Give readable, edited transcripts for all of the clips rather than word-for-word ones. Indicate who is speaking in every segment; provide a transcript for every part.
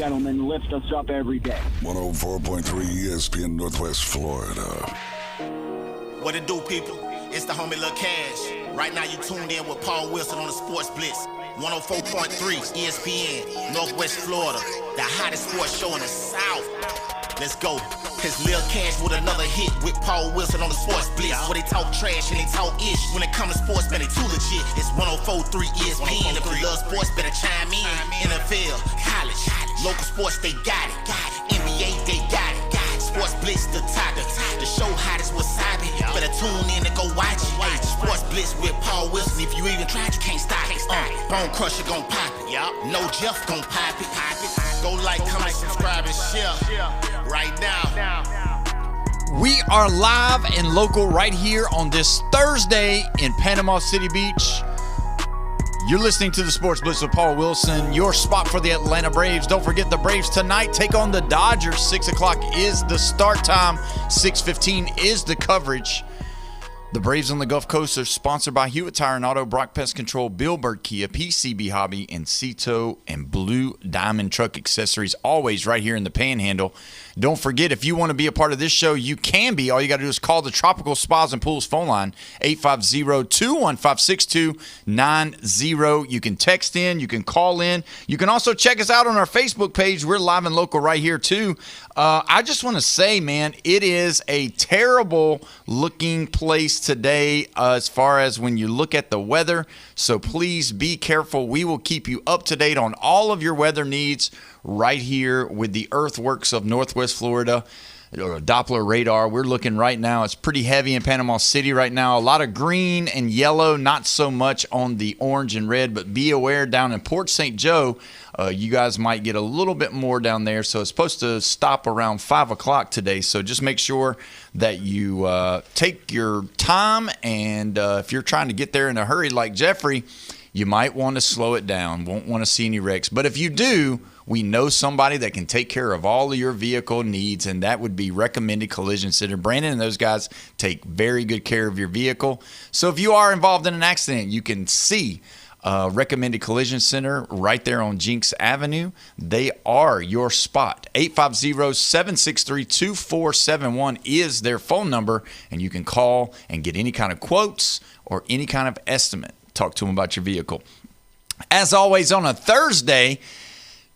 Speaker 1: gentlemen, lift us up every day.
Speaker 2: 104.3 ESPN Northwest Florida.
Speaker 3: What it do, people? It's the homie Lil Cash. Right now you tuned in with Paul Wilson on the Sports Blitz. 104.3 ESPN Northwest Florida. The hottest sports show in the South. Let's go. It's Lil Cash with another hit with Paul Wilson on the Sports Blitz. Where they talk trash and they talk ish. When it comes to sports, man, they too legit. It's 104.3 ESPN. If you love sports, better chime in. NFL, college, local sports, they got it. NBA, they got it. Sports Blitz, the topic. The show hottest wasabi. Better tune in and go watch it. Hey, Sports Blitz with Paul Wilson. If you even tried, you can't stop it. Bone Crusher gon' pop it. No Jeff gon' pop it. Go like, comment, subscribe, and share. Right now.
Speaker 4: We are live and local right here on this Thursday in Panama City Beach. You're listening to the Sports Blitz with Paul Wilson, your spot for the Atlanta Braves. Don't forget the Braves tonight take on the Dodgers. 6 o'clock is the start time. 6:15 is the coverage. The Braves on the Gulf Coast are sponsored by Hewitt Tire and Auto, Brock Pest Control, Bill Bird Kia, PCB Hobby, and Cito and Blue Diamond Truck Accessories, always right here in the Panhandle. Don't forget, if you want to be a part of this show, you can be. All you got to do is call the Tropical Spas and Pools phone line, 850-215-6290. You can text in. You can call in. You can also check us out on our Facebook page. We're live and local right here, too. I just want to say, man, it is a terrible-looking place today as far as when you look at the weather. So please be careful. We will keep you up to date on all of your weather needs right here with the Earthworks of Northwest Florida, or Doppler radar. We're looking right now. It's pretty heavy in Panama City right now. A lot of green and yellow, not so much on the orange and red, but be aware down in Port St. Joe, you guys might get a little bit more down there. So it's supposed to stop around 5 o'clock today. So just make sure that you take your time. And if you're trying to get there in a hurry like Jeffrey, you might want to slow it down. Won't want to see any wrecks. But if you do, we know somebody that can take care of all of your vehicle needs, and that would be Recommended Collision Center. Brandon and those guys take very good care of your vehicle. So if you are involved in an accident, you can see Recommended Collision Center right there on Jinx Avenue. They are your spot. 850-763-2471 is their phone number, and you can call and get any kind of quotes or any kind of estimate. Talk to them about your vehicle. As always, on a Thursday,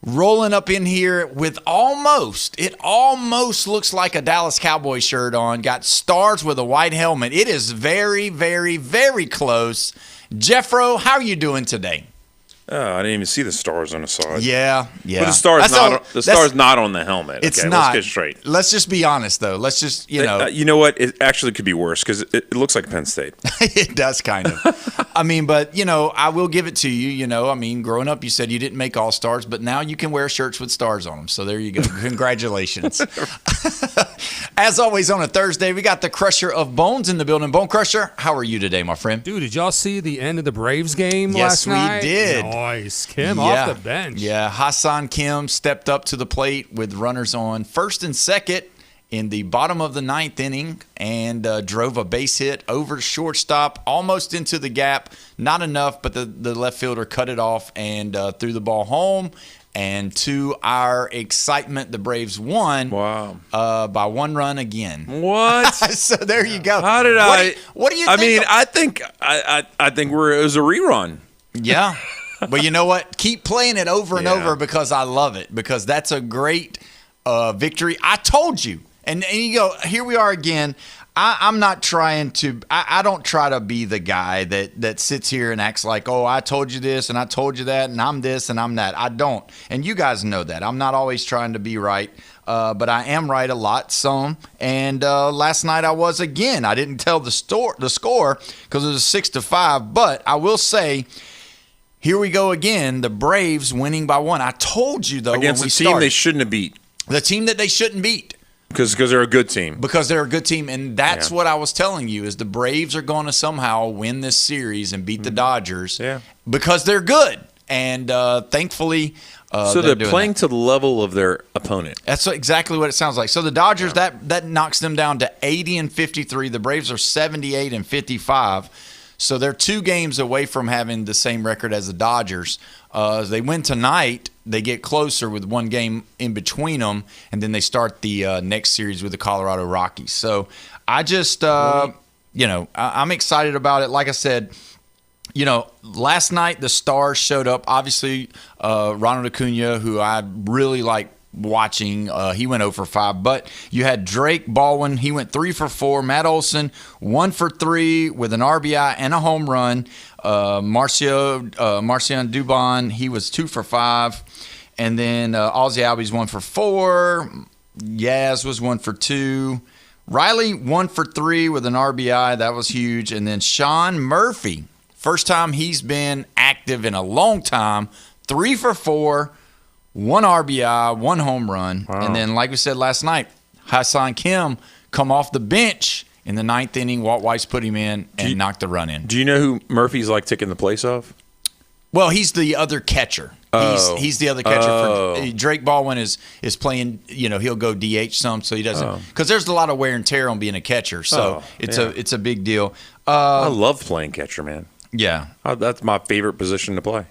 Speaker 4: rolling up in here with it almost looks like a Dallas Cowboy shirt on. Got stars with a white helmet. It is very, very, very close. Jeffro, how are you doing today?
Speaker 5: I didn't even see the stars on the side.
Speaker 4: Yeah.
Speaker 5: But the star's not on the helmet.
Speaker 4: It's
Speaker 5: okay,
Speaker 4: not.
Speaker 5: Let's get straight.
Speaker 4: Let's just be honest, though. Let's just,
Speaker 5: you know what? It actually could be worse because it looks like Penn State.
Speaker 4: It does kind of. I mean, but, I will give it to you. Growing up, you said you didn't make All-Stars, but now you can wear shirts with stars on them. So there you go. Congratulations. As always on a Thursday, we got the Crusher of Bones in the building. Bone Crusher, how are you today, my friend?
Speaker 6: Dude, did y'all see the end of the Braves game last night?
Speaker 4: Yes, we did.
Speaker 6: Nice. Kim off the bench.
Speaker 4: Yeah, Hassan Kim stepped up to the plate with runners on first and second in the bottom of the ninth inning and drove a base hit over shortstop, almost into the gap. Not enough, but the left fielder cut it off and threw the ball home. And to our excitement, the Braves won by one run again.
Speaker 5: What?
Speaker 4: So there you go.
Speaker 5: How did
Speaker 4: what do you think?
Speaker 5: I think it was a rerun.
Speaker 4: Yeah. But you know what? Keep playing it over and over because I love it, because that's a great victory. I told you. And you go, here we are again. I'm not trying to – I don't try to be the guy that sits here and acts like, oh, I told you this and I told you that and I'm this and I'm that. I don't. And you guys know that. I'm not always trying to be right, but I am right a lot, some. And last night I was again. I didn't tell the score because it was 6-5, but I will say – here we go again, the Braves winning by one. I told you, though,
Speaker 5: against
Speaker 4: when we
Speaker 5: the team
Speaker 4: started,
Speaker 5: they shouldn't have beat.
Speaker 4: The team that they shouldn't beat.
Speaker 5: Because they're a good team.
Speaker 4: Because they're a good team, and that's what I was telling you, is the Braves are going to somehow win this series and beat the Dodgers because they're good. And thankfully
Speaker 5: so they're playing to the level of their opponent.
Speaker 4: That's exactly what it sounds like. So the Dodgers, that knocks them down to 80-53. The Braves are 78-55. So they're 2 games away from having the same record as the Dodgers. They win tonight. They get closer with one game in between them, and then they start the next series with the Colorado Rockies. So I just, I'm excited about it. Like I said, last night the stars showed up. Obviously, Ronald Acuna, who I really like watching, he went 0 for 5. But you had Drake Baldwin. He went 3 for 4. Matt Olson, 1 for 3 with an RBI and a home run. Marcion Dubon, he was 2 for 5. And then Ozzie Albies 1 for 4. Yaz was 1 for 2. Riley 1 for 3 with an RBI. That was huge. And then Sean Murphy, first time he's been active in a long time, 3 for 4, 1 RBI, 1 home run. Wow. And then, like we said last night, Hassan Kim come off the bench in the 9th inning. Walt Weiss put him in and knocked the run in.
Speaker 5: Do you know who Murphy's like taking the place of?
Speaker 4: Well, he's the other catcher. He's the other catcher. For Drake Baldwin is playing. He'll go DH some, so he doesn't, because there's a lot of wear and tear on being a catcher. So it's a big deal.
Speaker 5: I love playing catcher, man.
Speaker 4: Yeah,
Speaker 5: that's my favorite position to play.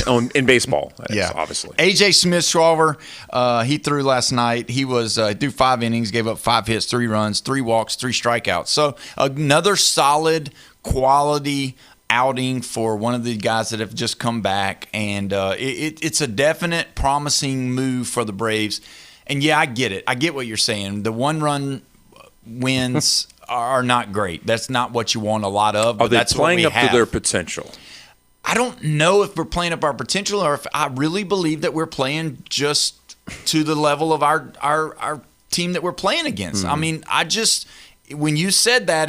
Speaker 5: In baseball, obviously.
Speaker 4: A.J. Smith-Shawver, he threw last night. He was threw 5 innings, gave up 5 hits, 3 runs, 3 walks, 3 strikeouts. So another solid quality outing for one of the guys that have just come back, and it's a definite promising move for the Braves. And yeah, I get it. I get what you're saying. The 1-run wins are not great. That's not what you want a lot of. But
Speaker 5: are they
Speaker 4: that's
Speaker 5: playing
Speaker 4: what we
Speaker 5: up
Speaker 4: have.
Speaker 5: to their potential?
Speaker 4: I don't know if we're playing up our potential, or if I really believe that we're playing just to the level of our team that we're playing against. I mean, when you said that,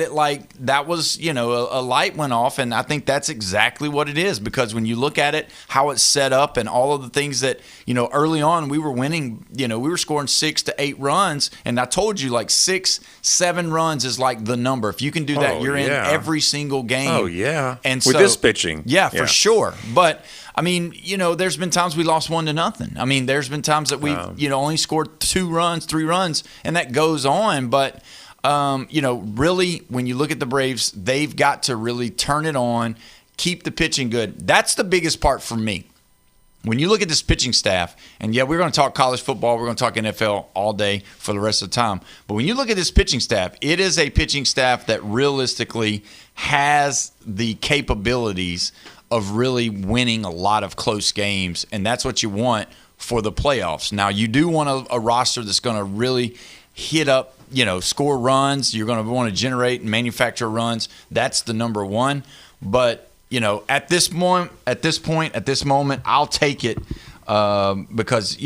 Speaker 4: that was, a light went off, and I think that's exactly what it is, because when you look at it, how it's set up and all of the things that, early on we were winning, we were scoring 6 to 8 runs, and I told you 6, 7 runs is like the number. If you can do that, you're in every single game.
Speaker 5: Oh, yeah.
Speaker 4: And
Speaker 5: with this pitching.
Speaker 4: Yeah, for sure. But I mean, there's been times we lost 1-0. I mean, there's been times that we've, only scored 2 runs, 3 runs, and that goes on. But really, when you look at the Braves, they've got to really turn it on, keep the pitching good. That's the biggest part for me. When you look at this pitching staff, and we're going to talk college football, we're going to talk NFL all day for the rest of the time. But when you look at this pitching staff, it is a pitching staff that realistically has the capabilities of really winning a lot of close games, and that's what you want for the playoffs. Now, you do want a roster that's going to really hit up, score runs. You're going to want to generate and manufacture runs. That's the number one. But, at this moment, I'll take it because,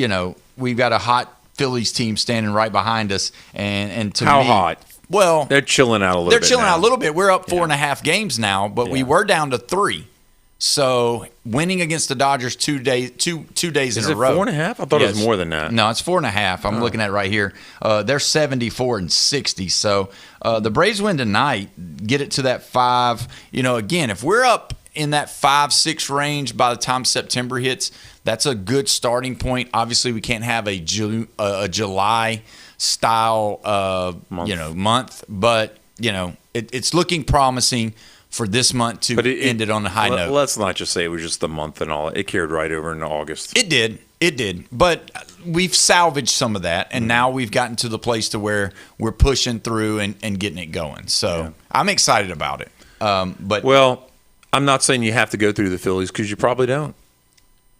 Speaker 4: we've got a hot Phillies team standing right behind us. And to
Speaker 5: How
Speaker 4: me,
Speaker 5: hot?
Speaker 4: Well,
Speaker 5: they're chilling out a little bit.
Speaker 4: They're chilling out a little bit. We're up 4.5 games now, but we were down to 3. So winning against the Dodgers 2 days in a row.
Speaker 5: Is it 4.5? I thought it was more than that.
Speaker 4: No, it's 4.5. I'm looking at it right here. They're 74-60. So the Braves win tonight, get it to that 5. Again, if we're up in that 5-6 range by the time September hits, that's a good starting point. Obviously, we can't have a July style month, but it's looking promising for this month to end it on a high note.
Speaker 5: Let's not just say it was just the month and all. It carried right over into August.
Speaker 4: It did. But we've salvaged some of that, and now we've gotten to the place to where we're pushing through and getting it going. So I'm excited about it.
Speaker 5: Well, I'm not saying you have to go through the Phillies, because you probably don't.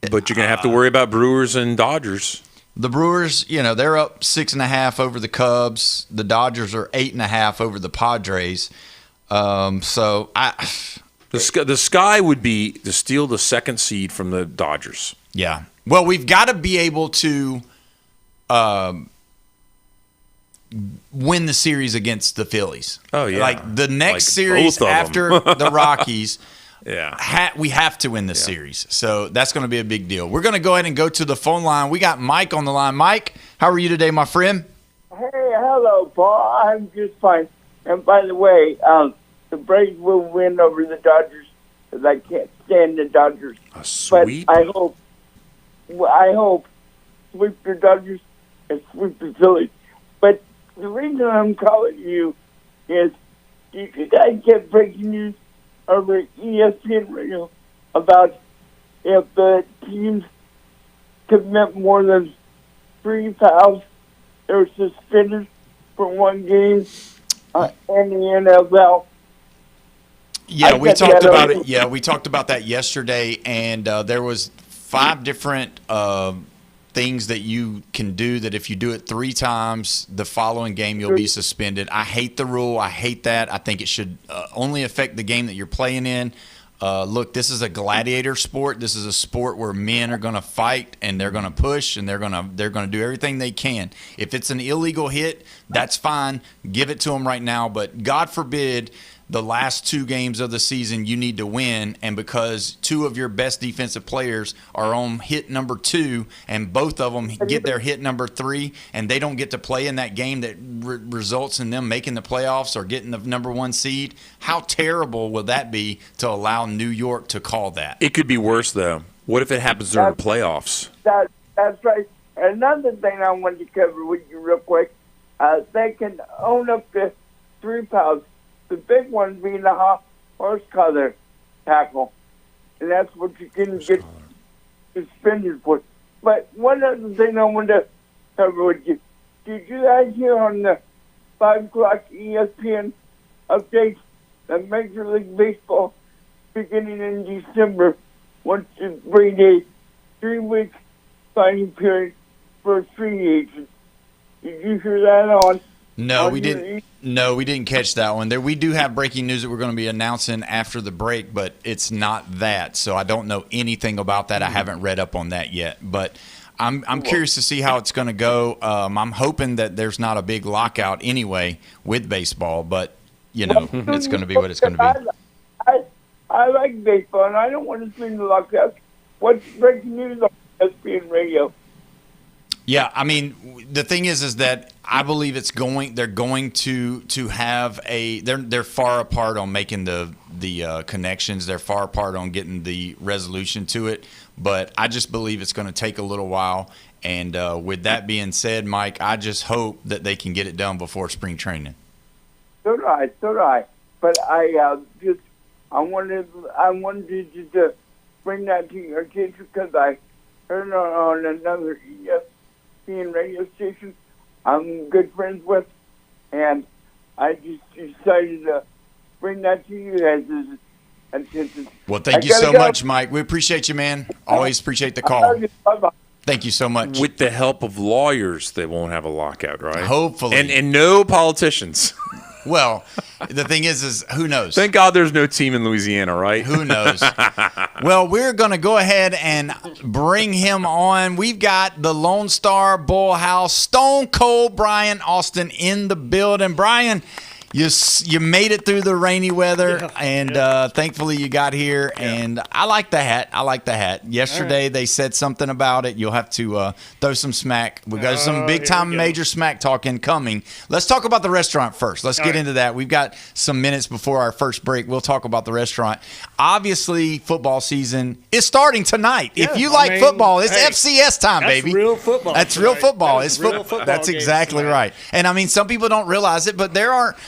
Speaker 5: But you're going to have to worry about Brewers and Dodgers.
Speaker 4: The Brewers, they're up 6.5 over the Cubs. The Dodgers are 8.5 over the Padres. The
Speaker 5: sky would be to steal the 2nd seed from the Dodgers.
Speaker 4: Yeah. Well, we've got to be able to win the series against the Phillies.
Speaker 5: Oh, yeah.
Speaker 4: Like the next series after the Rockies, we have to win the series. So that's going to be a big deal. We're going to go ahead and go to the phone line. We got Mike on the line. Mike, how are you today, my friend?
Speaker 7: Hey, hello, Paul. I'm just fine. And by the way, the Braves will win over the Dodgers, because I can't stand the Dodgers.
Speaker 5: A sweep?
Speaker 7: But I hope sweep the Dodgers and sweep the Phillies. But the reason I'm calling you is you guys get breaking news over ESPN Radio about if the teams commit more than 3 fouls, they're suspended for 1 game in the NFL.
Speaker 4: Yeah, we talked about it. Yeah, we talked about that yesterday, and there was 5 different things that you can do that if you do it 3 times, the following game you'll be suspended. I hate the rule. I hate that. I think it should only affect the game that you're playing in. Look, this is a gladiator sport. This is a sport where men are going to fight and they're going to push and they're going to do everything they can. If it's an illegal hit, that's fine. Give it to them right now. But God forbid the last 2 games of the season you need to win, and because 2 of your best defensive players are on hit number 2 and both of them get their hit number 3 and they don't get to play in that game that results in them making the playoffs or getting the number 1 seed, how terrible will that be to allow New York to call that?
Speaker 5: It could be worse, though. What if it happens during the playoffs?
Speaker 7: That's right. Another thing I wanted to cover with you real quick, they can own up to 3 fouls. The big one being the horse collar tackle. And that's what you can get suspended for. But one other thing I wanted to cover with you. Did you guys hear on the 5 o'clock ESPN updates that Major League Baseball, beginning in December, wants to bring a 3-week signing period for free agents? Did you hear that on?
Speaker 4: No, we didn't. No, we didn't catch that one. We do have breaking news that we're going to be announcing after the break, but it's not that. So I don't know anything about that. I haven't read up on that yet. But I'm curious to see how it's going to go. I'm hoping that there's not a big lockout anyway with baseball, but it's going to be what it's going to
Speaker 7: be. I like baseball, and I don't want to see the lockout. What's breaking news on ESPN Radio?
Speaker 4: Yeah, I mean, the thing is that I believe they're going to have they're far apart on making the connections. They're far apart on getting the resolution to it. But I just believe it's going to take a little while. And with that being said, Mike, I just hope that they can get it done before spring training.
Speaker 7: So do I. But I wanted you to bring that to your attention because I heard on another ESPN radio station I'm good friends with, and I just decided to bring that to you guys' attention.
Speaker 4: Well, thank you so much, Mike. We appreciate you, man. Always appreciate the call.
Speaker 7: Bye-bye.
Speaker 4: Thank you so much.
Speaker 5: With the help of lawyers, they won't have a lockout, right?
Speaker 4: Hopefully.
Speaker 5: And no politicians.
Speaker 4: Well, the thing is who knows?
Speaker 5: Thank God there's no team in Louisiana, right?
Speaker 4: Who knows? Well, we're going to go ahead and bring him on. We've got the Lone Star Bullhouse, Stone Cold Brian Austin in the building. Brian, you made it through the rainy weather, and thankfully you got here. Yeah. And I like the hat. Yesterday they said something about it. You'll have to throw some smack. We got some big-time major smack talking coming. Let's talk about the restaurant first. Let's get into that. We've got some minutes before our first break. We'll talk about the restaurant. Obviously, football season is starting tonight. Yeah, if you like football, it's FCS time, baby.
Speaker 8: That's real football.
Speaker 4: That's real football. It's
Speaker 8: real football.
Speaker 4: That's exactly right. And, I mean, some people don't realize it, but there are –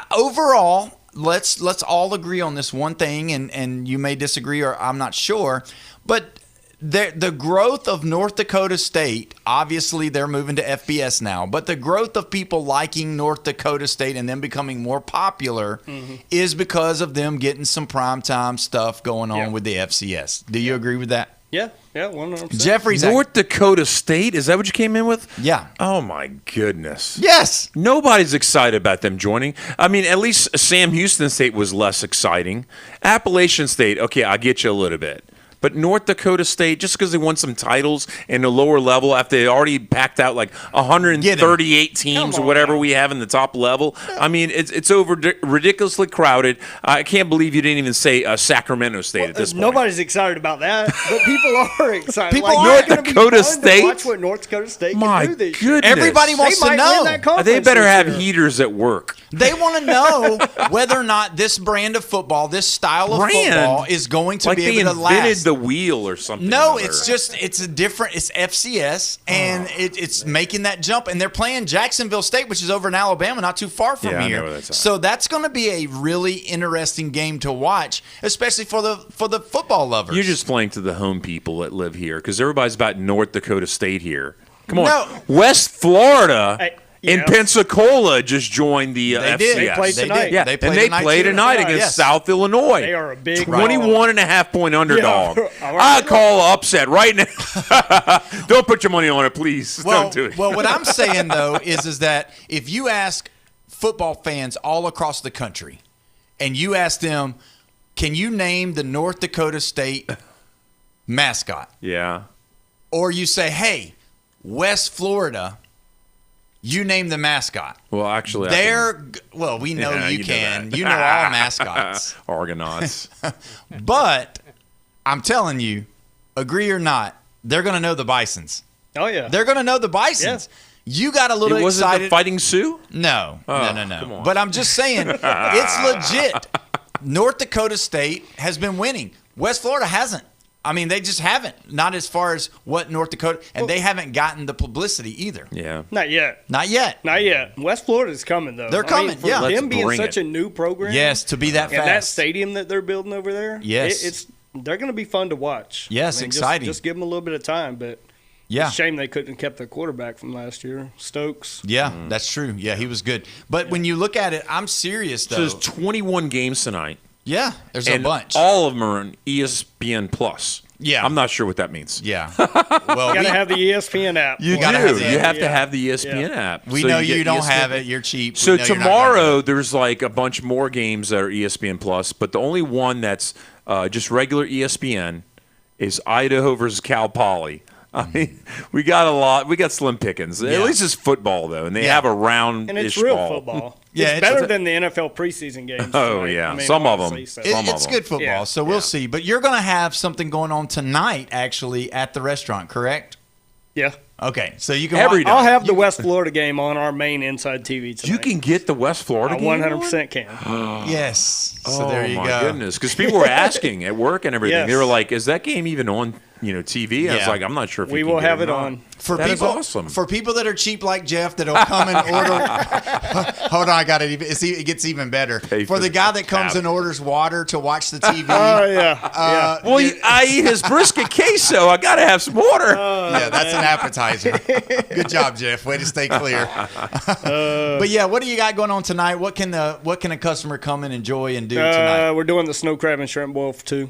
Speaker 4: overall, let's all agree on this one thing, and you may disagree or I'm not sure, but the growth of North Dakota State, obviously they're moving to FBS now, but the growth of people liking North Dakota State and them becoming more popular is because of them getting some primetime stuff going on with the FCS. Do you agree with that?
Speaker 8: Yeah, 100%.
Speaker 4: Jeffrey's
Speaker 5: North Dakota State? Is that what you came in with?
Speaker 4: Yeah.
Speaker 5: Oh, my goodness.
Speaker 4: Yes.
Speaker 5: Nobody's excited about them joining. I mean, at least Sam Houston State was less exciting. Appalachian State, okay, I'll get you a little bit. But North Dakota State, just because they won some titles in the lower level after they already packed out like 138 teams or whatever we have in the top level, I mean, it's ridiculously crowded. I can't believe you didn't even say Sacramento State at this point.
Speaker 8: Nobody's excited about that, but people are excited.
Speaker 5: People are. North Dakota State?
Speaker 8: Watch what North Dakota State can do this year.
Speaker 4: Everybody wants to know.
Speaker 5: They better have heaters at work.
Speaker 4: They want to know whether or not this brand of football, this style of football, is going to be able to last.
Speaker 5: They invented the wheel or something.
Speaker 4: No, it's a different. It's FCS, and it's making that jump. And they're playing Jacksonville State, which is over in Alabama, not too far from
Speaker 5: Yeah, I
Speaker 4: here.
Speaker 5: know where that's at.
Speaker 4: So that's going to be a really interesting game to watch, especially for the football lovers.
Speaker 5: You're just playing to the home people that live here because everybody's about North Dakota State here. Come on,
Speaker 4: No.
Speaker 5: West Florida.
Speaker 8: Yeah.
Speaker 5: And Pensacola just joined the FCS.
Speaker 8: They played tonight.
Speaker 5: Yeah,
Speaker 4: They
Speaker 5: and they played
Speaker 4: too.
Speaker 5: tonight against
Speaker 4: Yes.
Speaker 5: South Illinois.
Speaker 8: They are a big
Speaker 5: 21.5 point underdog.
Speaker 8: Yeah.
Speaker 5: I call an upset right now. Don't put your money on it, please. Don't do it.
Speaker 4: Well, what I'm saying though is that if you ask football fans all across the country, and you ask them, can you name the North Dakota State mascot?
Speaker 5: Yeah.
Speaker 4: Or you say, hey, West Florida, you name the mascot.
Speaker 5: Well, actually,
Speaker 4: Well, we know
Speaker 5: Yeah,
Speaker 4: you
Speaker 5: you know
Speaker 4: can.
Speaker 5: that.
Speaker 4: You know all mascots.
Speaker 5: Argonauts.
Speaker 4: But I'm telling you, agree or not, they're going to know the Bisons.
Speaker 8: Oh, yeah.
Speaker 4: They're going to know the Bisons. You got a little
Speaker 5: It wasn't
Speaker 4: excited.
Speaker 5: the Fighting Sioux?
Speaker 4: No.
Speaker 5: come on.
Speaker 4: But I'm just saying, it's legit. North Dakota State has been winning. West Florida hasn't. I mean, they just haven't. Not as far as what North Dakota, and they haven't gotten the publicity either.
Speaker 5: Yeah.
Speaker 8: Not yet.
Speaker 4: Not yet.
Speaker 8: Not yet. West Florida's coming, though.
Speaker 4: They're coming,
Speaker 8: for
Speaker 4: yeah.
Speaker 5: Let's
Speaker 8: them being
Speaker 5: bring
Speaker 8: such
Speaker 5: it.
Speaker 8: a new program.
Speaker 4: Yes, to be that
Speaker 8: And that
Speaker 4: fast.
Speaker 8: stadium that they're building over there.
Speaker 4: Yes.
Speaker 8: They're going to be fun to watch.
Speaker 4: Yes, exciting.
Speaker 8: Just give them a little bit of time, but
Speaker 4: Yeah.
Speaker 8: it's a shame they couldn't have kept their quarterback from last year, Stokes.
Speaker 4: Yeah, that's true. Yeah, he was good. But when you look at it, I'm serious, though.
Speaker 5: So there's 21 games tonight.
Speaker 4: Yeah, there's
Speaker 5: and
Speaker 4: a bunch.
Speaker 5: all of them are on ESPN Plus.
Speaker 4: Yeah.
Speaker 5: I'm not sure what that means.
Speaker 4: Yeah. Well,
Speaker 8: You got to have the ESPN app.
Speaker 5: You
Speaker 4: gotta
Speaker 5: do.
Speaker 4: have the-
Speaker 5: You have to
Speaker 8: yeah.
Speaker 5: have the ESPN app.
Speaker 4: we
Speaker 5: So
Speaker 4: know
Speaker 5: get
Speaker 4: you don't
Speaker 5: ESPN.
Speaker 4: have it. You're cheap.
Speaker 5: So
Speaker 4: We know you're not gonna
Speaker 5: tomorrow
Speaker 4: have
Speaker 5: there's like a bunch more games that are ESPN Plus, but the only one that's just regular ESPN is Idaho versus Cal Poly. I mean, we got a lot. We got slim pickings.
Speaker 4: Yeah.
Speaker 5: At least it's football though, and they have a round.
Speaker 8: And it's real football.
Speaker 4: Yeah,
Speaker 8: it's
Speaker 4: it's
Speaker 8: better
Speaker 4: a-
Speaker 8: than the NFL preseason games.
Speaker 5: Oh,
Speaker 8: tonight.
Speaker 5: yeah.
Speaker 8: I mean,
Speaker 5: Some of 'em.
Speaker 8: honestly, so-
Speaker 4: It's good football,
Speaker 8: Yeah.
Speaker 4: so we'll see. But you're going to have something going on tonight, actually, at the restaurant, correct?
Speaker 8: Yeah.
Speaker 4: Okay, so you can
Speaker 5: Every
Speaker 4: watch-
Speaker 5: day.
Speaker 8: I'll have the West Florida game on our main inside TV tonight.
Speaker 5: You can get the West Florida
Speaker 8: I
Speaker 5: game
Speaker 8: 100% can.
Speaker 4: Yes. So
Speaker 5: Oh
Speaker 4: there you
Speaker 5: my
Speaker 4: go.
Speaker 5: goodness! Because people were asking at work and everything.
Speaker 8: Yes.
Speaker 5: They were like, "Is that game even on TV?" I was
Speaker 4: Yeah.
Speaker 5: like, "I'm not sure if
Speaker 8: We
Speaker 5: you can
Speaker 8: will
Speaker 5: get
Speaker 8: have
Speaker 5: or
Speaker 8: it
Speaker 5: not."
Speaker 8: on.
Speaker 4: For
Speaker 5: That is
Speaker 4: people,
Speaker 5: awesome.
Speaker 4: For people that are cheap like Jeff, that'll come and order. Hold on, I got it. It gets even better.
Speaker 5: Pay
Speaker 4: For
Speaker 5: for
Speaker 4: the
Speaker 5: the
Speaker 4: guy that comes
Speaker 5: tab.
Speaker 4: and orders water to watch the TV.
Speaker 8: Oh, yeah.
Speaker 5: Well, I eat his brisket queso. I got to have some water.
Speaker 4: Yeah, that's an appetizer. Good job, Jeff. Way to stay clear. But yeah, what do you got going on tonight? What can a customer come and enjoy and do tonight?
Speaker 8: We're doing the snow crab and shrimp boil for $2.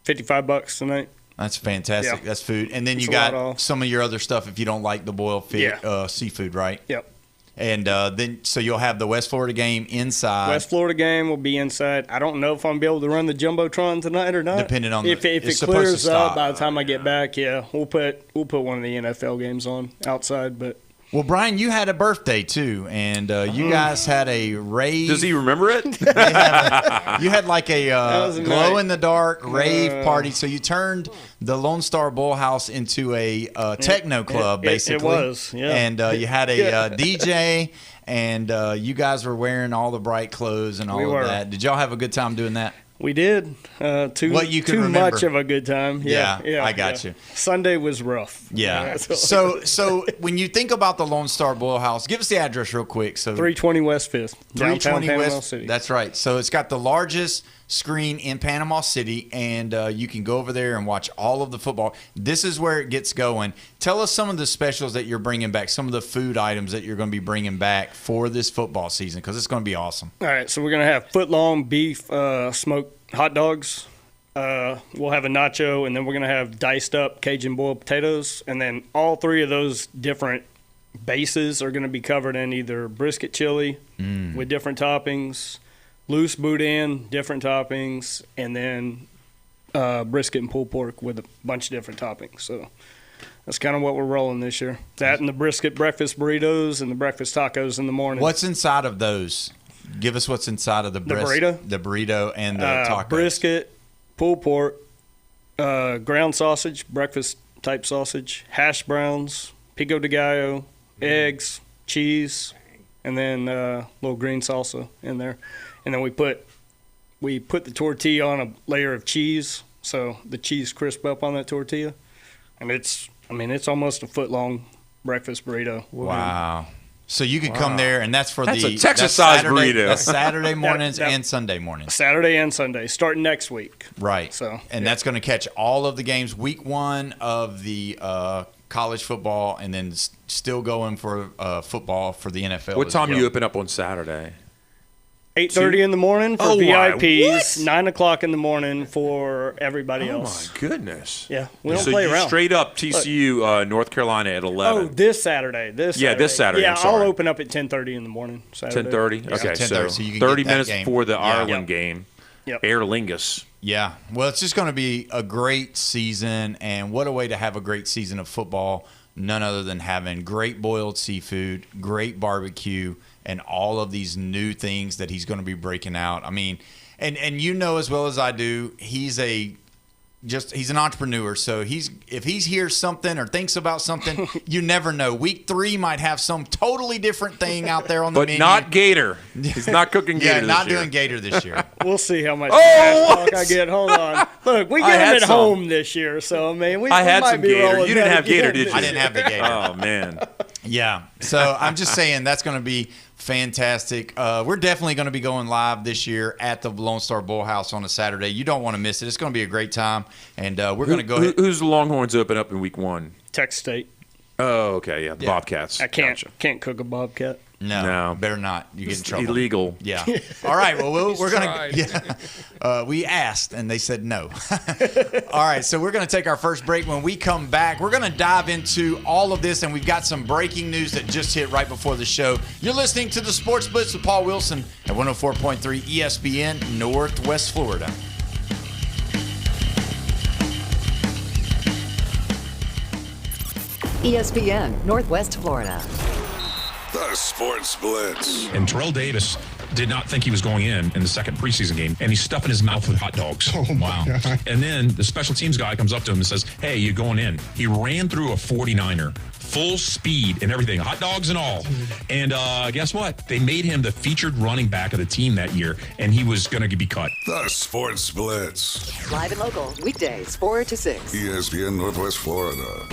Speaker 8: $55 tonight.
Speaker 4: That's fantastic.
Speaker 8: Yeah.
Speaker 4: That's food. And then you
Speaker 8: It's a lot
Speaker 4: got
Speaker 8: off.
Speaker 4: some of your other stuff if you don't like the boiled fish,
Speaker 8: Yeah.
Speaker 4: seafood, right?
Speaker 8: Yep.
Speaker 4: And then so you'll have the West Florida game inside.
Speaker 8: West Florida game will be inside. I don't know if I'm gonna be able to run the jumbotron tonight or not.
Speaker 4: Depending on
Speaker 8: if
Speaker 4: it's
Speaker 8: it
Speaker 4: supposed to
Speaker 8: clears
Speaker 4: stop.
Speaker 8: up by the time I get back. Yeah, we'll put one of the NFL games on outside. But
Speaker 4: Well, Brian, you had a birthday too, and you guys had a rave.
Speaker 5: Does he remember it?
Speaker 4: You had like a
Speaker 8: was a
Speaker 4: glow
Speaker 8: night.
Speaker 4: in the dark rave party. So you turned the Lone Star Bull House into a techno club, basically.
Speaker 8: It was, yeah.
Speaker 4: And you had a DJ, and you guys were wearing all the bright clothes and all
Speaker 8: We
Speaker 4: of
Speaker 8: were.
Speaker 4: that. Did y'all have a good time doing that?
Speaker 8: we did too
Speaker 4: What you could
Speaker 8: too
Speaker 4: remember.
Speaker 8: much of a good time.
Speaker 4: Yeah,
Speaker 8: Yeah,
Speaker 4: I got you.
Speaker 8: Sunday was rough.
Speaker 4: Yeah.
Speaker 8: so
Speaker 4: So when you think about the Lone Star Bull House, give us the address real quick. So
Speaker 8: 320 West 5th, downtown
Speaker 4: 320
Speaker 8: Panama
Speaker 4: West.
Speaker 8: City.
Speaker 4: That's right. So it's got the largest screen in Panama City, and you can go over there and watch all of the football. This is where it gets going. Tell us some of the specials that you're bringing back, some of the food items that you're going to be bringing back for this football season, because it's going to be awesome.
Speaker 8: All right, so we're gonna have foot-long beef smoked hot dogs. We'll have a nacho, and then we're gonna have diced up Cajun boiled potatoes, and then all three of those different bases are gonna be covered in either brisket chili with different toppings, loose boudin, different toppings, and then brisket and pulled pork with a bunch of different toppings. So that's kind of what we're rolling this year. That and the brisket breakfast burritos and the breakfast tacos in the morning.
Speaker 4: What's inside of those? Give us what's inside of the
Speaker 8: burrito?
Speaker 4: The burrito and the tacos.
Speaker 8: Brisket, pulled pork, ground sausage, breakfast type sausage, hash browns, pico de gallo, eggs, cheese, and then a little green salsa in there. And then we put the tortilla on a layer of cheese so the cheese crisp up on that tortilla, and it's almost a foot-long breakfast burrito.
Speaker 4: Wow. So you could come there, and that's
Speaker 5: a Texas-sized burrito.
Speaker 4: That's Saturday mornings and Sunday mornings.
Speaker 8: Saturday and Sunday, starting next week.
Speaker 4: Right. That's going to catch all of the games. Week 1 of the college football, and then still going for football for the NFL.
Speaker 5: What time do you open up on Saturday?
Speaker 8: 8:30 in the morning for VIPs. 9 o'clock in the morning for everybody else.
Speaker 5: Oh my goodness!
Speaker 8: Yeah, we don't play around.
Speaker 5: Straight up TCU, North Carolina at 11.
Speaker 8: Oh, this Saturday. This Saturday. Yeah, I'll open up at 10:30 in the morning.
Speaker 5: 10:30. Okay, so
Speaker 4: you can
Speaker 5: 30
Speaker 4: get that
Speaker 5: minutes
Speaker 4: game.
Speaker 5: before the Ireland game.
Speaker 8: Yep.
Speaker 5: Aer Lingus.
Speaker 4: Yeah. Well, it's just going to be a great season, and what a way to have a great season of football. None other than having great boiled seafood, great barbecue, and all of these new things that he's going to be breaking out. I mean, and you know as well as I do, he's an entrepreneur. So if he's hears something or thinks about something, you never know. Week 3 might have some totally different thing out there on the menu.
Speaker 5: But not gator. He's not cooking gator this year.
Speaker 4: Yeah, not doing gator this year.
Speaker 8: We'll see how much talk I get. Hold on. Look, we get him at home this year, so I mean, we
Speaker 5: had
Speaker 8: might
Speaker 5: some
Speaker 8: be
Speaker 5: gator.
Speaker 8: rolling.
Speaker 5: You didn't have gator, did you?
Speaker 4: I didn't have the gator.
Speaker 5: Oh man.
Speaker 4: Yeah. So I'm just saying that's going to be fantastic. We're definitely going to be going live this year at the Lone Star Bowl House on a Saturday. You don't want to miss it. It's going to be a great time, and we're going to go ahead.
Speaker 5: Who's the Longhorns open up in week 1?
Speaker 8: Texas State.
Speaker 5: Oh, okay, yeah, the Bobcats.
Speaker 8: I can't cook a bobcat.
Speaker 4: No, better not. You get in trouble.
Speaker 5: Illegal.
Speaker 4: Yeah. All right. Well, we're gonna. Yeah. We asked and they said no. All right. So we're gonna take our first break. When we come back, we're gonna dive into all of this, and we've got some breaking news that just hit right before the show. You're listening to the Sports Blitz with Paul Wilson at 104.3 ESPN, Northwest Florida.
Speaker 9: ESPN, Northwest Florida.
Speaker 2: The Sports Blitz.
Speaker 10: And Terrell Davis did not think he was going in the second preseason game, and he's stuffing his mouth with hot dogs. Oh, wow. And then the special teams guy comes up to him and says, hey, you're going in. He ran through a 49er, full speed and everything, hot dogs and all. And guess what? They made him the featured running back of the team that year, and he was going to be cut.
Speaker 2: The Sports Blitz.
Speaker 9: Live and local, weekdays, 4 to 6.
Speaker 2: ESPN Northwest Florida.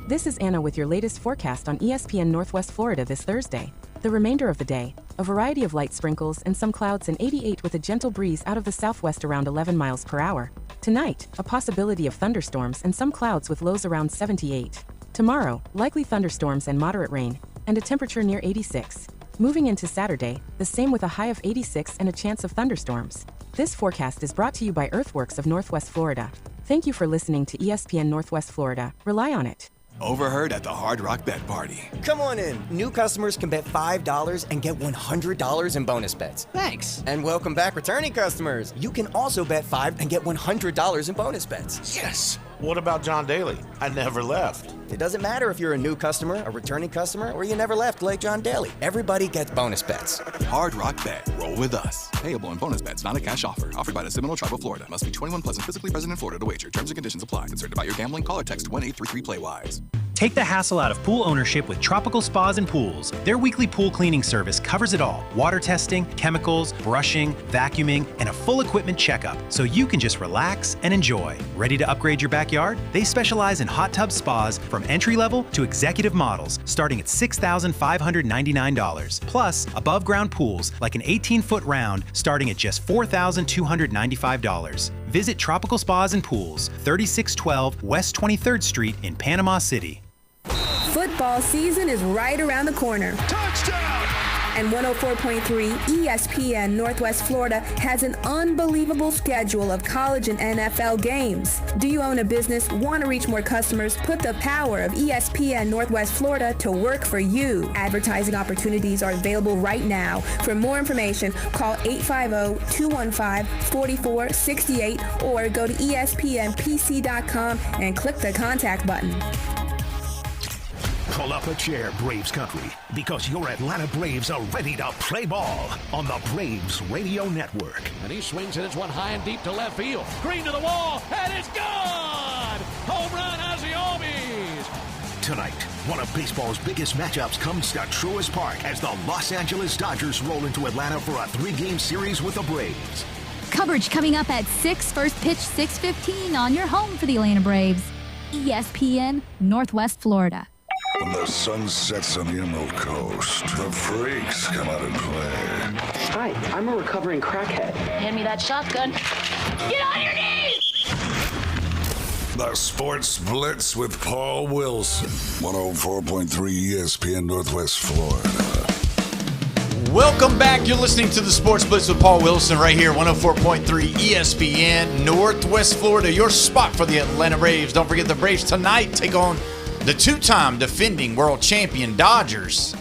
Speaker 11: This is Anna with your latest forecast on ESPN Northwest Florida this Thursday. The remainder of the day, a variety of light sprinkles and some clouds, and 88 with a gentle breeze out of the southwest around 11 miles per hour. Tonight, a possibility of thunderstorms and some clouds with lows around 78. Tomorrow, likely thunderstorms and moderate rain, and a temperature near 86. Moving into Saturday, the same with a high of 86 and a chance of thunderstorms. This forecast is brought to you by Earthworks of Northwest Florida. Thank you for listening to ESPN Northwest Florida. Rely on it.
Speaker 12: Overheard at the Hard Rock Bet Party.
Speaker 13: Come on in. New customers can bet $5 and get $100 in bonus bets.
Speaker 12: Thanks.
Speaker 13: And welcome back returning customers. You can also bet $5 and get $100 in bonus bets.
Speaker 12: Yes. What about John Daly? I never left.
Speaker 13: It doesn't matter if you're a new customer, a returning customer, or you never left like John Daly. Everybody gets bonus bets.
Speaker 12: Hard Rock Bet. Roll with us. Payable in bonus bets, not a cash offer. Offered by the Seminole Tribe of Florida. Must be 21 plus and physically present in Florida to wager. Terms and conditions apply. Concerned about your gambling? Call or text 1-833-PLAY-WISE.
Speaker 14: Take the hassle out of pool ownership with Tropical Spas and Pools. Their weekly pool cleaning service covers it all. Water testing, chemicals, brushing, vacuuming, and a full equipment checkup, so you can just relax and enjoy. Ready to upgrade your backyard? They specialize in hot tub spas from entry-level to executive models, starting at $6,599. Plus, above-ground pools like an 18-foot round starting at just $4,295. Visit Tropical Spas and Pools, 3612 West 23rd Street in Panama City.
Speaker 15: Football season is right around the corner.
Speaker 12: Touchdown!
Speaker 15: And 104.3 ESPN Northwest Florida has an unbelievable schedule of college and NFL games. Do you own a business, want to reach more customers? Put the power of ESPN Northwest Florida to work for you. Advertising opportunities are available right now. For more information, call 850-215-4468 or go to ESPNPC.com and click the contact button.
Speaker 16: Pull up a chair, Braves country, because your Atlanta Braves are ready to play ball on the Braves Radio Network.
Speaker 17: And he swings it. It's one high and deep to left field. Green to the wall, and it's gone! Home run, Ozzie Albies!
Speaker 16: Tonight, one of baseball's biggest matchups comes to Truist Park as the Los Angeles Dodgers roll into Atlanta for a 3-game series with the Braves.
Speaker 18: Coverage coming up at 6, first pitch 6:15 on your home for the Atlanta Braves. ESPN, Northwest Florida.
Speaker 2: When the sun sets on the Emerald Coast, the freaks come out and play.
Speaker 19: Hi, I'm a recovering crackhead.
Speaker 20: Hand me that shotgun. Get on your knees!
Speaker 2: The Sports Blitz with Paul Wilson. 104.3 ESPN Northwest Florida.
Speaker 4: Welcome back. You're listening to the Sports Blitz with Paul Wilson right here, 104.3 ESPN Northwest Florida, your spot for the Atlanta Braves. Don't forget the Braves tonight take on the two-time defending world champion Dodgers.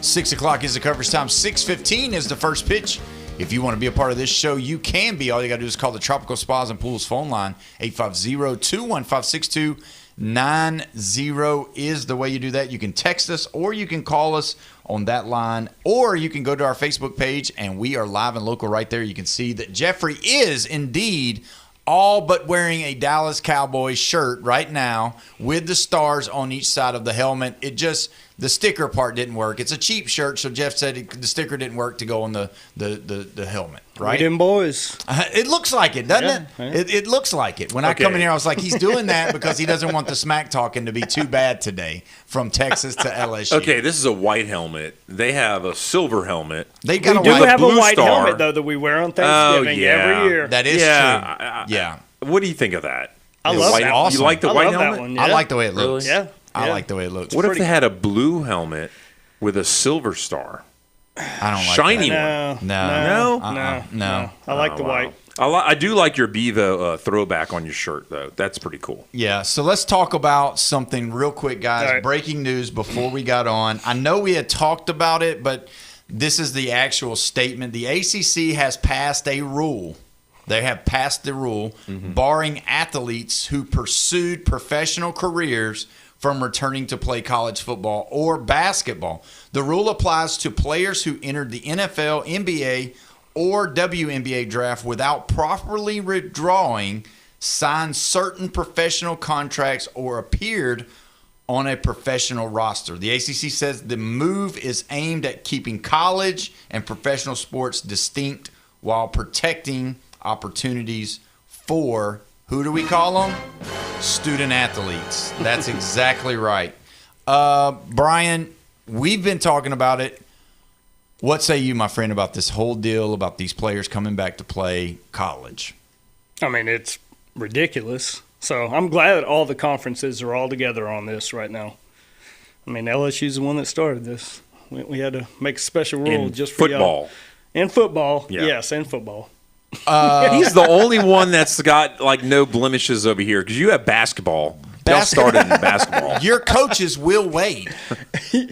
Speaker 4: 6 o'clock is the coverage time. 6:15 is the first pitch. If you want to be a part of this show, you can be. All you got to do is call the Tropical Spas and Pools phone line. 850-215-6290 is the way you do that. You can text us or you can call us on that line, or you can go to our Facebook page, and we are live and local right there. You can see that Jeffrey is indeed all but wearing a Dallas Cowboys shirt right now with the stars on each side of the helmet. The sticker part didn't work. It's a cheap shirt, so Jeff said the sticker didn't work to go on the helmet, right?
Speaker 8: We them boys.
Speaker 4: It looks like it, doesn't it? It looks like it. When I come in here, I was like, he's doing that because he doesn't want the smack talking to be too bad today from Texas to LSU.
Speaker 5: Okay, this is a white helmet. They have a silver helmet.
Speaker 8: We do have a white helmet, though, that we wear on Thanksgiving every year.
Speaker 4: That is true.
Speaker 5: Yeah. What do you think of that?
Speaker 8: I love
Speaker 5: it.
Speaker 4: Awesome.
Speaker 5: You like the white helmet?
Speaker 8: That one, yeah.
Speaker 4: I like the way it looks.
Speaker 8: Yeah.
Speaker 4: I like the way it looks.
Speaker 5: What if they had a blue helmet with a silver star?
Speaker 4: I don't like
Speaker 5: shiny
Speaker 4: that.
Speaker 5: one.
Speaker 8: No. I like the white.
Speaker 5: I do like your Bevo throwback on your shirt, though. That's pretty cool.
Speaker 4: Yeah, so let's talk about something real quick, guys.
Speaker 8: All right.
Speaker 4: Breaking news before we got on. I know we had talked about it, but this is the actual statement. The ACC has passed a rule. They have passed the rule barring athletes who pursued professional careers from returning to play college football or basketball. The rule applies to players who entered the NFL, NBA, or WNBA draft without properly withdrawing, signed certain professional contracts, or appeared on a professional roster. The ACC says the move is aimed at keeping college and professional sports distinct while protecting opportunities for, who do we call them? Student athletes. That's exactly right. Brian, we've been talking about it. What say you, my friend, about this whole deal about these players coming back to play college?
Speaker 8: I mean, it's ridiculous. So I'm glad that all the conferences are all together on this right now. I mean, LSU's the one that started this. We had to make a special rule just for
Speaker 5: football.
Speaker 8: y'all. In football,
Speaker 5: Yeah.
Speaker 8: yes, in football.
Speaker 5: He's the only one that's got like no blemishes over here because you have basketball. Y'all started in basketball.
Speaker 4: Your coach is Will Wade.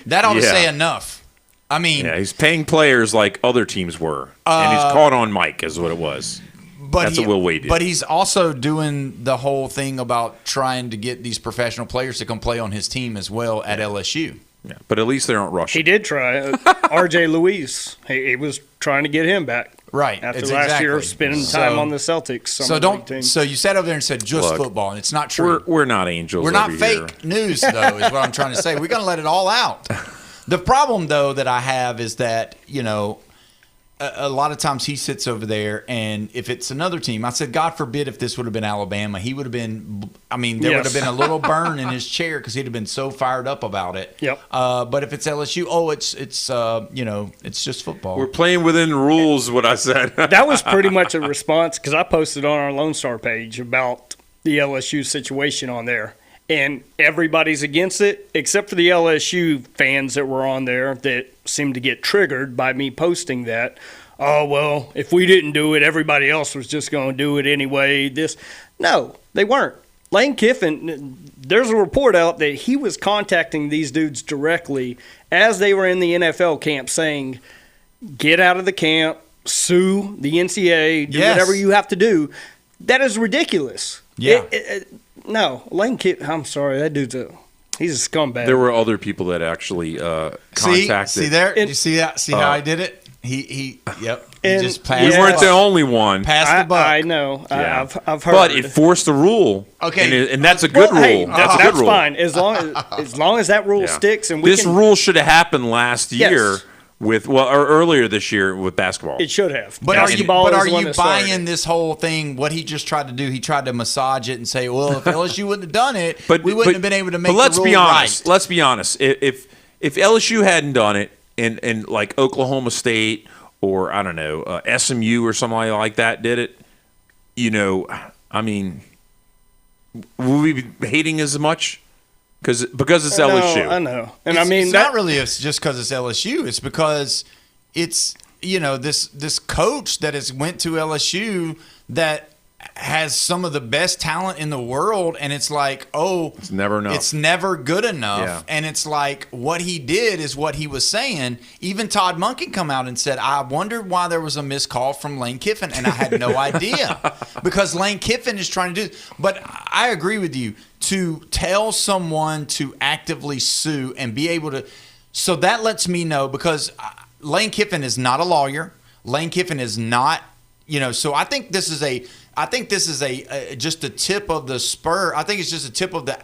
Speaker 4: That ought to say enough. I mean,
Speaker 5: he's paying players like other teams were, and he's caught on mic, is what it was.
Speaker 4: But
Speaker 5: that's what Will Wade did.
Speaker 4: But he's also doing the whole thing about trying to get these professional players to come play on his team as well at LSU.
Speaker 5: Yeah, but at least they aren't rushing.
Speaker 8: He did try. R.J. Luis, he was trying to get him back.
Speaker 4: Right.
Speaker 8: After last year spending time on the Celtics.
Speaker 4: So you sat over there and said just football, and it's not true.
Speaker 5: We're not angels.
Speaker 4: We're not
Speaker 5: over
Speaker 4: fake
Speaker 5: here.
Speaker 4: news, though, is what I'm trying to say. We're going to let it all out. The problem, though, that I have is that, a lot of times he sits over there, and if it's another team, I said, God forbid if this would have been Alabama, he would have been, there would have been a little burn in his chair because he'd have been so fired up about it.
Speaker 8: Yep.
Speaker 4: But if it's LSU, it's just football.
Speaker 5: We're playing within rules, what I said.
Speaker 8: That was pretty much a response because I posted on our Lone Star page about the LSU situation on there. And everybody's against it, except for the LSU fans that were on there that seemed to get triggered by me posting that. Oh, well, if we didn't do it, everybody else was just going to do it anyway. No, they weren't. Lane Kiffin, there's a report out that he was contacting these dudes directly as they were in the NFL camp saying, get out of the camp, sue the NCAA, do whatever you have to do. That is ridiculous.
Speaker 4: Yeah.
Speaker 8: No, Lane Kiffin, I'm sorry, that dude's he's a scumbag.
Speaker 5: There were other people that actually contacted.
Speaker 4: See there? Did you see that? See how I did it? He just passed.
Speaker 5: You weren't the only one.
Speaker 4: Passed the buck.
Speaker 8: I know.
Speaker 5: Yeah.
Speaker 8: I've heard.
Speaker 5: But it forced a rule.
Speaker 4: Okay.
Speaker 5: And that's a good rule.
Speaker 8: Hey,
Speaker 5: that's a good rule.
Speaker 8: fine. As long as that rule sticks. And
Speaker 5: this rule should have happened last year or earlier this year with basketball.
Speaker 8: It should have.
Speaker 4: But are you
Speaker 8: buying
Speaker 4: buying this whole thing? What he just tried to do, he tried to massage it and say, well, if LSU wouldn't have done it, we wouldn't have been able to make the rule right.
Speaker 5: Let's be honest. If LSU hadn't done it and like Oklahoma State or, I don't know, SMU or somebody like that did it, I mean, will we be hating as much? Because it's LSU.
Speaker 8: I know. And
Speaker 4: it's not really just because it's LSU. It's because it's, this coach that went to LSU that has some of the best talent in the world, and it's like, it's
Speaker 5: never enough.
Speaker 4: It's never good enough.
Speaker 5: Yeah.
Speaker 4: And it's like what he did is what he was saying. Even Todd Monken come out and said, I wondered why there was a missed call from Lane Kiffin, and I had no idea. Because Lane Kiffin is trying to do – but I agree with you. To tell someone to actively sue and be able to – so that lets me know, because Lane Kiffin is not a lawyer. Lane Kiffin is not – so I think this is just a tip of the spur. I think it's just a tip of the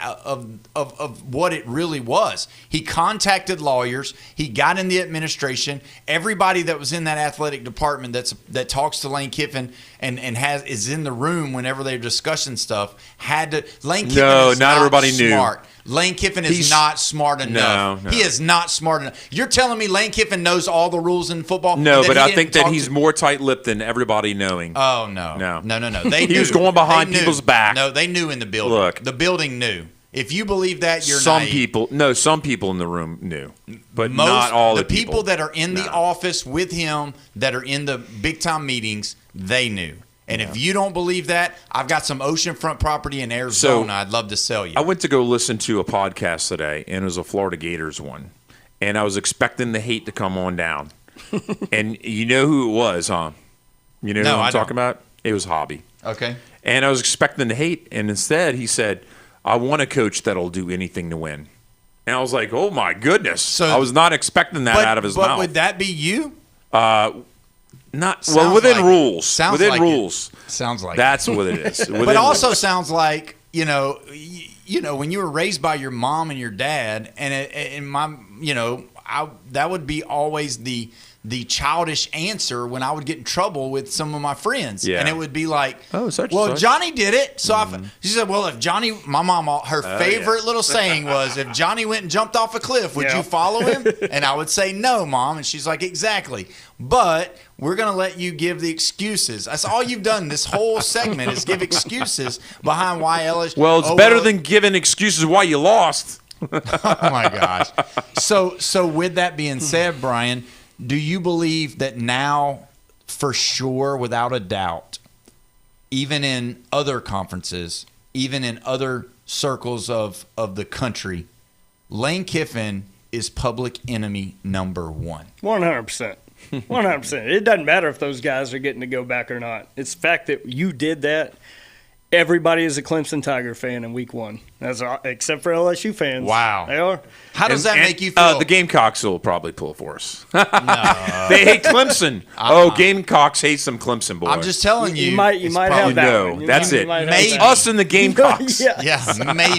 Speaker 4: of what it really was. He contacted lawyers. He got in the administration. Everybody that was in that athletic department that talks to Lane Kiffin and is in the room whenever they're discussing stuff had to. Lane Kiffin is not
Speaker 5: everybody
Speaker 4: smart.
Speaker 5: knew.
Speaker 4: Lane Kiffin is not smart enough.
Speaker 5: No.
Speaker 4: He is not smart enough. You're telling me Lane Kiffin knows all the rules in football?
Speaker 5: No, but I think that he's more tight-lipped than everybody knowing.
Speaker 4: Oh, no. No. He
Speaker 5: was going behind people's back.
Speaker 4: No, they knew in the building.
Speaker 5: Look.
Speaker 4: The building knew. If you believe that, you're
Speaker 5: some
Speaker 4: naive.
Speaker 5: people in the room knew, but not all the
Speaker 4: people that are in the office with him, that are in the big-time meetings, they knew. And if you don't believe that, I've got some oceanfront property in Arizona I'd love to sell you.
Speaker 5: I went to go listen to a podcast today, and it was a Florida Gators one. And I was expecting the hate to come on down. And you know who it was, huh? You know who I'm talking about? It was Hobby.
Speaker 4: Okay.
Speaker 5: And I was expecting the hate, and instead he said, I want a coach that'll do anything to win. And I was like, oh, my goodness. So, I was not expecting that out of his mouth.
Speaker 4: But would that be you?
Speaker 5: Within rules.
Speaker 4: Sounds
Speaker 5: within
Speaker 4: like
Speaker 5: rules.
Speaker 4: It. Sounds like
Speaker 5: that's
Speaker 4: it.
Speaker 5: what it is.
Speaker 4: But also sounds like when you were raised by your mom and your dad, that would be always the childish answer when I would get in trouble with some of my friends.
Speaker 5: Yeah.
Speaker 4: And it would be like,
Speaker 5: such.
Speaker 4: Johnny did it. So she said, well, if Johnny, my mom, her favorite little saying was, if Johnny went and jumped off a cliff, would you follow him? And I would say, no, Mom. And she's like, exactly. But we're going to let you give the excuses. That's all you've done this whole segment is give excuses behind why LSU.
Speaker 5: Well, it's better than giving excuses why you lost.
Speaker 4: Oh, my gosh. So with that being said, Brian, do you believe that now, for sure, without a doubt, even in other conferences, even in other circles of the country, Lane Kiffin is public enemy number one?
Speaker 8: 100%. 100%. It doesn't matter if those guys are getting to go back or not. It's the fact that you did that. Everybody is a Clemson Tiger fan in week one, except for LSU fans.
Speaker 4: Wow.
Speaker 8: They are.
Speaker 4: How does that make you feel?
Speaker 5: The Gamecocks will probably pull for us.
Speaker 4: No.
Speaker 5: They hate Clemson. Gamecocks hate some Clemson boys.
Speaker 4: I'm just telling you.
Speaker 8: You might have that one.
Speaker 5: That's it.
Speaker 4: Maybe.
Speaker 5: Us and the Gamecocks.
Speaker 4: Yeah, maybe.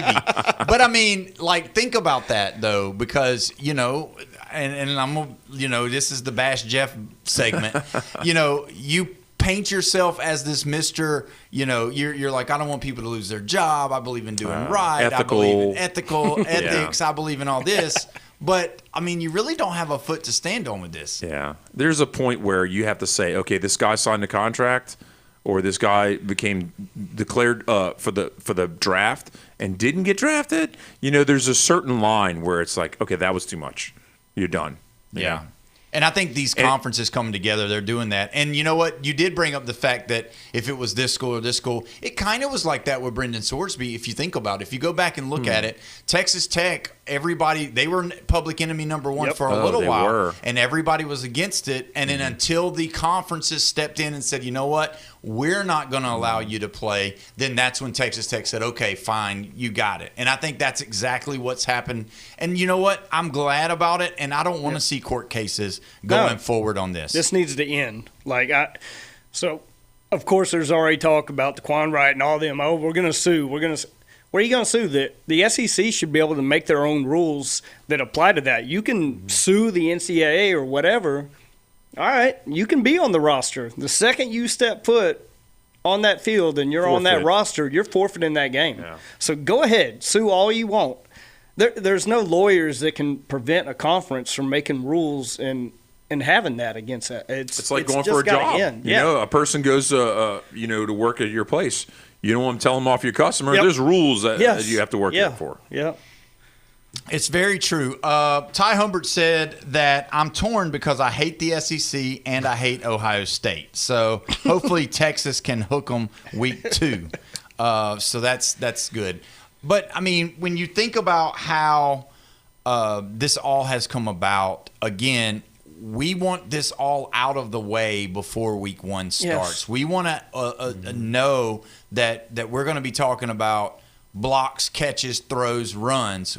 Speaker 4: But, I mean, think about that, though, because, and I'm, this is the Bash Jeff segment. You paint yourself as this Mr. You're like, I don't want people to lose their job. I believe in doing right.
Speaker 5: Ethical.
Speaker 4: I believe in ethics. I believe in all this. But, I mean, you really don't have a foot to stand on with this.
Speaker 5: Yeah. There's a point where you have to say, okay, this guy signed a contract or this guy became declared for the draft and didn't get drafted. There's a certain line where it's like, okay, that was too much. You're done.
Speaker 4: Yeah. And I think these conferences come together. They're doing that. And you know what? You did bring up the fact that if it was this school or this school, it kind of was like that with Brendan Sorsby, if you think about it. If you go back and look at it, Texas Tech, they were public enemy number one for a little while. And everybody was against it. And then until the conferences stepped in and said, you know what? We're not going to allow you to play. Then that's when Texas Tech said, okay, fine, you got it. And I think that's exactly what's happened. And you know what? I'm glad about it. And I don't want to see court cases going forward on this.
Speaker 8: This needs to end. So, of course, there's already talk about the Quan Wright and all them. Oh, we're going to sue. We're Where are you going to sue? The SEC should be able to make their own rules that apply to that. You can sue the NCAA or whatever. All right, you can be on the roster. The second you step foot on that field and you're on that roster, you're forfeiting that game. Yeah. So go ahead, sue all you want. There's no lawyers that can prevent a conference from making rules and having that against that.
Speaker 5: It's like going for a job. You know, a person goes, to work at your place. You don't want to tell them off your customer. Yep. There's rules that you have to work there for.
Speaker 8: Yeah.
Speaker 4: It's very true. Ty Humbert said that I'm torn because I hate the SEC and I hate Ohio State. So hopefully Texas can hook them week 2. So that's good. But, I mean, when you think about how this all has come about, again, we want this all out of the way before week 1 starts. Yes. We want to know that we're going to be talking about blocks, catches, throws, runs.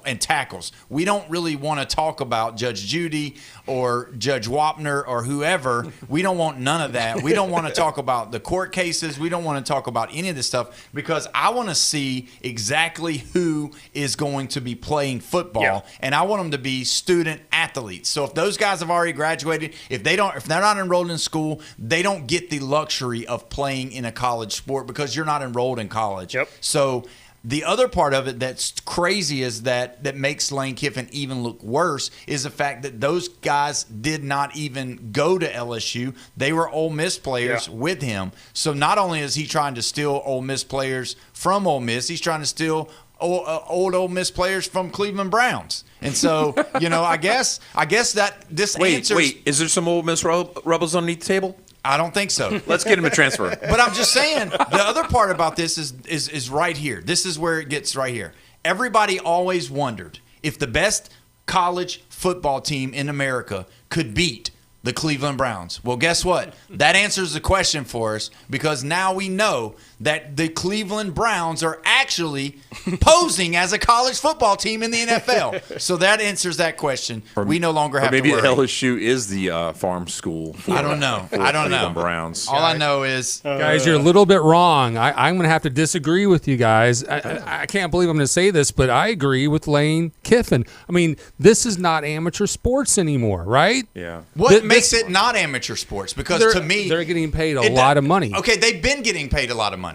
Speaker 4: And tackles. We don't really want to talk about Judge Judy or Judge Wapner or whoever. We don't want none of that. We don't want to talk about the court cases. We don't want to talk about any of this stuff because I want to see exactly who is going to be playing football, and I want them to be student athletes. So if those guys have already graduated, if they're not enrolled in school, they don't get the luxury of playing in a college sport because you're not enrolled in college.
Speaker 8: Yep.
Speaker 4: So the other part of it that's crazy is that makes Lane Kiffin even look worse is the fact that those guys did not even go to LSU. They were Ole Miss players with him. So not only is he trying to steal Ole Miss players from Ole Miss, he's trying to steal old Ole Miss players from Cleveland Browns. And so, I guess that this answers.
Speaker 5: Wait, is there some Ole Miss Rebels underneath the table?
Speaker 4: I don't think so.
Speaker 5: Let's get him a transfer.
Speaker 4: But I'm just saying, the other part about this is right here. This is where it gets right here. Everybody always wondered if the best college football team in America could beat the Cleveland Browns. Well, guess what? That answers the question for us because now we know that the Cleveland Browns are actually posing as a college football team in the NFL. So that answers that question. We no longer have to worry.
Speaker 5: Maybe LSU is the farm school.
Speaker 4: I don't know. Cleveland
Speaker 5: Browns.
Speaker 4: All I know is,
Speaker 6: guys, you're a little bit wrong. I'm going to have to disagree with you guys. I can't believe I'm going to say this, but I agree with Lane Kiffin. I mean, this is not amateur sports anymore, right?
Speaker 5: Yeah.
Speaker 4: What makes it not amateur sports? Because to me,
Speaker 6: they're getting paid a lot of money.
Speaker 4: Okay, they've been getting paid a lot of money.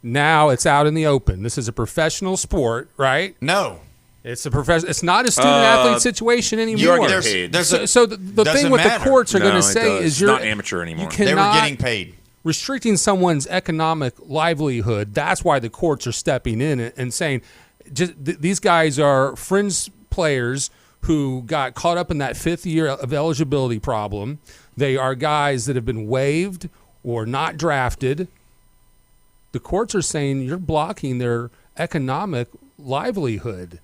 Speaker 6: Now it's out in the open. This is a professional sport, right?
Speaker 4: No.
Speaker 6: It's It's not a student-athlete situation anymore.
Speaker 5: You're getting paid.
Speaker 6: So the thing what the courts are going to say is you're
Speaker 5: not amateur anymore.
Speaker 4: They were getting paid.
Speaker 6: Restricting someone's economic livelihood, that's why the courts are stepping in and saying these guys are fringe players who got caught up in that 5th year of eligibility problem. They are guys that have been waived or not drafted. The courts are saying you're blocking their economic livelihood.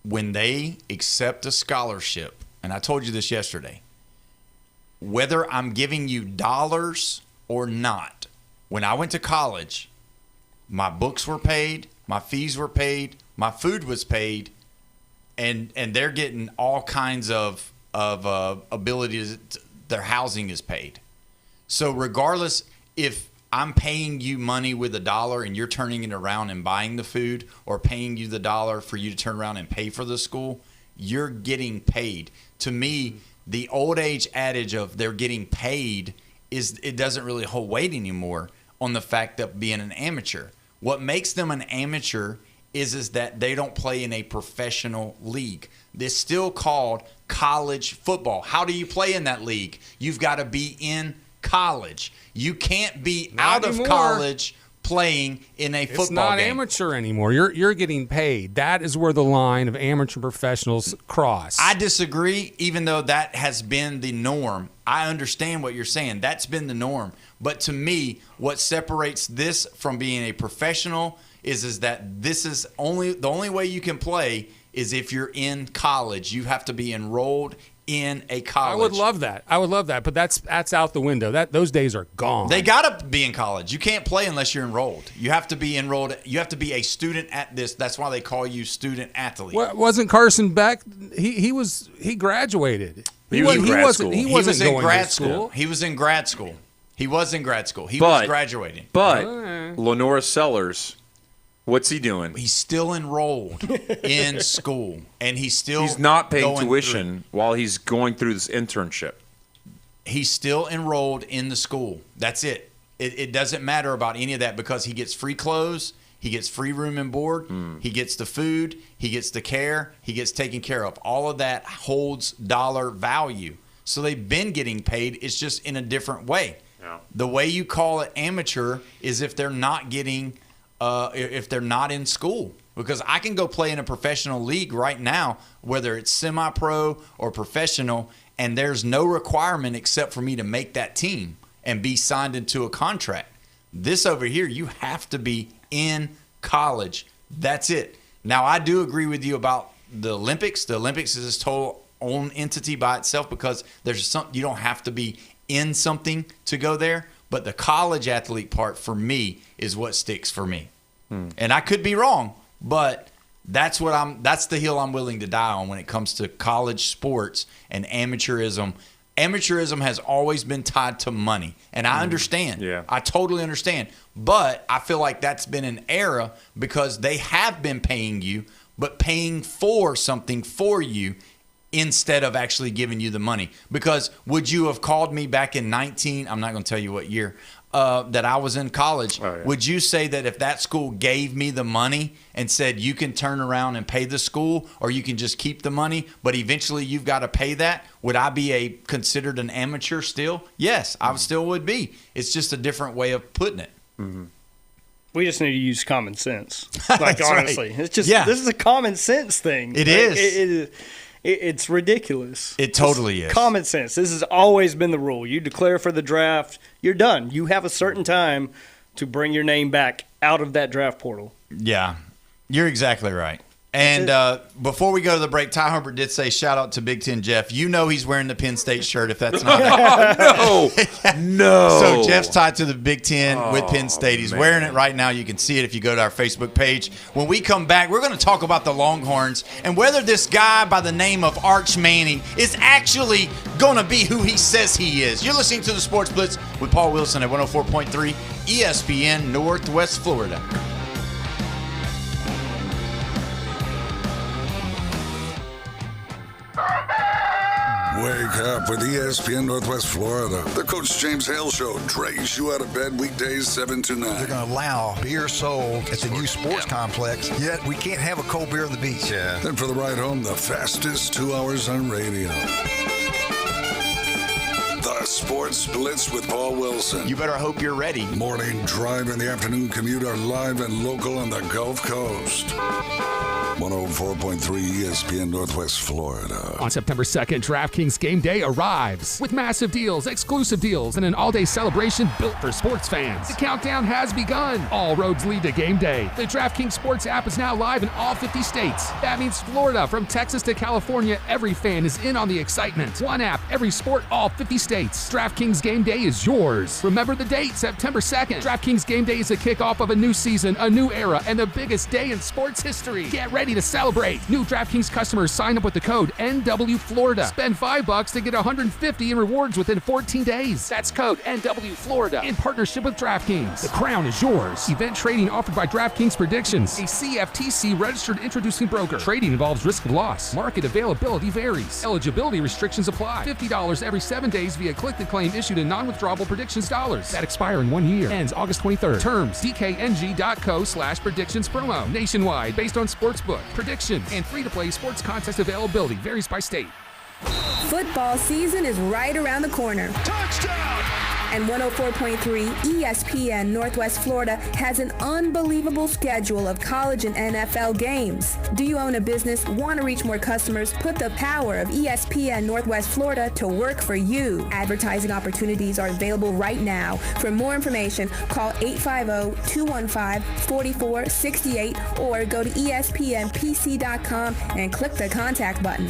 Speaker 4: When they accept a scholarship, and I told you this yesterday, whether I'm giving you dollars or not, when I went to college, my books were paid, my fees were paid, my food was paid, and they're getting all kinds of abilities. Their housing is paid. So regardless if I'm paying you money with $1 and you're turning it around and buying the food, or paying you the $1 for you to turn around and pay for the school, you're getting paid. To me, the old age adage of they're getting paid it doesn't really hold weight anymore on the fact that being an amateur. What makes them an amateur is that they don't play in a professional league. It's still called college football. How do you play in that league? You've got to be in college. You can't be out of college playing in a football game.
Speaker 6: It's not amateur anymore. You're getting paid. That is where the line of amateur professionals cross.
Speaker 4: I disagree, even though that has been the norm. I understand what you're saying. That's been the norm. But to me, what separates this from being a professional is that this is the only way you can play is if you're in college. You have to be enrolled in a college.
Speaker 6: I would love that, but that's out the window. Those days are gone.
Speaker 4: They got to be in college. You can't play unless you're enrolled. You have to be enrolled. You have to be a student at this. That's why they call you student athlete.
Speaker 6: Wasn't Carson Beck? He graduated. He was in grad school. He was in grad school.
Speaker 4: He was in grad school. He was in grad school. He was graduating.
Speaker 5: But Lenora Sellers What's he doing?
Speaker 4: He's still enrolled in school, and he's
Speaker 5: not paying tuition while he's going through this internship.
Speaker 4: He's still enrolled in the school. That's it. It doesn't matter about any of that because he gets free clothes, he gets free room and board, he gets the food, he gets the care, he gets taken care of. All of that holds dollar value. So they've been getting paid. It's just in a different way. Yeah. The way you call it amateur is if they're not getting, if they're not in school. Because I can go play in a professional league right now, whether it's semi-pro or professional, and there's no requirement except for me to make that team and be signed into a contract. This over here, you have to be in college. That's it. Now, I do agree with you about the Olympics. The Olympics is its total own entity by itself because there's something you don't have to be in something to go there. But the college athlete part for me is what sticks for me. And I could be wrong, but that's the hill I'm willing to die on when it comes to college sports and amateurism. Amateurism has always been tied to money, and I understand. Yeah. I totally understand. But I feel like that's been an era because they have been paying you, but paying for something for you instead of actually giving you the money. Because would you have called me back in I'm not going to tell you what year, that I was in college, would you say that if that school gave me the money and said you can turn around and pay the school or you can just keep the money, but eventually you've got to pay that, would I be considered an amateur still? Yes, I still would be. It's just a different way of putting it.
Speaker 8: We just need to use common sense. Like, honestly.
Speaker 4: Right.
Speaker 8: It's just this is a common sense thing.
Speaker 4: It is.
Speaker 8: It's ridiculous.
Speaker 4: It totally is.
Speaker 8: Common sense. This has always been the rule. You declare for the draft, you're done. You have a certain time to bring your name back out of that draft portal.
Speaker 4: Yeah, you're exactly right. And before we go to the break, Ty Hubbard did say shout out to Big Ten Jeff. You know he's wearing the Penn State shirt if that's not
Speaker 5: No.
Speaker 4: So Jeff's tied to the Big Ten with Penn State. He's wearing it right now. You can see it if you go to our Facebook page. When we come back, we're going to talk about the Longhorns and whether this guy by the name of Arch Manning is actually going to be who he says he is. You're listening to the Sports Blitz with Paul Wilson at 104.3 ESPN Northwest Florida.
Speaker 2: Wake up with ESPN Northwest Florida. The Coach James Hale Show drags you out of bed weekdays 7 to 9.
Speaker 21: They're going to allow beer sold at the new sports complex, yet we can't have a cold beer on the beach.
Speaker 2: Yeah. Then for the ride home, the fastest 2 hours on radio. The Sports Blitz with Paul Wilson.
Speaker 4: You better hope you're ready.
Speaker 2: Morning drive and the afternoon commute are live and local on the Gulf Coast. 104.3 ESPN Northwest Florida.
Speaker 22: On September 2nd, DraftKings Game Day arrives with massive deals, exclusive deals, and an all-day celebration built for sports fans. The countdown has begun. All roads lead to Game Day. The DraftKings Sports app is now live in all 50 states. That means Florida, from Texas to California, every fan is in on the excitement. One app, every sport, all 50 states. DraftKings Game Day is yours. Remember the date, September 2nd. DraftKings Game Day is the kickoff of a new season, a new era, and the biggest day in sports history. Get ready to celebrate. New DraftKings customers sign up with the code NWFlorida. Spend $5 to get $150 in rewards within 14 days. That's code NWFlorida in partnership with DraftKings. The crown is yours. Event trading offered by DraftKings Predictions, a CFTC registered introducing broker. Trading involves risk of loss. Market availability varies. Eligibility restrictions apply. $50 every 7 days via click-to-claim issued in non-withdrawable predictions dollars that expire in 1 year. Ends August 23rd. Terms dkng.co/predictions promo. Nationwide based on sportsbook, predictions, and free-to-play sports contest availability varies by state.
Speaker 15: Football season is right around the corner.
Speaker 16: Touchdown!
Speaker 15: And 104.3 ESPN Northwest Florida has an unbelievable schedule of college and NFL games. Do you own a business, want to reach more customers? Put the power of ESPN Northwest Florida to work for you. Advertising opportunities are available right now. For more information, call 850-215-4468 or go to ESPNPC.com and click the contact button.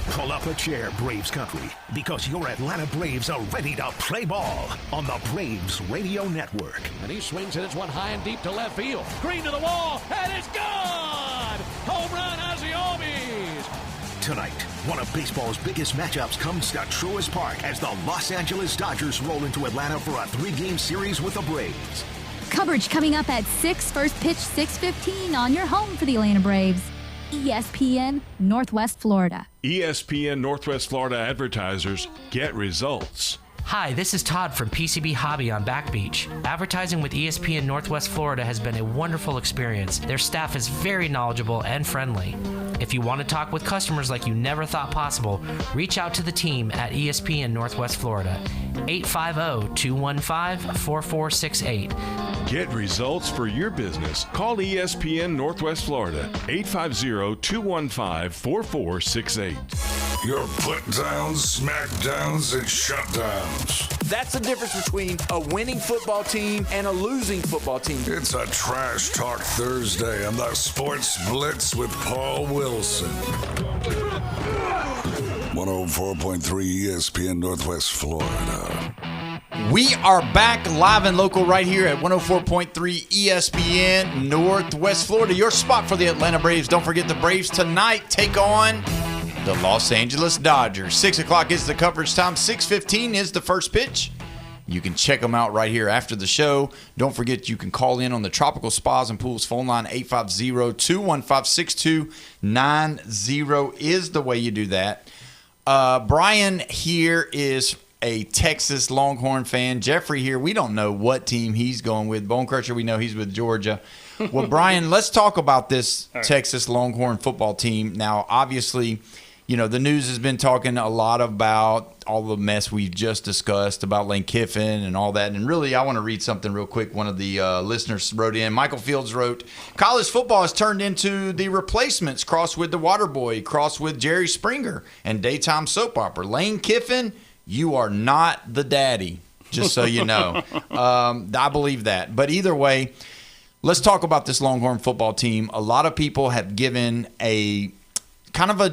Speaker 16: Pull up a chair, Braves country, because your Atlanta Braves are ready to play ball on the Braves Radio Network.
Speaker 17: And he swings it. It's one high and deep to left field. Green to the wall, and it's gone! Home run, Ozzie Albies!
Speaker 16: Tonight, one of baseball's biggest matchups comes to Truist Park as the Los Angeles Dodgers roll into Atlanta for a 3-game series with the Braves.
Speaker 18: Coverage coming up at 6, first pitch 6:15 on your home for the Atlanta Braves. ESPN Northwest Florida.
Speaker 1: ESPN Northwest Florida advertisers get results.
Speaker 3: Hi, this is Todd from PCB Hobby on Back Beach. Advertising with ESPN Northwest Florida has been a wonderful experience. Their staff is very knowledgeable and friendly. If you want to talk with customers like you never thought possible, reach out to the team at ESPN Northwest Florida, 850-215-4468.
Speaker 1: Get results for your business. Call ESPN Northwest Florida, 850-215-4468.
Speaker 2: Your put-downs, smackdowns, and shutdowns.
Speaker 23: That's the difference between a winning football team and a losing football team.
Speaker 2: It's a Trash Talk Thursday on the Sports Blitz with Paul Wilson. 104.3 ESPN Northwest Florida.
Speaker 4: We are back live and local right here at 104.3 ESPN Northwest Florida. Your spot for the Atlanta Braves. Don't forget the Braves tonight take on the Los Angeles Dodgers. 6 o'clock is the coverage time. 6:15 is the first pitch. You can check them out right here after the show. Don't forget you can call in on the Tropical Spas and Pools phone line. 850-215-6290 is the way you do that. Brian here is a Texas Longhorn fan. Jeffrey here, we don't know what team he's going with. Bone Crusher, we know he's with Georgia. Well, Brian, let's talk about this Texas Longhorn football team. Now, obviously, you know, the news has been talking a lot about all the mess we've just discussed about Lane Kiffin and all that. And really, I want to read something real quick. One of the listeners wrote in. Michael Fields wrote, college football has turned into the replacements crossed with the Waterboy, crossed with Jerry Springer and daytime soap opera. Lane Kiffin, you are not the daddy, just so you know. I believe that. But either way, let's talk about this Longhorn football team. A lot of people have given a kind of a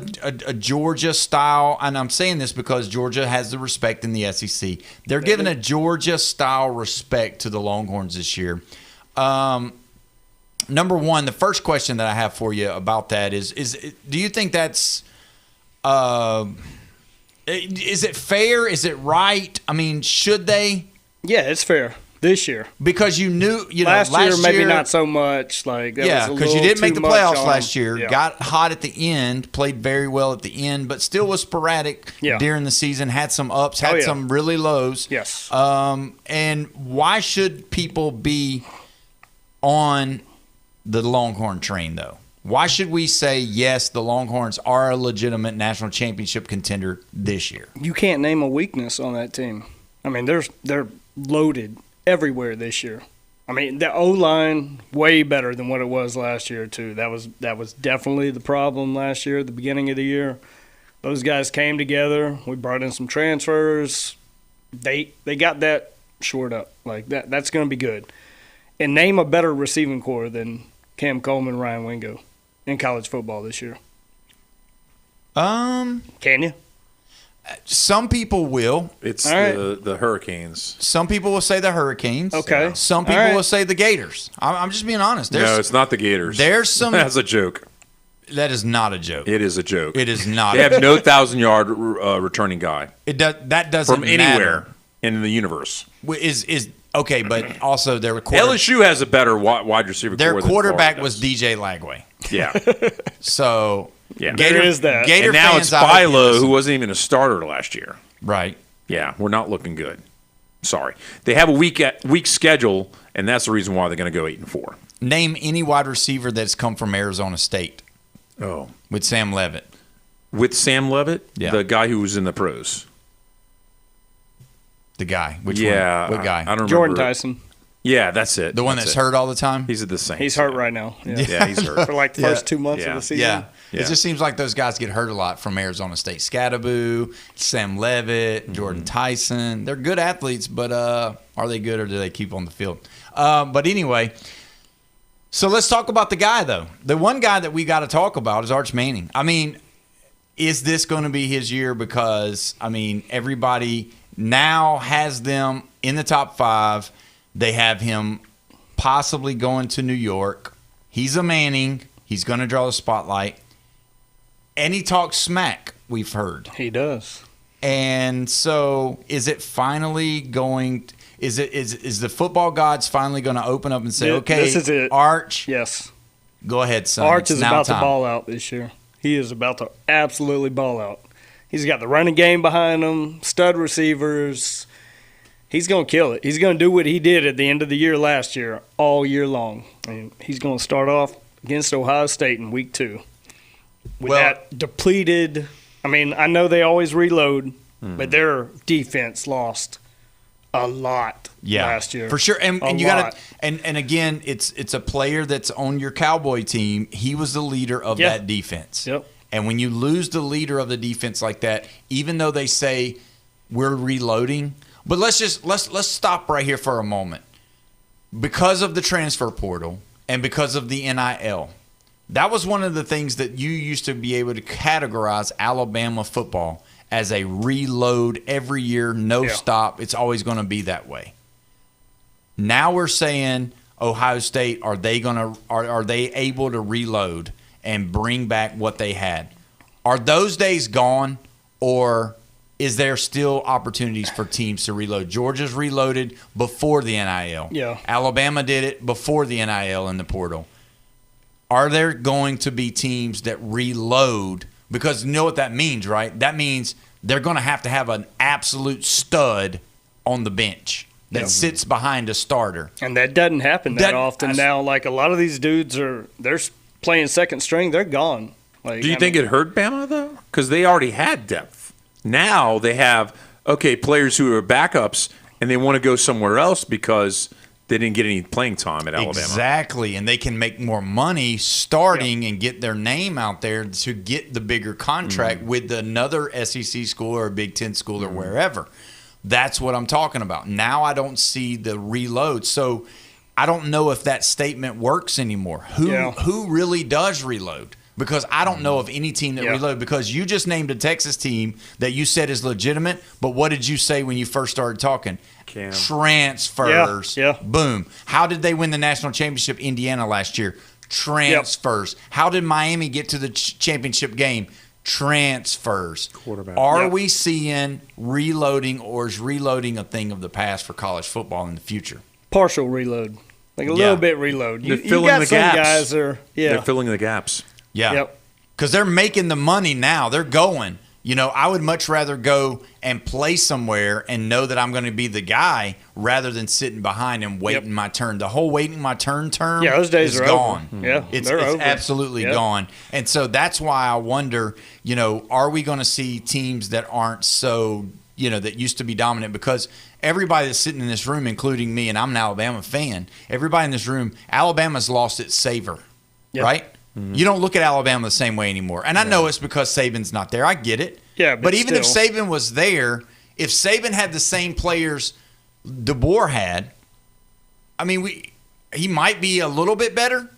Speaker 4: Georgia style, and I'm saying this because Georgia has the respect in the SEC. They're giving a Georgia style respect to the Longhorns this year. Number one, the first question that I have for you about that is do you think that's is it fair? Is it right? I mean, should they?
Speaker 8: Yeah, it's fair. This year,
Speaker 4: because you knew,
Speaker 8: last year maybe not so much. Like that
Speaker 4: because you didn't make the playoffs last year. Yeah. Got hot at the end, played very well at the end, but still was sporadic during the season. Had some ups, had some really lows.
Speaker 8: Yes.
Speaker 4: And why should people be on the Longhorn train though? Why should we say yes? The Longhorns are a legitimate national championship contender this year.
Speaker 8: You can't name a weakness on that team. I mean, they're loaded everywhere this year. I mean, the O-line way better than what it was last year too. That was definitely the problem last year at the beginning of the year. Those guys came together. We brought in some transfers. They got that shored up. Like that's going to be good. And name a better receiving core than Cam Coleman and Ryan Wingo in college football this year. Can you?
Speaker 4: Some people will.
Speaker 5: It's the Hurricanes.
Speaker 4: Some people will say the Hurricanes.
Speaker 8: Okay.
Speaker 4: Some people will say the Gators. I'm just being honest.
Speaker 5: No, it's not the Gators.
Speaker 4: There's some.
Speaker 5: That's a joke.
Speaker 4: That is not a joke.
Speaker 5: It is a joke.
Speaker 4: It is not.
Speaker 5: They have no 1,000-yard returning guy.
Speaker 4: That doesn't
Speaker 5: from anywhere
Speaker 4: matter.
Speaker 5: In the universe.
Speaker 4: Is okay, but also their
Speaker 5: LSU has a better wide receiver.
Speaker 4: Their quarterback was DJ Lagway.
Speaker 5: Yeah.
Speaker 4: So.
Speaker 5: Yeah,
Speaker 8: there is that.
Speaker 4: Gator
Speaker 5: and now
Speaker 4: fans,
Speaker 5: it's Philo, who wasn't even a starter last year.
Speaker 4: Right.
Speaker 5: Yeah, we're not looking good. Sorry. They have a weak schedule, and that's the reason why they're going to go 8-4.
Speaker 4: Name any wide receiver that's come from Arizona State.
Speaker 5: Oh.
Speaker 4: With Sam Leavitt.
Speaker 5: With Sam Leavitt?
Speaker 4: Yeah.
Speaker 5: The guy who was in the pros.
Speaker 4: The guy. Which
Speaker 5: one?
Speaker 4: What guy?
Speaker 5: I don't remember.
Speaker 8: Jordan Tyson.
Speaker 5: Yeah, that's it.
Speaker 4: The one that's hurt all the time?
Speaker 5: He's at the Saints.
Speaker 8: He's hurt right now.
Speaker 5: Yeah, he's hurt.
Speaker 8: For like the first 2 months of the season.
Speaker 4: Yeah. It just seems like those guys get hurt a lot from Arizona State. Scadaboo, Sam Leavitt, Jordan Tyson. They're good athletes, but are they good or do they keep on the field? But anyway, so let's talk about the guy, though. The one guy that we got to talk about is Arch Manning. I mean, is this going to be his year? Because, I mean, everybody now has them in the top 5. They have him possibly going to New York. He's a Manning. He's going to draw the spotlight. And he talks smack, we've heard.
Speaker 8: He does.
Speaker 4: And so is it finally going Is the football gods finally going to open up and say, okay,
Speaker 8: this is it.
Speaker 4: Arch,
Speaker 8: Yes.
Speaker 4: go ahead, son.
Speaker 8: Arch
Speaker 4: It's
Speaker 8: is
Speaker 4: now
Speaker 8: about
Speaker 4: time.
Speaker 8: to ball out this year. He is about to absolutely ball out. He's got the running game behind him, stud receivers. He's going to kill it. He's going to do what he did at the end of the year last year, all year long. And he's going to start off against Ohio State in week 2. With that depleted – I mean, I know they always reload, but their defense lost a lot last year.
Speaker 4: For sure. And you got to and again, it's a player that's on your Cowboy team. He was the leader of that defense.
Speaker 8: Yep.
Speaker 4: And when you lose the leader of the defense like that, even though they say we're reloading, but let's stop right here for a moment. Because of the transfer portal and because of the NIL, that was one of the things that you used to be able to categorize Alabama football as a reload every year, no stop. It's always going to be that way. Now we're saying Ohio State, are they able to reload and bring back what they had? Are those days gone, or is there still opportunities for teams to reload? Georgia's reloaded before the NIL.
Speaker 8: Yeah.
Speaker 4: Alabama did it before the NIL in the portal. Are there going to be teams that reload? Because you know what that means, right? That means they're going to have an absolute stud on the bench that sits behind a starter.
Speaker 8: And that doesn't happen that often now. Like, a lot of these dudes they're playing second string. They're gone. Like,
Speaker 5: Do you think it hurt Bama, though? Because they already had depth. Now they have, players who are backups, and they want to go somewhere else because they didn't get any playing time at Alabama.
Speaker 4: Exactly, and they can make more money starting and get their name out there to get the bigger contract with another SEC school or a Big Ten school or wherever. That's what I'm talking about. Now I don't see the reload. So I don't know if that statement works anymore. Who really does reload? Because I don't know of any team that reload. Because you just named a Texas team that you said is legitimate, but what did you say when you first started talking? Transfers. Boom. How did they win the national championship, Indiana, last year? Transfers. How did Miami get to the championship game? Transfers.
Speaker 5: Quarterback.
Speaker 4: Are we seeing reloading, or is reloading a thing of the past for college football in the future?
Speaker 8: Partial reload. Like a little bit reload.
Speaker 5: They're filling the gaps.
Speaker 8: Guys
Speaker 5: They're filling the gaps.
Speaker 4: Yeah. Because they're making the money now. They're going. You know, I would much rather go and play somewhere and know that I'm going to be the guy rather than sitting behind and waiting my turn. The whole waiting my turn term
Speaker 8: those days
Speaker 4: is
Speaker 8: are
Speaker 4: gone.
Speaker 8: Over. Yeah,
Speaker 4: it's
Speaker 8: over.
Speaker 4: Absolutely gone. And so that's why I wonder, are we going to see teams that aren't so, that used to be dominant? Because everybody that's sitting in this room, including me, and I'm an Alabama fan, everybody in this room, Alabama's lost its savor, right? You don't look at Alabama the same way anymore. And I know it's because Saban's not there. I get it.
Speaker 8: Yeah,
Speaker 4: but even if Saban was there, if Saban had the same players DeBoer had, I mean, he might be a little bit better.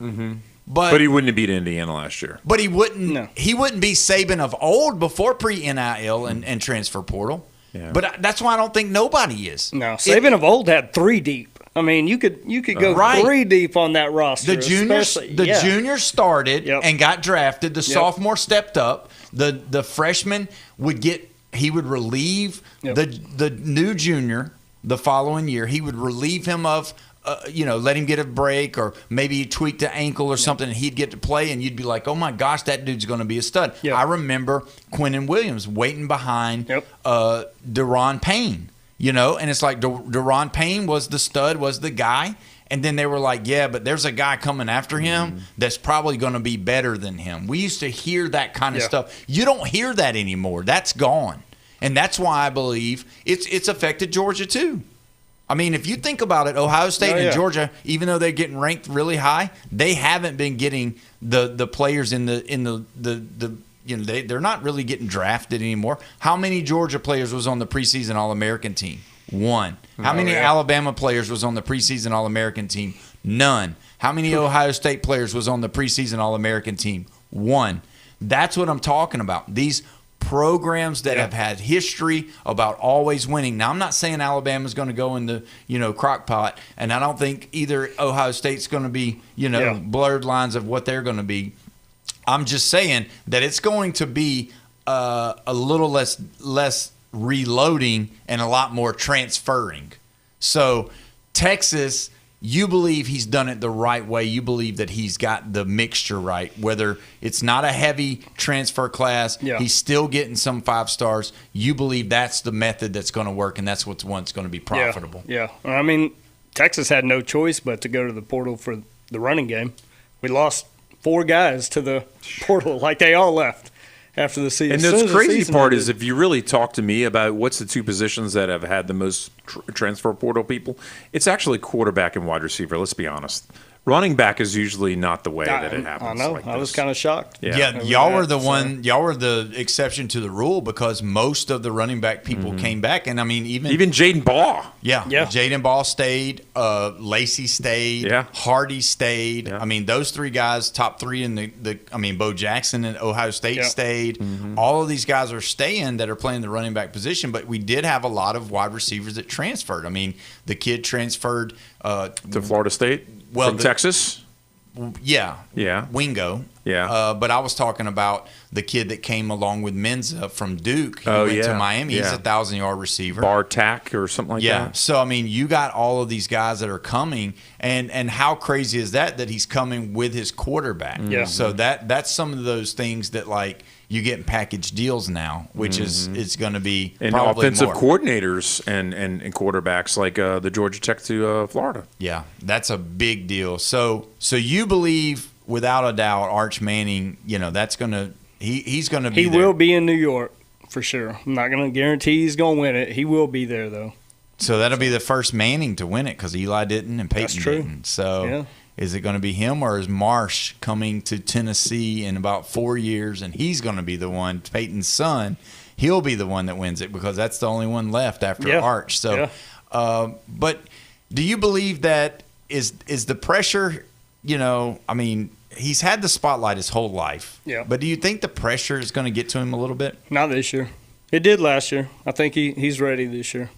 Speaker 4: But
Speaker 5: he wouldn't have beat Indiana last year.
Speaker 4: But he wouldn't. No. He wouldn't be Saban of old before pre-NIL and transfer portal.
Speaker 5: Yeah.
Speaker 4: But that's why I don't think nobody is.
Speaker 8: No, Saban of old had 3 deep. I mean, you could go 3 deep on that roster.
Speaker 4: The juniors started and got drafted. The sophomore stepped up. The freshman would relieve the new junior the following year. He would relieve him of let him get a break, or maybe he tweaked an ankle or something, and he'd get to play, and you'd be like, oh my gosh, that dude's going to be a stud. I remember Quinnen Williams waiting behind Deron Payne. And it's like Deron Payne was the stud, was the guy. And then they were like, yeah, but there's a guy coming after him that's probably going to be better than him. We used to hear that kind of stuff. You don't hear that anymore. That's gone. And that's why I believe it's affected Georgia too. I mean, if you think about it, Ohio State and Georgia, even though they're getting ranked really high, they haven't been getting the players in the they're not really getting drafted anymore. How many Georgia players was on the preseason All-American team? 1. How many Alabama players was on the preseason All-American team? None. How many Ohio State players was on the preseason All-American team? 1. That's what I'm talking about. These programs that have had history about always winning. Now, I'm not saying Alabama's going to go in the crock pot, and I don't think either Ohio State's going to be blurred lines of what they're going to be. I'm just saying that it's going to be a little less reloading and a lot more transferring. So Texas, you believe he's done it the right way. You believe that he's got the mixture right, whether it's not a heavy transfer class.
Speaker 8: Yeah.
Speaker 4: He's still getting some 5 stars. You believe that's the method that's going to work, and that's what's going to be profitable.
Speaker 8: Yeah. I mean, Texas had no choice but to go to the portal for the running game. We lost 4 guys to the portal, like they all left after the season.
Speaker 5: And the crazy part is, if you really talk to me about what's the 2 positions that have had the most transfer portal people, it's actually quarterback and wide receiver. Let's be honest. Running back is usually not the way that it happens.
Speaker 8: I know.
Speaker 5: Like
Speaker 8: I was
Speaker 5: this.
Speaker 8: kind of shocked.
Speaker 4: Yeah, y'all were the exception to the rule because most of the running back people came back, and I mean even
Speaker 5: Jaden Ball.
Speaker 4: Yeah. Jaden Ball stayed. Lacey stayed.
Speaker 5: Yeah.
Speaker 4: Hardy stayed.
Speaker 5: Yeah.
Speaker 4: I mean those 3 guys, top 3 in the. I mean Bo Jackson and Ohio State stayed. All of these guys are staying that are playing the running back position, but we did have a lot of wide receivers that transferred. I mean the kid transferred
Speaker 5: to Florida State. From Texas?
Speaker 4: Yeah.
Speaker 5: Yeah.
Speaker 4: Wingo.
Speaker 5: Yeah.
Speaker 4: But I was talking about the kid that came along with Menza from Duke. He went to Miami. He's a 1,000-yard receiver.
Speaker 5: Bartak or something like that.
Speaker 4: Yeah. So, I mean, you got all of these guys that are coming, and how crazy is that he's coming with his quarterback?
Speaker 8: Yeah.
Speaker 4: So that's some of those things that, like, you get in package deals now, which is going to be
Speaker 5: and
Speaker 4: probably
Speaker 5: offensive
Speaker 4: more.
Speaker 5: Coordinators and quarterbacks like the Georgia Tech to Florida.
Speaker 4: Yeah, that's a big deal. So you believe without a doubt Arch Manning, that's going to he's going to be there.
Speaker 8: He will be in New York for sure. I'm not going to guarantee he's going to win it. He will be there though.
Speaker 4: So that'll be the first Manning to win it because Eli didn't and Peyton didn't. So is it going to be him or is Marsh coming to Tennessee in about 4 years and he's going to be the one, Peyton's son, he'll be the one that wins it because that's the only one left after Arch. So, but do you believe that is the pressure, I mean, he's had the spotlight his whole life.
Speaker 8: Yeah.
Speaker 4: But do you think the pressure is going to get to him a little bit?
Speaker 8: Not this year. It did last year. I think he's ready this year.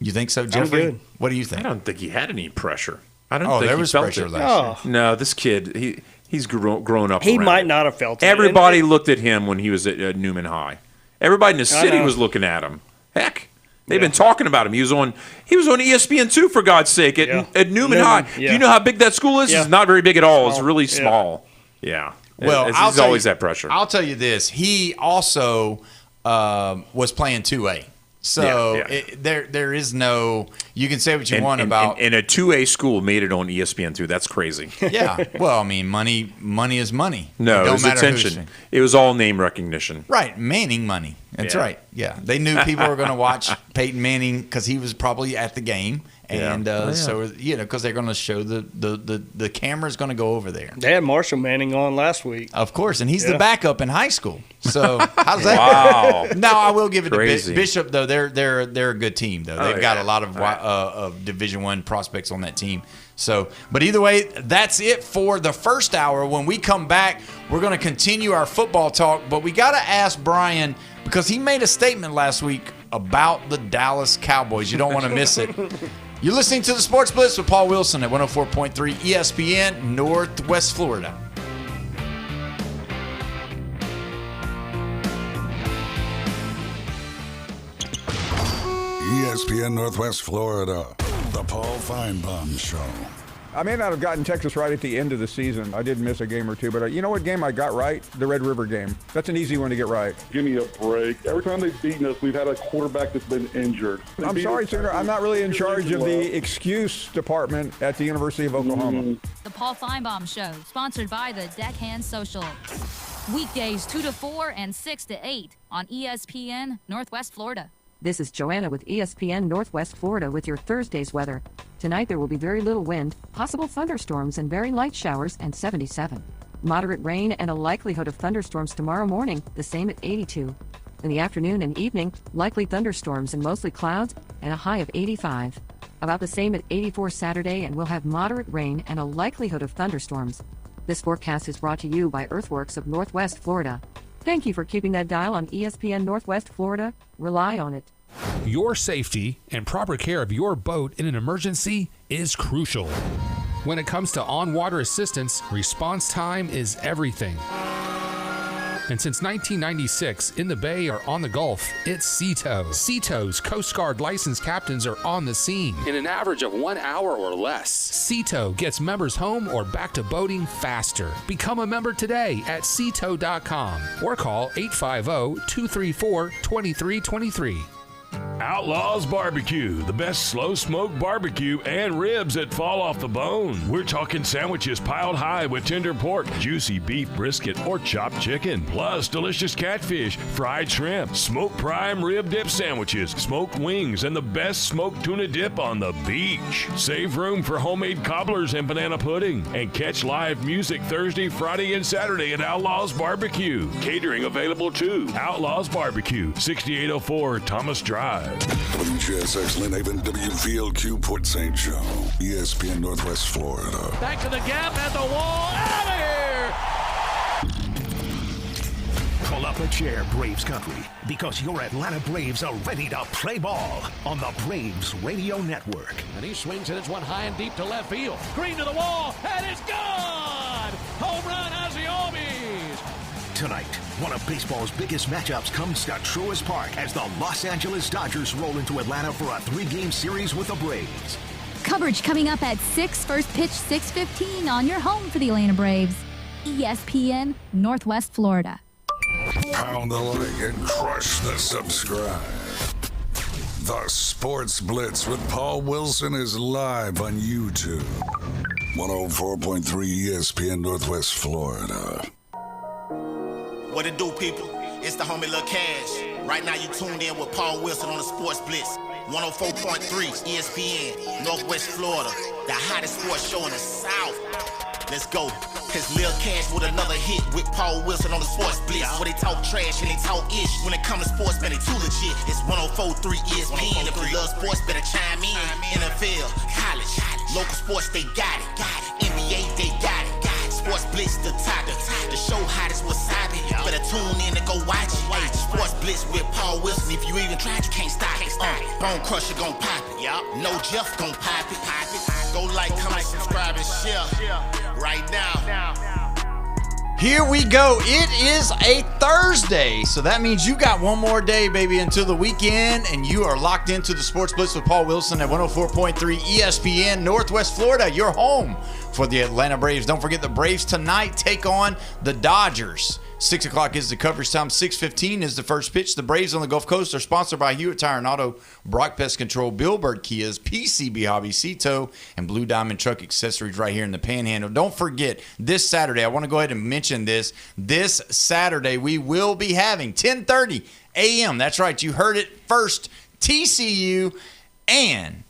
Speaker 4: You think so, Jeffrey?
Speaker 8: I'm good.
Speaker 4: What do you think?
Speaker 5: I don't think he had any pressure. I don't think
Speaker 4: there
Speaker 5: he
Speaker 4: was
Speaker 5: felt
Speaker 4: pressure
Speaker 5: it.
Speaker 4: last year.
Speaker 5: No, this kid, he's grown up.
Speaker 8: He
Speaker 5: around
Speaker 8: might
Speaker 5: it.
Speaker 8: not have felt it.
Speaker 5: Everybody looked at him when he was at Newman High. Everybody in the city was looking at him. Heck, they've been talking about him. He was on ESPN2 for God's sake at Newman High. Do you know how big that school is? It's not very big at all. It's really small. Yeah.
Speaker 4: Well,
Speaker 5: he's always that pressure.
Speaker 4: I'll tell you this. He also was playing 2A. So there is no – you can say what you want about –
Speaker 5: And a 2A school made it on ESPN2. That's crazy.
Speaker 4: Yeah. Well, I mean, money is money.
Speaker 5: No,
Speaker 4: it
Speaker 5: was attention. It was all name recognition.
Speaker 4: Right. Manning money. That's right. Yeah. They knew people were going to watch Peyton Manning because he was probably at the game. And so, because they're going to show the camera's going to go over there.
Speaker 8: They had Marshall Manning on last week.
Speaker 4: Of course, and he's the backup in high school. So how's that?
Speaker 5: Wow.
Speaker 4: Now I will give it
Speaker 5: Crazy.
Speaker 4: to Bishop though. They're a good team though. They've got a lot of Division I prospects on that team. So, but either way, that's it for the first hour. When we come back, we're going to continue our football talk. But we got to ask Brian because he made a statement last week about the Dallas Cowboys. You don't want to miss it. You're listening to the Sports Blitz with Paul Wilson at 104.3 ESPN, Northwest Florida.
Speaker 2: ESPN Northwest Florida, the Paul Feinbaum Show.
Speaker 7: I may not have gotten Texas right at the end of the season. I did miss a game or two, but you know what game I got right? The Red River game. That's an easy one to get right.
Speaker 9: Give me a break. Every time they've beaten us, we've had a quarterback that's been injured.
Speaker 7: I'm sorry, Senator. I'm not really in charge of the excuse department at the University of Oklahoma.
Speaker 18: The Paul Feinbaum Show, sponsored by the Deckhand Social. Weekdays 2 to 4 and 6 to 8 on ESPN Northwest Florida.
Speaker 11: This is Joanna with ESPN Northwest Florida with your Thursday's weather. Tonight there will be very little wind, possible thunderstorms and very light showers, and 77. Moderate rain and a likelihood of thunderstorms tomorrow morning, the same at 82. In the afternoon and evening, likely thunderstorms and mostly clouds, and a high of 85. About the same at 84 Saturday, and we'll have moderate rain and a likelihood of thunderstorms. This forecast is brought to you by Earthworks of Northwest Florida. Thank you for keeping that dial on ESPN Northwest Florida. Rely on it.
Speaker 22: Your safety and proper care of your boat in an emergency is crucial. When it comes to on-water assistance, response time is everything. And since 1996, in the Bay or on the Gulf, it's Seato. Seato's Coast Guard licensed captains are on the scene in an average of 1 hour or less. Seato gets members home or back to boating faster. Become a member today at Seato.com or call 850-234-2323.
Speaker 1: Outlaws Barbecue, the best slow smoke barbecue and ribs that fall off the bone. We're talking sandwiches piled high with tender pork, juicy beef brisket, or chopped chicken, plus delicious catfish, fried shrimp, smoked prime rib dip sandwiches, smoked wings, and the best smoked tuna dip on the beach. Save room for homemade cobblers and banana pudding, and catch live music Thursday, Friday, and Saturday at Outlaws Barbecue. Catering available too. Outlaws Barbecue, 6804 Thomas Drive.
Speaker 2: WJSX Lynn Haven, WVLQ Port St. Joe, ESPN Northwest Florida.
Speaker 17: Back to the gap at the wall. Out of here!
Speaker 16: Pull up a chair, Braves country, because your Atlanta Braves are ready to play ball on the Braves Radio Network.
Speaker 17: And he swings and it's one high and deep to left field. Green to the wall, and it's gone! Home run, Ozzie Albies!
Speaker 16: Tonight, one of baseball's biggest matchups comes to Truist Park as the Los Angeles Dodgers roll into Atlanta for a 3-game series with the Braves.
Speaker 10: Coverage coming up at 6, first pitch 6:15 on your home for the Atlanta Braves. ESPN, Northwest Florida.
Speaker 2: Pound the like and crush the subscribe. The Sports Blitz with Paul Wilson is live on YouTube. 104.3 ESPN Northwest Florida.
Speaker 13: What it do, people? It's the homie Lil Cash. Right now you tuned in with Paul Wilson on the Sports Blitz. 104.3 ESPN, Northwest Florida. The hottest sports show in the South. Let's go. It's Lil Cash with another hit with Paul Wilson on the Sports Blitz. Where they talk trash and they talk ish. When it comes to sports, man, they too legit. It's 104.3 ESPN. If you love sports, better chime in. NFL, college, local sports, they got it. NBA, they got it. Sports Blitz, the topic. The show hottest was happening. Better tune in and go watch it. Hey, Sports Blitz with Paul Wilson. If you even tried, you can't stop it. Bone Crusher gon' pop it. No Jeff gon' pop it. Go like, comment, subscribe, and share right now.
Speaker 4: Here we go. It is a Thursday, so that means you got one more day, baby, until the weekend, and you are locked into the Sports Blitz with Paul Wilson at 104.3 ESPN Northwest Florida, your home for the Atlanta Braves. Don't forget the Braves tonight take on the Dodgers. 6 o'clock is the coverage time. 6:15 is the first pitch. The Braves on the Gulf Coast are sponsored by Hewitt Tire and Auto, Brock Pest Control, Billbird Kias, PCB Hobby, Seato, and Blue Diamond Truck Accessories right here in the Panhandle. Don't forget, this Saturday, I want to go ahead and mention this. This Saturday, we will be having 10:30 a.m. That's right, you heard it first. TCU and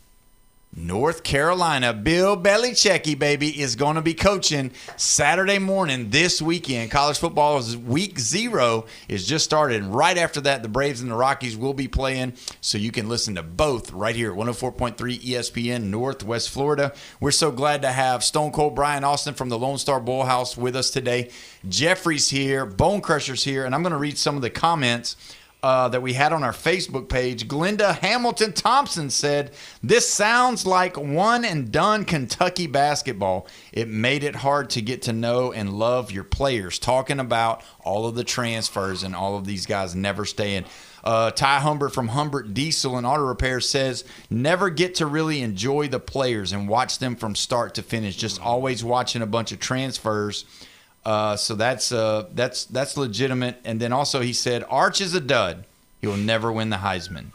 Speaker 4: North Carolina. Bill Belichick, baby, is going to be coaching Saturday morning this weekend. College football is week 0 is just started. And right after that, the Braves and the Rockies will be playing. So you can listen to both right here at 104.3 ESPN Northwest Florida. We're so glad to have Stone Cold Brian Austin from the Lone Star Bull House with us today. Jeffrey's here. Bone Crusher's here. And I'm going to read some of the comments that we had on our Facebook page. Glenda Hamilton Thompson said, "This sounds like one and done Kentucky basketball. It made it hard to get to know and love your players." Talking about all of the transfers and all of these guys never staying. Ty Humbert from Humbert Diesel and Auto Repair says, "Never get to really enjoy the players and watch them from start to finish. Just always watching a bunch of transfers." So that's legitimate. And then also he said, "Arch is a dud. He will never win the Heisman."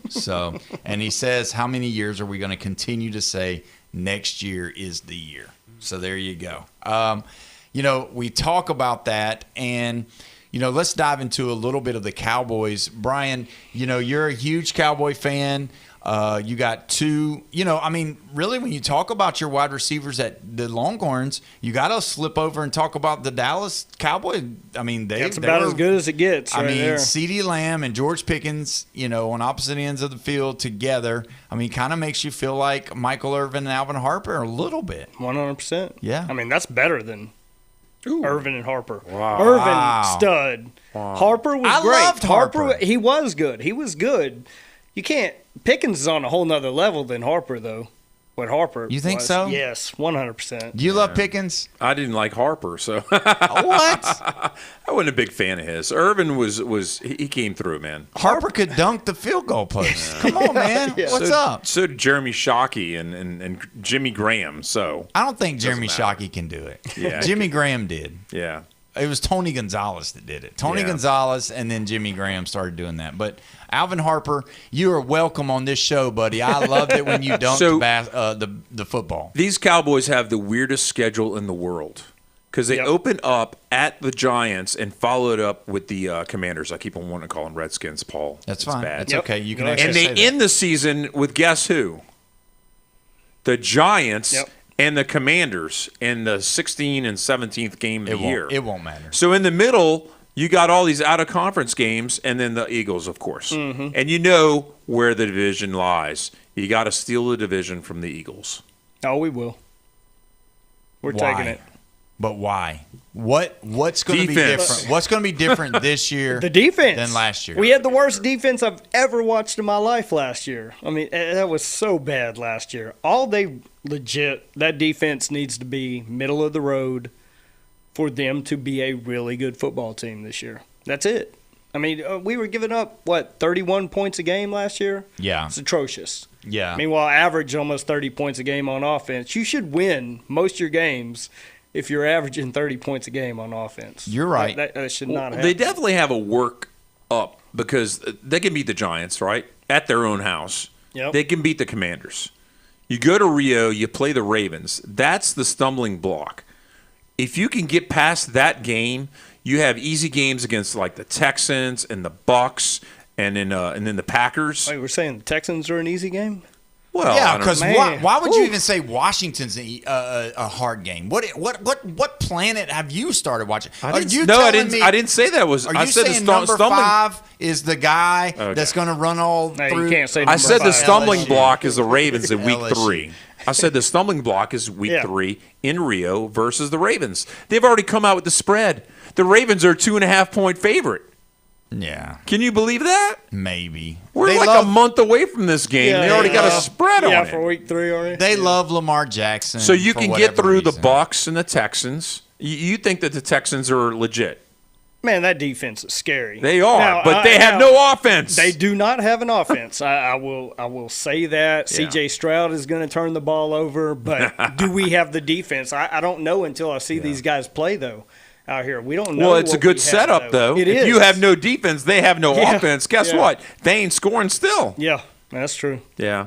Speaker 4: So, and he says, "How many years are we going to continue to say next year is the year?" So there you go. We talk about that, and let's dive into a little bit of the Cowboys. Brian, you're a huge Cowboy fan. You got two, really when you talk about your wide receivers at the Longhorns, you got to slip over and talk about the Dallas Cowboys.
Speaker 8: That's about as good as it gets.
Speaker 4: CeeDee Lamb and George Pickens, on opposite ends of the field together. Kind of makes you feel like Michael Irvin and Alvin Harper a little bit.
Speaker 8: 100%.
Speaker 4: Yeah.
Speaker 8: That's better than Irvin and Harper.
Speaker 4: Wow.
Speaker 8: Irvin, stud. Wow. Harper was great.
Speaker 4: Loved Harper.
Speaker 8: He was good. You can't. Pickens is on a whole nother level than Harper, though. what Harper
Speaker 4: You think
Speaker 8: was.
Speaker 4: so?
Speaker 8: Yes, 100%.
Speaker 4: Do you love Pickens?
Speaker 5: I didn't like Harper, so
Speaker 4: What?
Speaker 5: I wasn't a big fan of his. Irvin was he came through, man.
Speaker 4: Harper could dunk the field goal post. Come on, man. What's up?
Speaker 5: So did Jeremy Shockey and Jimmy Graham. So
Speaker 4: I don't think Jeremy Shockey can do it.
Speaker 5: Yeah.
Speaker 4: Jimmy Graham did.
Speaker 5: Yeah.
Speaker 4: It was Tony Gonzalez that did it. Tony
Speaker 5: Yeah.
Speaker 4: Gonzalez, and then Jimmy Graham started doing that. But Alvin Harper, you are welcome on this show, buddy. I loved it when you dunked the football.
Speaker 5: These Cowboys have the weirdest schedule in the world because they open up at the Giants and follow it up with the Commanders. I keep on wanting to call them Redskins, Paul.
Speaker 4: That's
Speaker 5: It's
Speaker 4: fine.
Speaker 5: bad.
Speaker 4: That's okay. You can actually
Speaker 5: And they
Speaker 4: say that.
Speaker 5: end the season with guess who? The Giants and the Commanders in the 16th and 17th game of the year.
Speaker 4: It won't matter.
Speaker 5: So in the middle, you got all these out-of-conference games and then the Eagles, of course.
Speaker 8: Mm-hmm.
Speaker 5: And you know where the division lies. You got to steal the division from the Eagles.
Speaker 8: Oh, we will. We're
Speaker 4: Why?
Speaker 8: taking it.
Speaker 4: But why? What's going to be
Speaker 5: Defense.
Speaker 4: different? What's going to be different this year
Speaker 8: The defense.
Speaker 4: than last year?
Speaker 8: We had the worst defense I've ever watched in my life last year. I mean, that was so bad last year. That defense needs to be middle of the road for them to be a really good football team this year. That's it. I mean, we were giving up, 31 points a game last year?
Speaker 4: Yeah.
Speaker 8: It's atrocious.
Speaker 4: Yeah.
Speaker 8: Meanwhile, average almost 30 points a game on offense. You should win most of your games if you're averaging 30 points a game on offense.
Speaker 4: You're right.
Speaker 8: That should not happen.
Speaker 5: They definitely have a work up because they can beat the Giants, right? At their own house.
Speaker 8: Yep.
Speaker 5: They can beat the Commanders. You go to Rio, you play the Ravens. That's the stumbling block. If you can get past that game, you have easy games against like the Texans and the Bucks and then the Packers.
Speaker 8: Wait, we're saying the Texans are an easy game?
Speaker 5: Well,
Speaker 4: yeah, because why would you
Speaker 8: Woo.
Speaker 4: even say Washington's a hard game? What planet have you started watching?
Speaker 5: I didn't say that was.
Speaker 4: Are
Speaker 5: I
Speaker 4: you
Speaker 5: said
Speaker 4: saying
Speaker 5: the
Speaker 4: number
Speaker 5: stumbling
Speaker 4: 5 is the guy that's going to run all through?
Speaker 8: You can't say
Speaker 5: I said the
Speaker 8: five.
Speaker 5: stumbling
Speaker 4: LSU.
Speaker 5: block is the Ravens in week
Speaker 4: LSU.
Speaker 5: 3. I said the stumbling block is week 3 in Rio versus the Ravens. They've already come out with the spread. The Ravens are a 2.5-point favorite.
Speaker 4: Yeah.
Speaker 5: Can you believe that?
Speaker 4: Maybe.
Speaker 5: We're a month away from this game.
Speaker 8: Yeah,
Speaker 5: they already got a spread on
Speaker 8: Yeah,
Speaker 5: it.
Speaker 8: for week 3 already.
Speaker 4: They love Lamar Jackson.
Speaker 5: So you
Speaker 4: for
Speaker 5: can
Speaker 4: whatever
Speaker 5: get through the
Speaker 4: reason.
Speaker 5: Bucks and the Texans. You think that the Texans are legit?
Speaker 8: Man, that defense is scary.
Speaker 5: They are,
Speaker 8: Now,
Speaker 5: but they have no offense.
Speaker 8: They do not have an offense. I will say that.
Speaker 5: Yeah.
Speaker 8: C.J. Stroud is going to turn the ball over, but do we have the defense? I don't know until I see these guys play, though, out here. We don't know.
Speaker 5: Well, it's a
Speaker 8: what
Speaker 5: good
Speaker 8: we
Speaker 5: setup,
Speaker 8: have,
Speaker 5: though.
Speaker 8: It
Speaker 5: if
Speaker 8: is.
Speaker 5: you have no defense, they have no
Speaker 8: Yeah.
Speaker 5: offense. Guess
Speaker 8: Yeah.
Speaker 5: what? They ain't scoring still.
Speaker 8: Yeah, that's true.
Speaker 5: Yeah.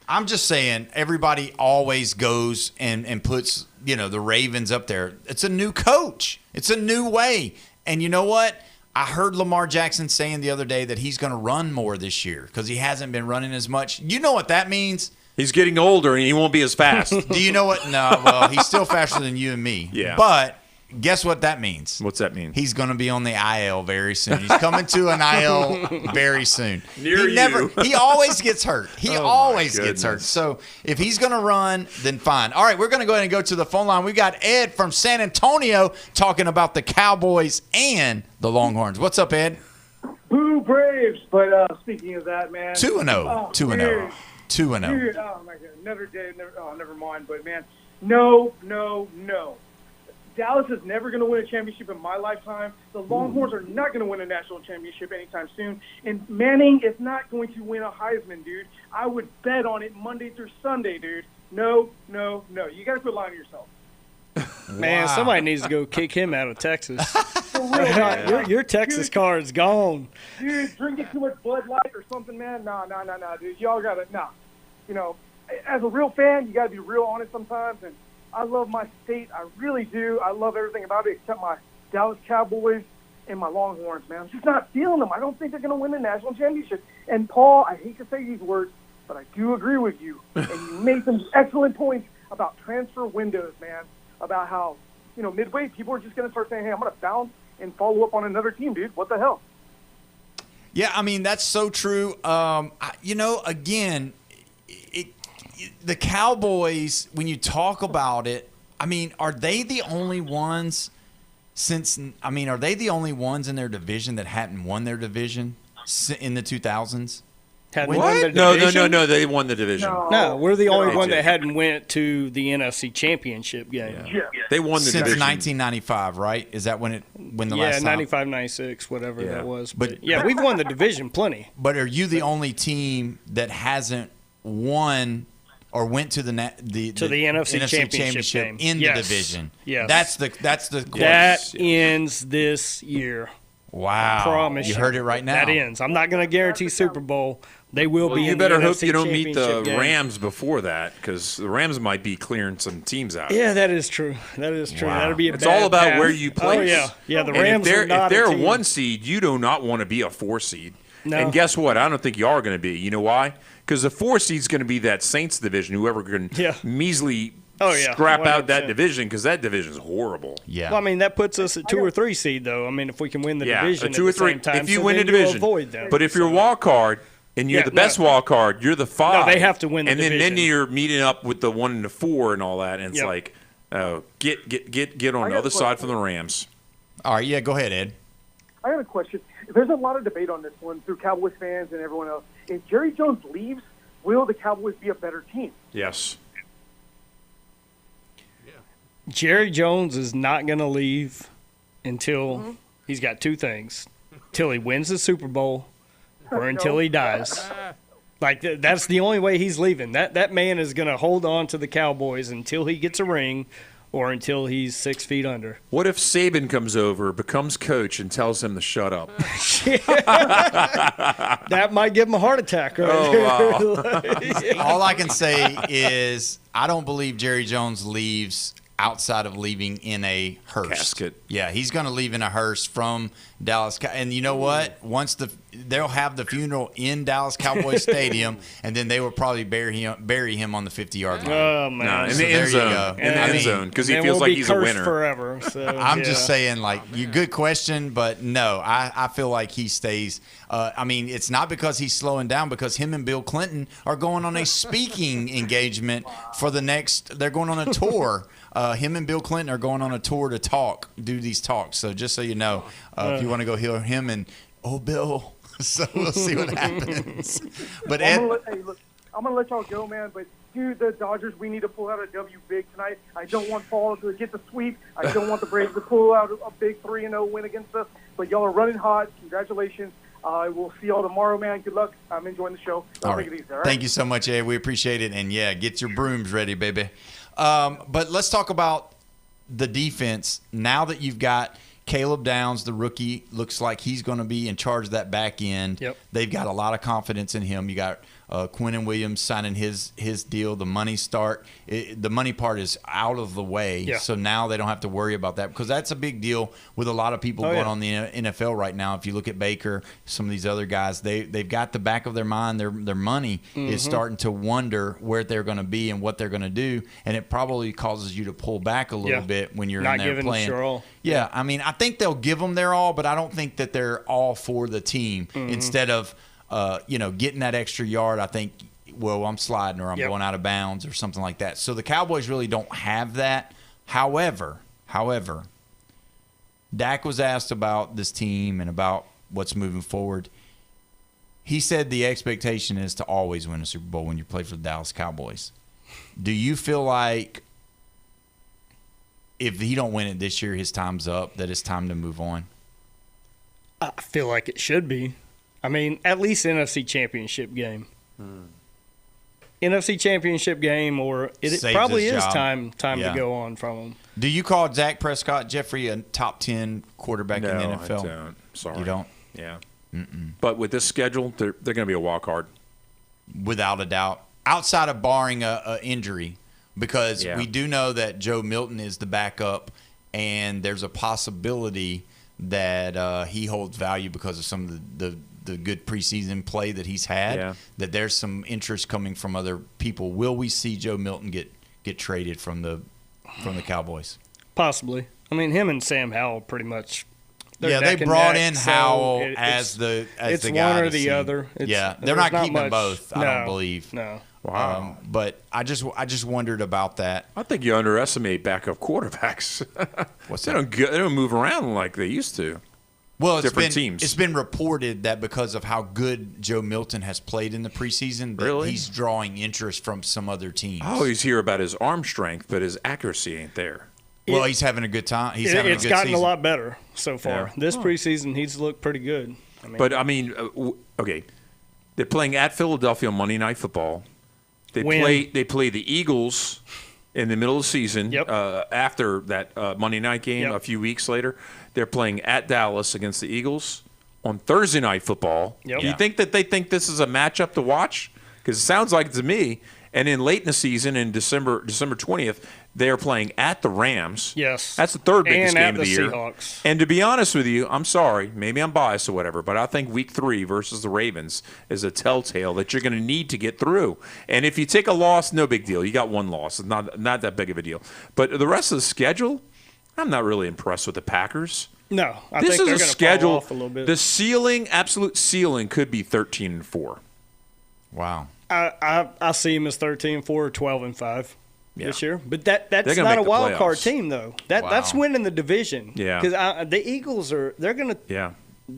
Speaker 4: I'm just saying, everybody always goes and puts, the Ravens up there. It's a new coach. It's a new way. And you know what? I heard Lamar Jackson saying the other day that he's going to run more this year because he hasn't been running as much. You know what that means?
Speaker 5: He's getting older, and he won't be as fast.
Speaker 4: Do you know what? No, well, he's still faster than you and me.
Speaker 5: Yeah.
Speaker 4: But guess what that means?
Speaker 5: What's that mean?
Speaker 4: He's going to be on the IL very soon. He's coming to an IL very soon.
Speaker 5: Near you.
Speaker 4: He always gets hurt. He
Speaker 5: Oh,
Speaker 4: always
Speaker 5: my
Speaker 4: gets hurt.
Speaker 5: goodness.
Speaker 4: So if he's going to run, then fine. All right, we're going to go ahead and go to the phone line. We've got Ed from San Antonio talking about the Cowboys and the Longhorns. What's up, Ed?
Speaker 12: Boo Braves! But speaking of that, man,
Speaker 4: 2-0. 2-0. 2-0.
Speaker 12: Dude, oh my God, another day. Never mind. But man, no. Dallas is never going to win a championship in my lifetime. The Longhorns are not going to win a national championship anytime soon. And Manning is not going to win a Heisman, dude. I would bet on it Monday through Sunday, dude. No. You got to quit lying to yourself.
Speaker 8: Man,
Speaker 4: Wow.
Speaker 8: somebody needs to go kick him out of Texas.
Speaker 12: For real, man.
Speaker 8: Your Texas card's gone.
Speaker 12: Dude, drinking too much Bud Light or something, man. Nah, dude. Y'all got to, as a real fan, you got to be real honest sometimes. And I love my state. I really do. I love everything about it except my Dallas Cowboys and my Longhorns, man. I'm just not feeling them. I don't think they're going to win the national championship. And, Paul, I hate to say these words, but I do agree with you. And you made some excellent points about transfer windows, man, about how, midway people are just going to start saying, hey, I'm going to bounce and follow up on another team, dude. What the hell?
Speaker 4: Yeah, I mean, that's so true. Again, the Cowboys, when you talk about it, I mean, are they the only ones in their division that hadn't won their division in the 2000s?
Speaker 8: Hadn't won the
Speaker 5: No,
Speaker 8: division?
Speaker 5: no. They won the division.
Speaker 8: No, we're the only
Speaker 5: They
Speaker 8: one
Speaker 5: did.
Speaker 8: that hadn't went to the NFC Championship game.
Speaker 5: They won the
Speaker 4: Since
Speaker 5: division.
Speaker 4: 1995, right? Is that when the
Speaker 8: Yeah,
Speaker 4: last time?
Speaker 8: 95, 96, whatever that was. But,
Speaker 4: But-
Speaker 8: yeah, we've won the division plenty.
Speaker 4: But are you the only team that hasn't won or went to the
Speaker 8: NFC Championship game.
Speaker 4: in
Speaker 8: Yes.
Speaker 4: the division?
Speaker 8: Yes.
Speaker 4: That's the
Speaker 8: That ends this year.
Speaker 4: Wow.
Speaker 8: I promise
Speaker 4: You heard it right now.
Speaker 8: That ends. I'm not going to guarantee Super Bowl. They will
Speaker 5: Well,
Speaker 8: be.
Speaker 5: you
Speaker 8: in
Speaker 5: better
Speaker 8: the
Speaker 5: hope
Speaker 8: NFC
Speaker 5: you don't meet the
Speaker 8: Championship game.
Speaker 5: Rams before that, because the Rams might be clearing some teams out.
Speaker 8: Yeah, that is true. That is true.
Speaker 5: Wow.
Speaker 8: That'll be a
Speaker 5: It's
Speaker 8: bad
Speaker 5: all about
Speaker 8: path.
Speaker 5: where you place.
Speaker 8: Oh yeah, yeah. The
Speaker 5: And
Speaker 8: Rams
Speaker 5: if they're,
Speaker 8: are not
Speaker 5: if they're
Speaker 8: a team.
Speaker 5: 1 seed, you do not want to be a 4 seed.
Speaker 8: No.
Speaker 5: And guess what? I don't think you are going to be. You know why? Because the 4 seed is going to be that Saints division. Whoever can measly scrap out that
Speaker 8: 100%.
Speaker 5: division, because that division is horrible.
Speaker 4: Yeah.
Speaker 8: Well, I mean, that puts us at 2 or 3 seed, though. I mean, if we can win the division
Speaker 5: a 2 or
Speaker 8: at the
Speaker 5: 3.
Speaker 8: same time,
Speaker 5: If you
Speaker 8: so
Speaker 5: win the
Speaker 8: then you'll
Speaker 5: division,
Speaker 8: avoid them.
Speaker 5: but if you're a wild card and you're
Speaker 8: Yeah,
Speaker 5: the best
Speaker 8: no.
Speaker 5: wild card, you're the 5.
Speaker 8: No, they have to win the
Speaker 5: and then
Speaker 8: division.
Speaker 5: you're meeting up with the 1 and the 4 and all that, and it's
Speaker 8: Yep.
Speaker 5: like, get on the other side from the Rams.
Speaker 4: All right, yeah, go ahead, Ed.
Speaker 12: I got a question. There's a lot of debate on this one through Cowboys fans and everyone else. If Jerry Jones leaves, will the Cowboys be a better team?
Speaker 5: Yes.
Speaker 8: Jerry Jones is not going to leave until he's got 2 things: till he wins the Super Bowl, or until he dies. Like that's the only way he's leaving. That man is going to hold on to the Cowboys until he gets a ring, or until he's 6 feet under.
Speaker 5: What if Saban comes over, becomes coach, and tells him to shut up?
Speaker 8: That might give him a heart attack. Right there.
Speaker 4: All I can say is I don't believe Jerry Jones leaves outside of leaving in a hearse.
Speaker 5: Casket.
Speaker 4: Yeah, he's going to leave in a hearse from Dallas. And you know what? Once they'll have the funeral in Dallas Cowboys Stadium, and then they will probably bury him on the 50-yard line.
Speaker 8: Oh man!
Speaker 5: No, in
Speaker 4: So
Speaker 5: the
Speaker 4: there
Speaker 5: end
Speaker 4: you
Speaker 5: zone.
Speaker 4: go.
Speaker 5: In the end zone, because he feels like he's a winner.
Speaker 8: Forever. So,
Speaker 4: I'm just saying, good question, but no, I feel like he stays. I mean, it's not because he's slowing down, because him and Bill Clinton are going on a speaking engagement for the next. They're going on a tour. Him and Bill Clinton are going on a tour to do these talks. So just so you know, if you want to go hear him and Bill, so we'll see what happens. But Ed,
Speaker 12: I'm going to let y'all go, man. But, dude, the Dodgers, we need to pull out a W big tonight. I don't want Paul to get the sweep. I don't want the Braves to pull out a big 3-0 win against us. But y'all are running hot. Congratulations. We'll see y'all tomorrow, man. Good luck. I'm enjoying the show.
Speaker 4: all
Speaker 12: Take
Speaker 4: right.
Speaker 12: it easy, all right?
Speaker 4: Thank you so much, Ed. We appreciate it. And, yeah, get your brooms ready, baby. But let's talk about the defense. Now that you've got Caleb Downs, the rookie, looks like he's going to be in charge of that back end.
Speaker 8: Yep.
Speaker 4: They've got a lot of confidence in him. You got Quinnen Williams signing his deal. The money the money part is out of the way.
Speaker 8: Yeah.
Speaker 4: So now they don't have to worry about that, because that's a big deal with a lot of people going on the NFL right now. If you look at Baker, some of these other guys, they've got the back of their mind, their money is starting to wonder where they're going to be and what they're going to do, and it probably causes you to pull back a little bit when you're
Speaker 8: Not
Speaker 4: in there
Speaker 8: giving
Speaker 4: playing.
Speaker 8: your all.
Speaker 4: Yeah, I mean, I think they'll give them their all, but I don't think that they're all for the team. Instead of, getting that extra yard, I think, well, I'm sliding or I'm going out of bounds or something like that. So the Cowboys really don't have that. However, Dak was asked about this team and about what's moving forward. He said the expectation is to always win a Super Bowl when you play for the Dallas Cowboys. Do you feel like if he don't win it this year, his time's up, that it's time to move on?
Speaker 8: I feel like it should be. I mean, at least NFC Championship game. NFC Championship game, or it
Speaker 4: Saves
Speaker 8: probably
Speaker 4: his
Speaker 8: is
Speaker 4: job.
Speaker 8: time
Speaker 4: Yeah.
Speaker 8: to go on from him.
Speaker 4: Do you call Dak Prescott, Jeffrey, a top 10 quarterback in the NFL?
Speaker 5: I don't. Sorry.
Speaker 4: You don't?
Speaker 5: Yeah. But with this schedule, they're going to be a wild card.
Speaker 4: Without a doubt. Outside of barring a injury, because we do know that Joe Milton is the backup, and there's a possibility that he holds value because of some of the good preseason play that he's had, that there's some interest coming from other people. Will we see Joe Milton get traded from the Cowboys?
Speaker 8: Possibly. I mean, him and Sam Howell pretty much.
Speaker 4: They brought in
Speaker 8: so
Speaker 4: Howell as the
Speaker 8: it's
Speaker 4: guy
Speaker 8: one or
Speaker 4: to
Speaker 8: the
Speaker 4: see.
Speaker 8: other.
Speaker 4: They're
Speaker 8: there's
Speaker 4: not keeping
Speaker 8: much,
Speaker 4: both. I don't believe.
Speaker 8: No.
Speaker 5: Wow.
Speaker 4: But I just wondered about that.
Speaker 5: I think you underestimate backup quarterbacks.
Speaker 4: What's
Speaker 5: they
Speaker 4: that?
Speaker 5: don't move around like they used to.
Speaker 4: Well,
Speaker 5: different teams.
Speaker 4: It's been reported that because of how good Joe Milton has played in the preseason, that he's drawing interest from some other teams.
Speaker 5: I always hear about his arm strength, but his accuracy ain't there.
Speaker 4: Well, he's having a good time. He's having a good season.
Speaker 8: It's gotten a lot better so far.
Speaker 5: Yeah.
Speaker 8: This preseason, he's looked pretty good.
Speaker 5: Okay, they're playing at Philadelphia on Monday Night Football. They play the Eagles in the middle of the season. After that Monday night game, a few weeks later, they're playing at Dallas against the Eagles on Thursday Night Football. Do you think that they think this is a matchup to watch? Because it sounds like it to me. And then late in the season, in December 20th, they are playing at the Rams.
Speaker 8: Yes.
Speaker 5: That's the third biggest game of the year.
Speaker 8: Seahawks.
Speaker 5: And to be honest with you, I'm sorry, maybe I'm biased or whatever, but I think Week 3 versus the Ravens is a telltale that you're going to need to get through. And if you take a loss, no big deal. You got one loss. It's not that big of a deal. But the rest of the schedule, I'm not really impressed with the Packers.
Speaker 8: No, I
Speaker 5: this
Speaker 8: think
Speaker 5: is
Speaker 8: they're
Speaker 5: a schedule.
Speaker 8: Fall off a little bit.
Speaker 5: The ceiling, absolute ceiling, could be 13-4.
Speaker 4: Wow.
Speaker 8: I see him as 13-4 or 12-5 this year. But that's not a wild card team though. That's winning the division.
Speaker 5: Yeah.
Speaker 8: Because the Eagles the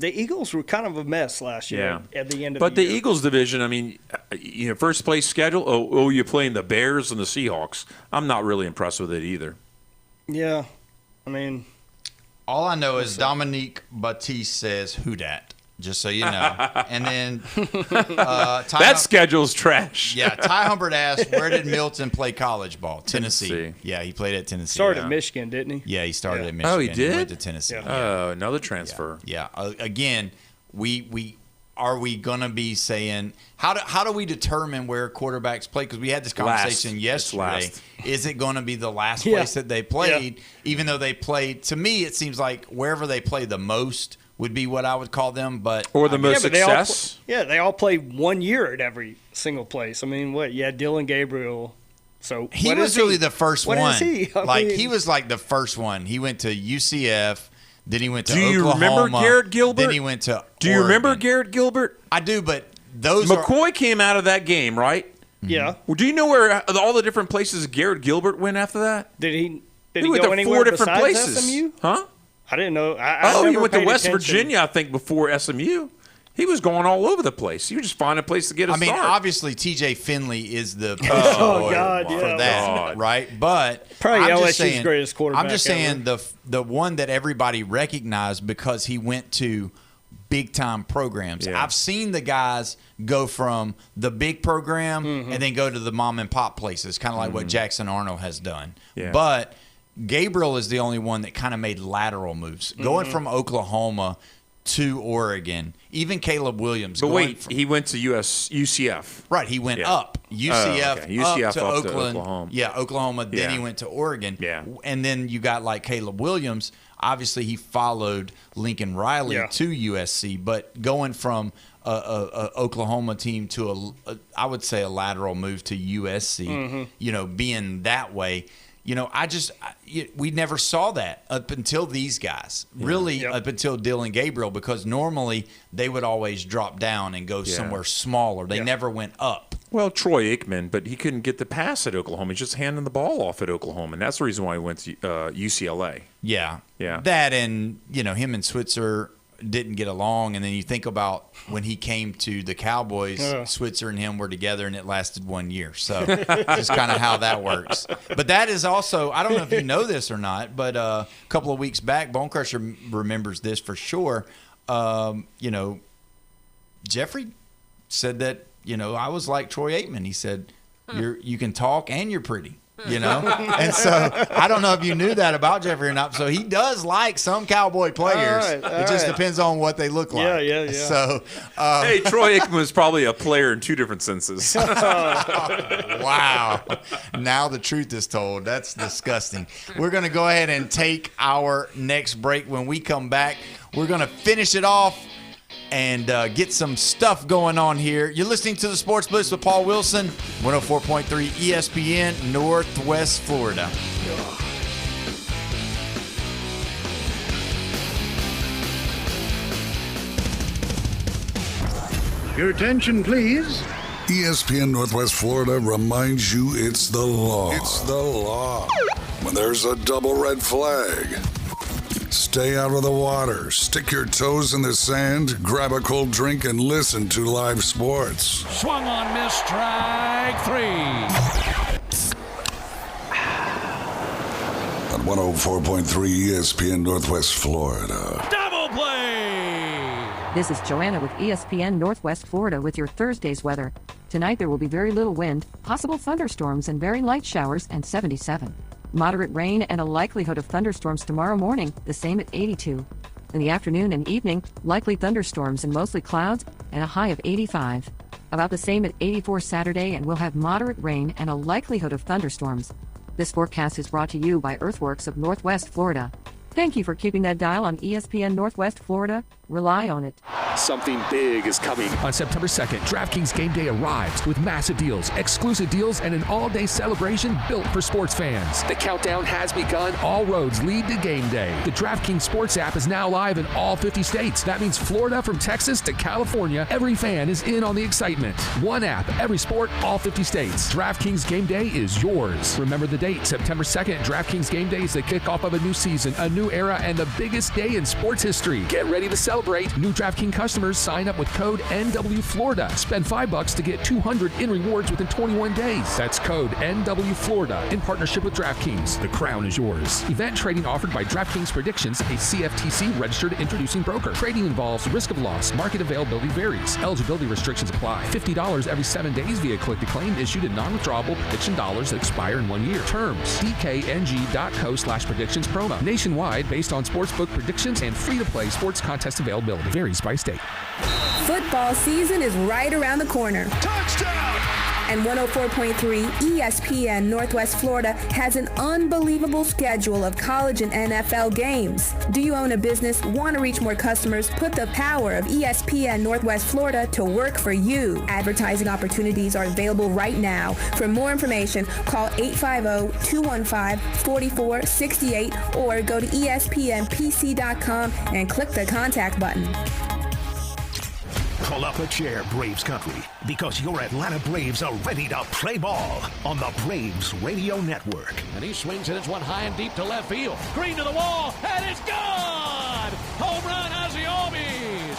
Speaker 8: Eagles were kind of a mess last year at the end of the year.
Speaker 5: But the Eagles division, I mean, first place schedule. Oh, you're playing the Bears and the Seahawks. I'm not really impressed with it either.
Speaker 8: Yeah, I mean,
Speaker 4: all I know is Dominique Batiste says, "Who dat?" Just so you know. And then
Speaker 5: that schedule's trash.
Speaker 4: Yeah, Ty Humbert asked, where did Milton play college ball? Tennessee. Yeah, he played at Tennessee.
Speaker 8: Started at Michigan, didn't he?
Speaker 4: Yeah, he started at Michigan.
Speaker 5: Oh, he did?
Speaker 4: He went to Tennessee.
Speaker 5: Oh, another transfer.
Speaker 4: Yeah. Again, we are we going to be saying how do we determine where quarterbacks play? Because we had this conversation yesterday. Is it going to be the last place that they played? Even though they played, to me, it seems like wherever they play the most would be what I would call them,
Speaker 5: or the most success.
Speaker 8: They all play 1 year at every single place. I mean, Dylan Gabriel. So
Speaker 4: he was really the first one.
Speaker 8: What is he?
Speaker 4: He was like the first one. He went to UCF. Then he went to
Speaker 5: Oklahoma.
Speaker 4: Do you remember
Speaker 5: Garrett Gilbert?
Speaker 4: Then he went to
Speaker 5: Do you remember Garrett Gilbert?
Speaker 4: I do, but those
Speaker 5: McCoy came out of that game, right?
Speaker 8: Yeah.
Speaker 5: Well, do you know where all the different places Garrett Gilbert went after that?
Speaker 8: Did he
Speaker 5: went
Speaker 8: go
Speaker 5: to
Speaker 8: anywhere
Speaker 5: 4 different
Speaker 8: besides
Speaker 5: places?
Speaker 8: SMU?
Speaker 5: Huh?
Speaker 8: I didn't know.
Speaker 5: He went to West Virginia, I think, before SMU. He was going all over the place. You just find a place to get a start.
Speaker 4: Obviously, TJ Finley is the for that, right? But
Speaker 8: probably
Speaker 4: I'm
Speaker 8: LSU's greatest quarterback.
Speaker 4: I'm just saying the one that everybody recognized because he went to big time programs. I've seen the guys go from the big program and then go to the mom and pop places, kind of like what Jackson Arnold has done.
Speaker 5: Yeah.
Speaker 4: But Gabriel is the only one that kind of made lateral moves, going from Oklahoma to Oregon. Even Caleb Williams.
Speaker 5: But wait, he went to UCF.
Speaker 4: Right, he went up. UCF,
Speaker 5: UCF
Speaker 4: up to
Speaker 5: up
Speaker 4: Oakland.
Speaker 5: to Oklahoma.
Speaker 4: Yeah, Oklahoma. Then he went to Oregon.
Speaker 5: Yeah.
Speaker 4: And then you got like Caleb Williams. Obviously, he followed Lincoln Riley to USC. But going from a Oklahoma team to I would say a lateral move to USC, being that way, we never saw that up until these guys, up until Dylan Gabriel, because normally they would always drop down and go somewhere smaller. They never went up.
Speaker 5: Well, Troy Aikman, but he couldn't get the pass at Oklahoma. He's just handing the ball off at Oklahoma, and that's the reason why he went to UCLA.
Speaker 4: Yeah.
Speaker 5: Yeah.
Speaker 4: That and, him and Switzer didn't get along, and then you think about when he came to the Cowboys, Switzer and him were together, and it lasted 1 year. So just kind of how that works. But that is also, I don't know if you know this or not, but a couple of weeks back, Bone Crusher remembers this for sure. Jeffrey said that, I was like Troy Aikman. He said, you can talk and you're pretty. And so I don't know if you knew that about Jeffrey or not. So he does like some Cowboy players. It just depends on what they look like.
Speaker 8: Yeah.
Speaker 4: So,
Speaker 5: hey, Troy Aikman was probably a player in 2 different senses.
Speaker 4: Wow. Now the truth is told. That's disgusting. We're going to go ahead and take our next break. When we come back, we're going to finish it off and get some stuff going on here. You're listening to the Sports Blitz with Paul Wilson, 104.3 ESPN, Northwest Florida.
Speaker 14: Your attention, please.
Speaker 2: ESPN Northwest Florida reminds you it's the law. It's the law. When there's a double red flag, stay out of the water, stick your toes in the sand, grab a cold drink, and listen to live sports.
Speaker 17: Swung on, miss, strike three.
Speaker 2: On 104.3 ESPN Northwest Florida.
Speaker 17: Double play!
Speaker 6: This is Joanna with ESPN Northwest Florida with your Thursday's weather. Tonight there will be very little wind, possible thunderstorms and very light showers, and 77. Moderate rain and a likelihood of thunderstorms tomorrow morning, the same at 82. In the afternoon and evening, likely thunderstorms and mostly clouds, and a high of 85. About the same at 84 Saturday, and we'll have moderate rain and a likelihood of thunderstorms. This forecast is brought to you by Earthworks of Northwest Florida. Thank you for keeping that dial on ESPN Northwest Florida. Rely on it.
Speaker 22: Something big is coming. On September 2nd, DraftKings Game Day arrives with massive deals, exclusive deals, and an all-day celebration built for sports fans. The countdown has begun. All roads lead to Game Day. The DraftKings Sports app is now live in all 50 states. That means Florida from Texas to California, every fan is in on the excitement. One app, every sport, all 50 states. DraftKings Game Day is yours. Remember the date, September 2nd. DraftKings Game Day is the kickoff of a new season, a new era, and the biggest day in sports history. Get ready to celebrate. New DraftKings customers sign up with code NWFlorida. Spend $5 to get $200 in rewards within 21 days. That's code NWFlorida in partnership with DraftKings. The crown is yours. Event trading offered by DraftKings Predictions, a CFTC registered introducing broker. Trading involves risk of loss. Market availability varies. Eligibility restrictions apply. $50 every 7 days via click to claim, issued in non-withdrawable prediction dollars that expire in 1 year. Terms: dkng.co/predictions promo. Nationwide based on sportsbook predictions and free-to-play sports contest availability. Varies by state.
Speaker 15: Football season is right around the corner.
Speaker 17: Touchdown!
Speaker 15: And 104.3 ESPN Northwest Florida has an unbelievable schedule of college and NFL games. Do you own a business, want to reach more customers? Put the power of ESPN Northwest Florida to work for you. Advertising opportunities are available right now. For more information, call 850-215-4468 or go to ESPNPC.com and click the contact button.
Speaker 16: Pull up a chair, Braves country, because your Atlanta Braves are ready to play ball on the Braves Radio Network.
Speaker 17: And he swings it. It's one high and deep to left field. Green to the wall, and it's gone! Home run, Ozzie Albies!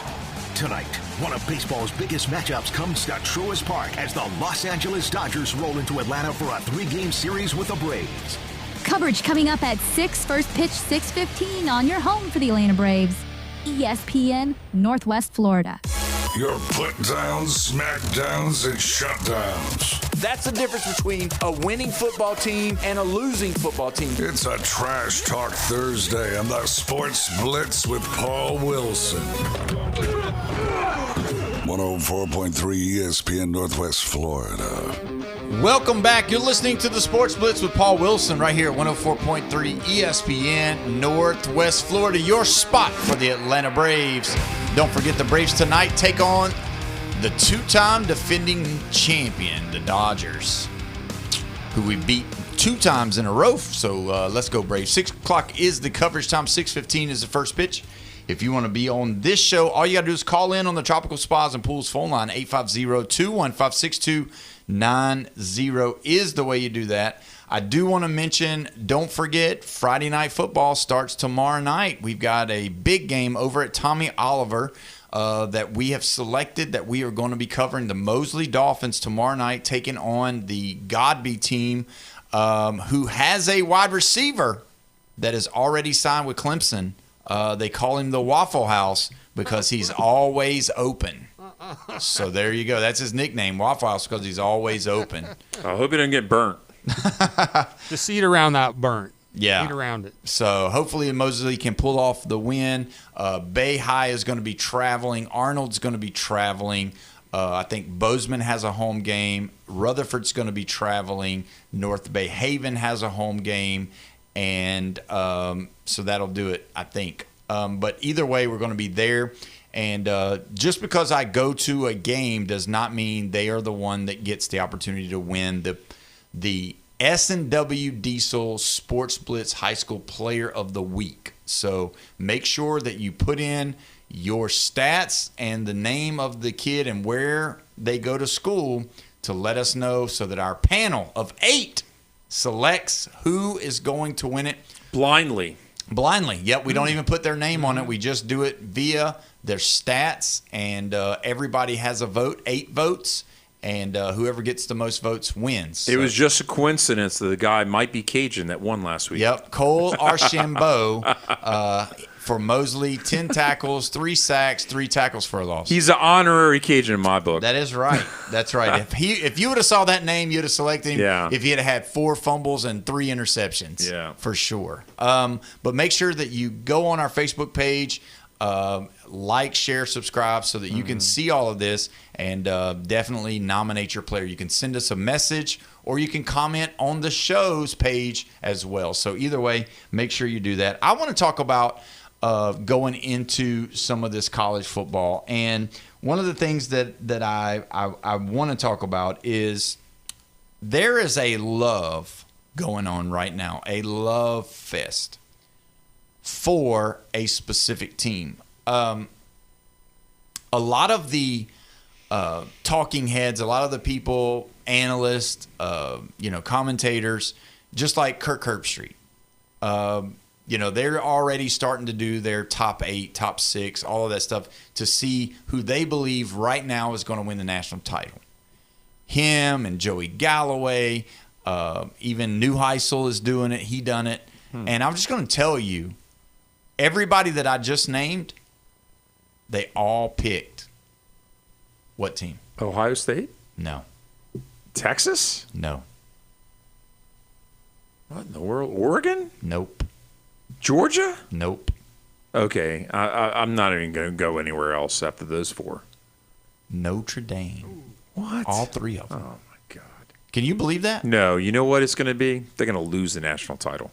Speaker 16: Tonight, one of baseball's biggest matchups comes to Truist Park as the Los Angeles Dodgers roll into Atlanta for a 3-game series with the Braves.
Speaker 10: Coverage coming up at 6, first pitch 6:15 on your home for the Atlanta Braves. ESPN Northwest Florida.
Speaker 2: Your put-downs, smackdowns, and shutdowns.
Speaker 23: That's the difference between a winning football team and a losing football team.
Speaker 2: It's a Trash Talk Thursday on the Sports Blitz with Paul Wilson. 104.3 ESPN Northwest Florida.
Speaker 4: Welcome back. You're listening to the Sports Blitz with Paul Wilson right here at 104.3 ESPN Northwest Florida, your spot for the Atlanta Braves. Don't forget the Braves tonight take on the two-time defending champion, the Dodgers, who we beat 2 times in a row. So let's go Braves. 6 o'clock is the coverage time. 6:15 is the first pitch. If you want to be on this show, all you got to do is call in on the Tropical Spas and Pools phone line. 850-215-6290 is the way you do that. I do want to mention, don't forget, Friday Night Football starts tomorrow night. We've got a big game over at Tommy Oliver that we have selected that we are going to be covering. The Mosley Dolphins tomorrow night taking on the Godby team, who has a wide receiver that is already signed with Clemson. They call him the Waffle House because he's always open. So there you go. That's his nickname, Waffle House, because he's always open.
Speaker 5: I hope he doesn't get burnt.
Speaker 19: The seat around that burnt.
Speaker 4: Yeah.
Speaker 19: Seat around it.
Speaker 4: So hopefully Mosley can pull off the win. Bay High is going to be traveling. Arnold's going to be traveling. I think Bozeman has a home game. Rutherford's going to be traveling. North Bay Haven has a home game. And so that'll do it, I think. But either way, we're going to be there. And just because I go to a game does not mean they are the one that gets the opportunity to win the S&W Diesel Sports Blitz High School Player of the Week. So make sure that you put in your stats and the name of the kid and where they go to school to let us know so that our panel of 8 selects who is going to win it.
Speaker 5: Blindly.
Speaker 4: Blindly. Yep, we don't even put their name on it. We just do it via their stats, and everybody has a vote, 8 votes, and whoever gets the most votes wins.
Speaker 5: It was just a coincidence that the guy might be Cajun that won last week.
Speaker 4: Yep, Cole Archambault for Mosley, 10 tackles, 3 sacks, 3 tackles for a loss.
Speaker 5: He's an honorary Cajun in my book.
Speaker 4: That is right. That's right. If you would have saw that name, you'd have selected him.
Speaker 5: Yeah.
Speaker 4: If he had 4 fumbles and 3 interceptions.
Speaker 5: Yeah.
Speaker 4: For sure. But make sure that you go on our Facebook page, like, share, subscribe so that you can see all of this, and definitely nominate your player. You can send us a message, or you can comment on the show's page as well. So either way, make sure you do that. I want to talk about going into some of this college football, and one of the things that I want to talk about is there is a love going on right now, a love fest for a specific team. A lot of the talking heads, a lot of the people, analysts, commentators, just like Kirk Herbstreit, they're already starting to do their top 8, top 6, all of that stuff to see who they believe right now is going to win the national title. Him and Joey Galloway, even Neuheisel is doing it. He done it. And I'm just going to tell you, everybody that I just named, they all picked what team?
Speaker 5: Ohio State?
Speaker 4: No.
Speaker 5: Texas?
Speaker 4: No.
Speaker 5: What in the world? Oregon?
Speaker 4: Nope.
Speaker 5: Georgia?
Speaker 4: Nope.
Speaker 5: Okay. I'm not even going to go anywhere else after those 4.
Speaker 4: Notre Dame.
Speaker 5: What?
Speaker 4: All 3 of them.
Speaker 5: Oh, my God.
Speaker 4: Can you believe that?
Speaker 5: No. You know what it's going to be? They're going to lose the national title.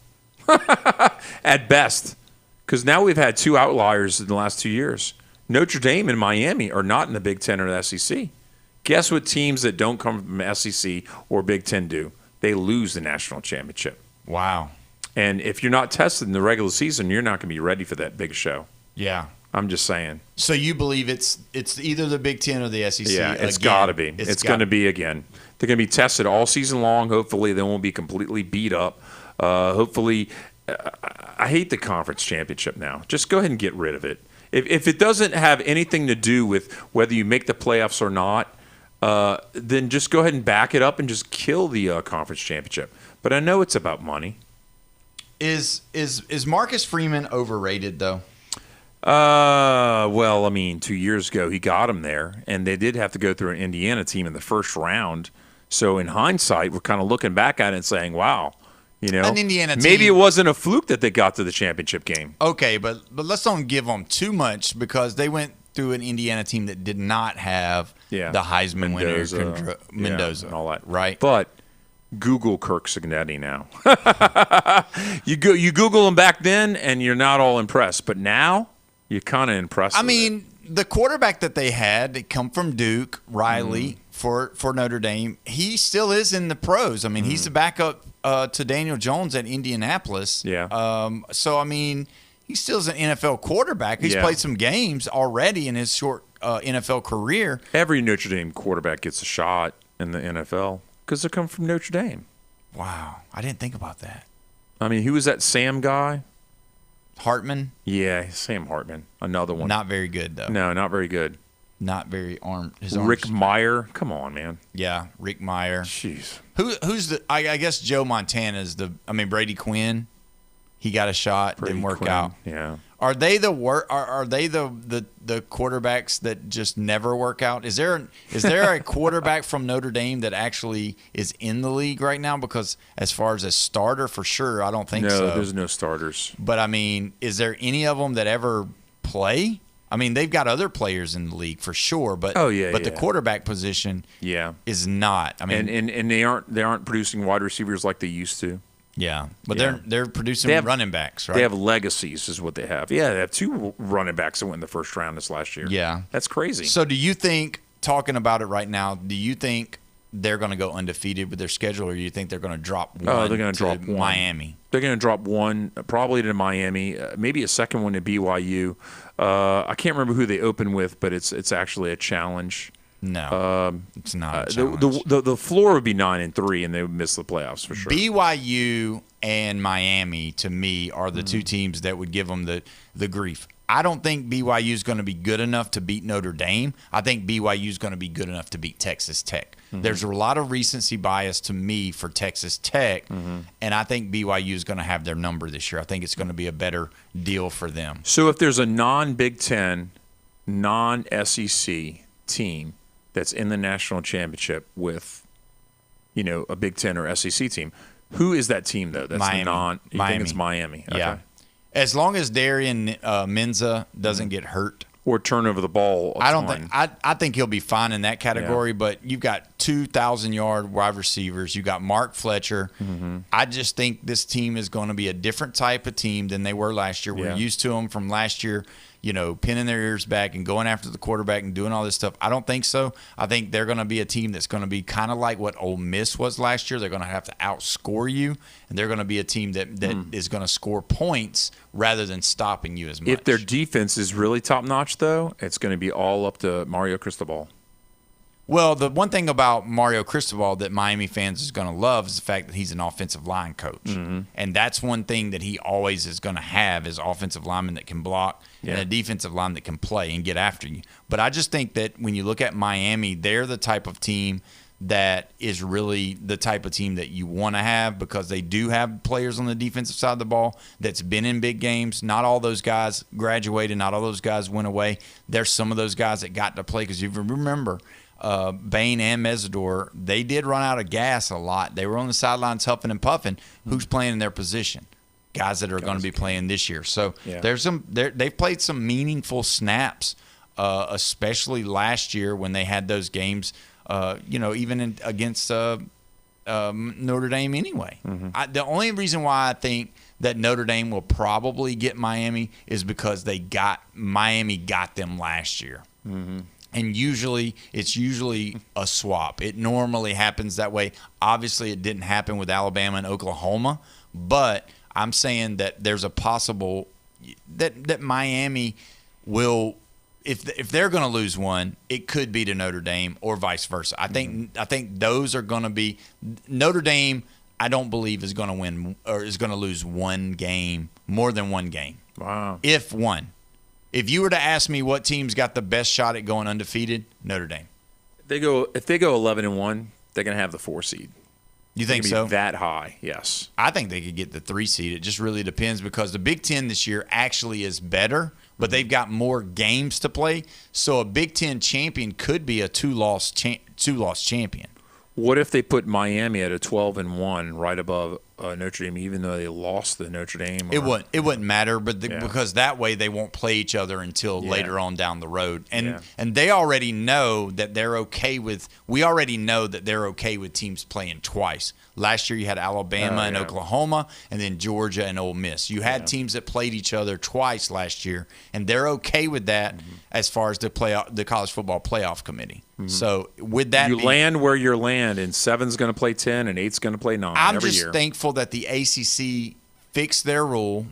Speaker 5: At best. Because now we've had 2 outliers in the last 2 years. Notre Dame and Miami are not in the Big Ten or the SEC. Guess what teams that don't come from SEC or Big Ten do? They lose the national championship.
Speaker 4: Wow.
Speaker 5: And if you're not tested in the regular season, you're not going to be ready for that big show.
Speaker 4: Yeah.
Speaker 5: I'm just saying.
Speaker 4: So you believe it's either the Big Ten or the SEC?
Speaker 5: Yeah, it's got to be. It's going to be again. They're going to be tested all season long. Hopefully, they won't be completely beat up. Hopefully, I hate the conference championship now. Just go ahead and get rid of it. If it doesn't have anything to do with whether you make the playoffs or not, then just go ahead and back it up and just kill the conference championship. But I know it's about money.
Speaker 4: Is Marcus Freeman overrated though?
Speaker 5: Well, I mean, 2 years ago he got him there, and they did have to go through an Indiana team in the first round. So in hindsight, we're kind of looking back at it and saying, "Wow,
Speaker 4: an Indiana team,
Speaker 5: maybe it wasn't a fluke that they got to the championship game."
Speaker 4: Okay, but let's don't give them too much because they went through an Indiana team that did not have the Heisman winner, Mendoza,
Speaker 5: and all that,
Speaker 4: right?
Speaker 5: But Google Kirk Cignetti now. You Google him back then, and you're not all impressed. But now, you're kind of impressed.
Speaker 4: I mean, the quarterback that they had, they come from Duke, Riley, for Notre Dame. He still is in the pros. I mean, he's the backup to Daniel Jones at Indianapolis.
Speaker 5: Yeah.
Speaker 4: So, I mean, he still is an NFL quarterback. He's played some games already in his short NFL career.
Speaker 5: Every Notre Dame quarterback gets a shot in the NFL. Because they come from Notre Dame.
Speaker 4: Wow. I didn't think about that.
Speaker 5: I mean, who was that Sam guy?
Speaker 4: Hartman?
Speaker 5: Yeah, Sam Hartman. Another one.
Speaker 4: Not very good, though.
Speaker 5: No, not very good.
Speaker 4: Not very armed.
Speaker 5: Rick Meyer. Come on, man.
Speaker 4: Yeah, Rick Meyer.
Speaker 5: Jeez.
Speaker 4: Who's the – I guess Joe Montana's Brady Quinn. He got a shot. Didn't work out.
Speaker 5: Yeah.
Speaker 4: Are they the quarterbacks that just never work out? Is there a quarterback from Notre Dame that actually is in the league right now? Because as far as a starter, for sure, I don't think so.
Speaker 5: No, there's no starters.
Speaker 4: But I mean, is there any of them that ever play? I mean, they've got other players in the league for sure, but the quarterback position is not. I mean,
Speaker 5: and they aren't producing wide receivers like they used to.
Speaker 4: Yeah, but they're producing running backs, right?
Speaker 5: They have legacies is what they have. Yeah, they have 2 running backs that went in the first round this last year.
Speaker 4: Yeah.
Speaker 5: That's crazy.
Speaker 4: So do you think, talking about it right now, do you think they're going to go undefeated with their schedule, or do you think they're going to drop one
Speaker 5: they're going to drop one.
Speaker 4: Miami?
Speaker 5: They're going to drop one probably to Miami, maybe a second one to BYU. I can't remember who they open with, but it's actually a challenge.
Speaker 4: No, it's not a challenge.
Speaker 5: The floor would be 9-3, and they would miss the playoffs for sure.
Speaker 4: BYU and Miami, to me, are the two teams that would give them the grief. I don't think BYU is going to be good enough to beat Notre Dame. I think BYU is going to be good enough to beat Texas Tech. There's a lot of recency bias to me for Texas Tech, and I think BYU is going to have their number this year. I think it's going to be a better deal for them.
Speaker 5: So if there's a non-Big Ten, non-SEC team that's in the national championship with, a Big Ten or SEC team, who is that team though? That's
Speaker 4: Miami.
Speaker 5: You think it's Miami? Okay.
Speaker 4: Yeah. As long as Darian Menza doesn't get hurt
Speaker 5: or turn over the ball,
Speaker 4: I think he'll be fine in that category. Yeah. But you've got 2,000-yard wide receivers. You got Mark Fletcher. I just think this team is going to be a different type of team than they were last year. We're used to them from last year, pinning their ears back and going after the quarterback and doing all this stuff. I don't think so. I think they're going to be a team that's going to be kind of like what Ole Miss was last year. They're going to have to outscore you, and they're going to be a team that is going to score points rather than stopping you as much.
Speaker 5: If their defense is really top-notch, though, it's going to be all up to Mario Cristobal.
Speaker 4: Well, the one thing about Mario Cristobal that Miami fans is going to love is the fact that he's an offensive line coach. And that's one thing that he always is going to have is offensive linemen that can block and a defensive line that can play and get after you. But I just think that when you look at Miami, they're the type of team that is really the type of team that you want to have because they do have players on the defensive side of the ball that's been in big games. Not all those guys graduated. Not all those guys went away. There's some of those guys that got to play because you remember – Bain and Mesidor, they did run out of gas a lot. They were on the sidelines huffing and puffing. Who's playing in their position? Guys that are going to be playing this year. So they've played some meaningful snaps, especially last year when they had those games, even against Notre Dame anyway. The only reason why I think that Notre Dame will probably get Miami is because Miami got them last year. And it's usually a swap. It normally happens that way. Obviously, it didn't happen with Alabama and Oklahoma, but I'm saying that there's a possible that Miami will, if they're going to lose one, it could be to Notre Dame or vice versa. I think those are going to be Notre Dame. I don't believe is going to win or is going to lose one game, more than one game.
Speaker 5: Wow.
Speaker 4: If one. If you were to ask me what team's got the best shot at going undefeated, Notre Dame.
Speaker 5: If they go 11-1, they're going to have the 4 seed.
Speaker 4: You think so?
Speaker 5: That high, yes.
Speaker 4: I think they could get the 3 seed. It just really depends because the Big Ten this year actually is better, but they've got more games to play. So a Big Ten champion could be a two-loss champion.
Speaker 5: What if they put Miami at a 12-1 right above Notre Dame, even though they lost to Notre Dame?
Speaker 4: It wouldn't matter, but because that way they won't play each other until later on down the road, and they already know that they're okay with. We already know that they're okay with teams playing twice. Last year you had Alabama and Oklahoma, and then Georgia and Ole Miss. You had teams that played each other twice last year, and they're okay with that as far as the college football playoff committee. So with that,
Speaker 5: you land where you land, and 7's going to play 10, and 8's going to play 9.
Speaker 4: I'm
Speaker 5: every
Speaker 4: just
Speaker 5: year.
Speaker 4: Thankful that the ACC fixed their rule.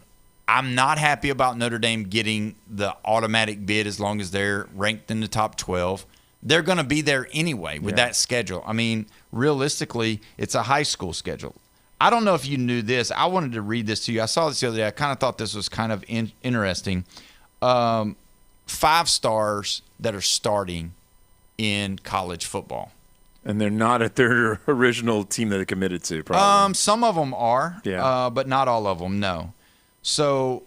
Speaker 4: I'm not happy about Notre Dame getting the automatic bid as long as they're ranked in the top 12. They're going to be there anyway with that schedule. I mean, realistically, it's a high school schedule. I don't know if you knew this. I wanted to read this to you. I saw this the other day. I kind of thought this was kind of interesting. 5 stars that are starting in college football.
Speaker 5: And they're not at their original team that they committed to, probably.
Speaker 4: Some of them are, but not all of them, no. So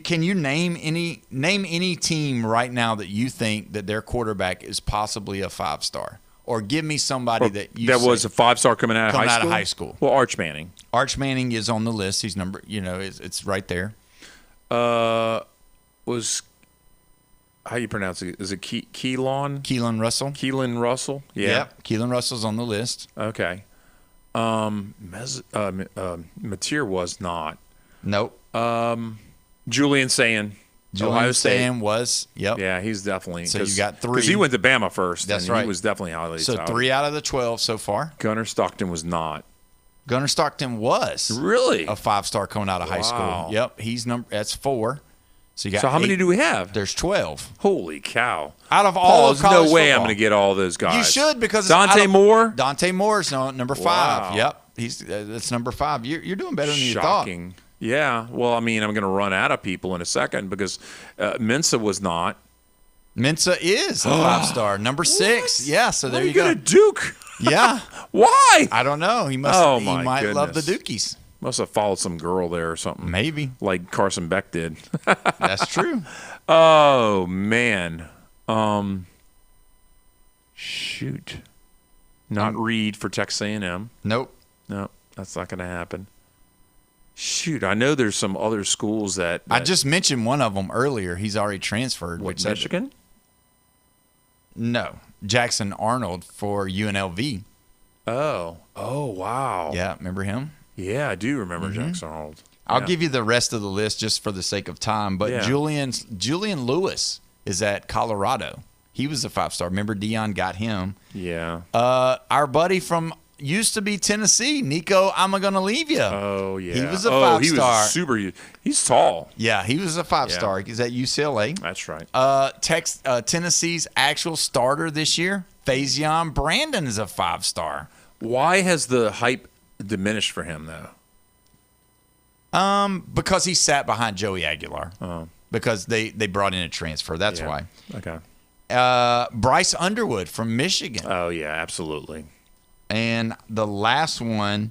Speaker 4: can you name any team right now that you think that their quarterback is possibly a 5-star? Or give me somebody that
Speaker 5: was a 5-star coming out of
Speaker 4: high school.
Speaker 5: Well, Arch Manning.
Speaker 4: Arch Manning is on the list. He's it's right there.
Speaker 5: Was how you pronounce it? Is it Keelan?
Speaker 4: Keelan Russell.
Speaker 5: Keelan Russell. Yeah.
Speaker 4: Yep. Keelan Russell's on the list.
Speaker 5: Okay. Mateer was not.
Speaker 4: Nope.
Speaker 5: Julian Sayin.
Speaker 4: Ohio State was. Yep.
Speaker 5: Yeah, he's definitely.
Speaker 4: So you got 3.
Speaker 5: Because he went to Bama first.
Speaker 4: That's
Speaker 5: and
Speaker 4: right.
Speaker 5: He was definitely highly touted.
Speaker 4: 3 out of the 12 so far.
Speaker 5: Gunnar Stockton was not.
Speaker 4: Gunnar Stockton was
Speaker 5: really
Speaker 4: a 5-star coming out of high school. Yep. That's 4. So you got
Speaker 5: So how many
Speaker 4: 8.
Speaker 5: do we have?
Speaker 4: There's 12.
Speaker 5: Holy cow!
Speaker 4: Out of all of
Speaker 5: there's
Speaker 4: college
Speaker 5: no way I'm
Speaker 4: football.
Speaker 5: going to get all those guys.
Speaker 4: You should, because
Speaker 5: Dante Moore.
Speaker 4: Dante Moore's number 5.
Speaker 5: Wow.
Speaker 4: Yep, that's number 5. You're doing better than you thought.
Speaker 5: Shocking. Yeah. Well, I mean, I'm going to run out of people in a second because Mensa was not.
Speaker 4: Mensa is a 5-star, number 6. Yeah, so there
Speaker 5: Why
Speaker 4: you go.
Speaker 5: Get a Duke.
Speaker 4: Yeah.
Speaker 5: Why?
Speaker 4: I don't know. He must.
Speaker 5: Oh,
Speaker 4: he
Speaker 5: my
Speaker 4: might love the
Speaker 5: goodness.
Speaker 4: Dukies.
Speaker 5: Must have followed some girl there or something.
Speaker 4: Maybe.
Speaker 5: Like Carson Beck did.
Speaker 4: That's true.
Speaker 5: Oh, man. Shoot. Not Reed for Texas A&M.
Speaker 4: Nope.
Speaker 5: No, that's not going to happen. Shoot, I know there's some other schools that
Speaker 4: I just mentioned one of them earlier. He's already transferred.
Speaker 5: What, Michigan?
Speaker 4: No. Jackson Arnold for UNLV.
Speaker 5: Oh, wow.
Speaker 4: Yeah, remember him?
Speaker 5: Yeah, I do remember Jackson Arnold.
Speaker 4: I'll
Speaker 5: Yeah.
Speaker 4: give you the rest of the list just for the sake of time. But
Speaker 5: Yeah.
Speaker 4: Julian Lewis is at Colorado. He was a 5-star. Remember, Dion got him.
Speaker 5: Yeah.
Speaker 4: Our buddy from used to be Tennessee, Nico, I'm going to leave you.
Speaker 5: Oh, yeah.
Speaker 4: He was a 5-star.
Speaker 5: He was super. He's tall.
Speaker 4: Yeah, he was a 5-star. He's at UCLA.
Speaker 5: That's right.
Speaker 4: Tennessee's actual starter this year, Faison Brandon, is a 5-star.
Speaker 5: Why has the hype diminished for him, though?
Speaker 4: Because he sat behind Joey Aguilar.
Speaker 5: Oh.
Speaker 4: Because they brought in a transfer. That's
Speaker 5: Yeah.
Speaker 4: why.
Speaker 5: Okay.
Speaker 4: Bryce Underwood from Michigan.
Speaker 5: Oh, yeah, absolutely.
Speaker 4: And the last one,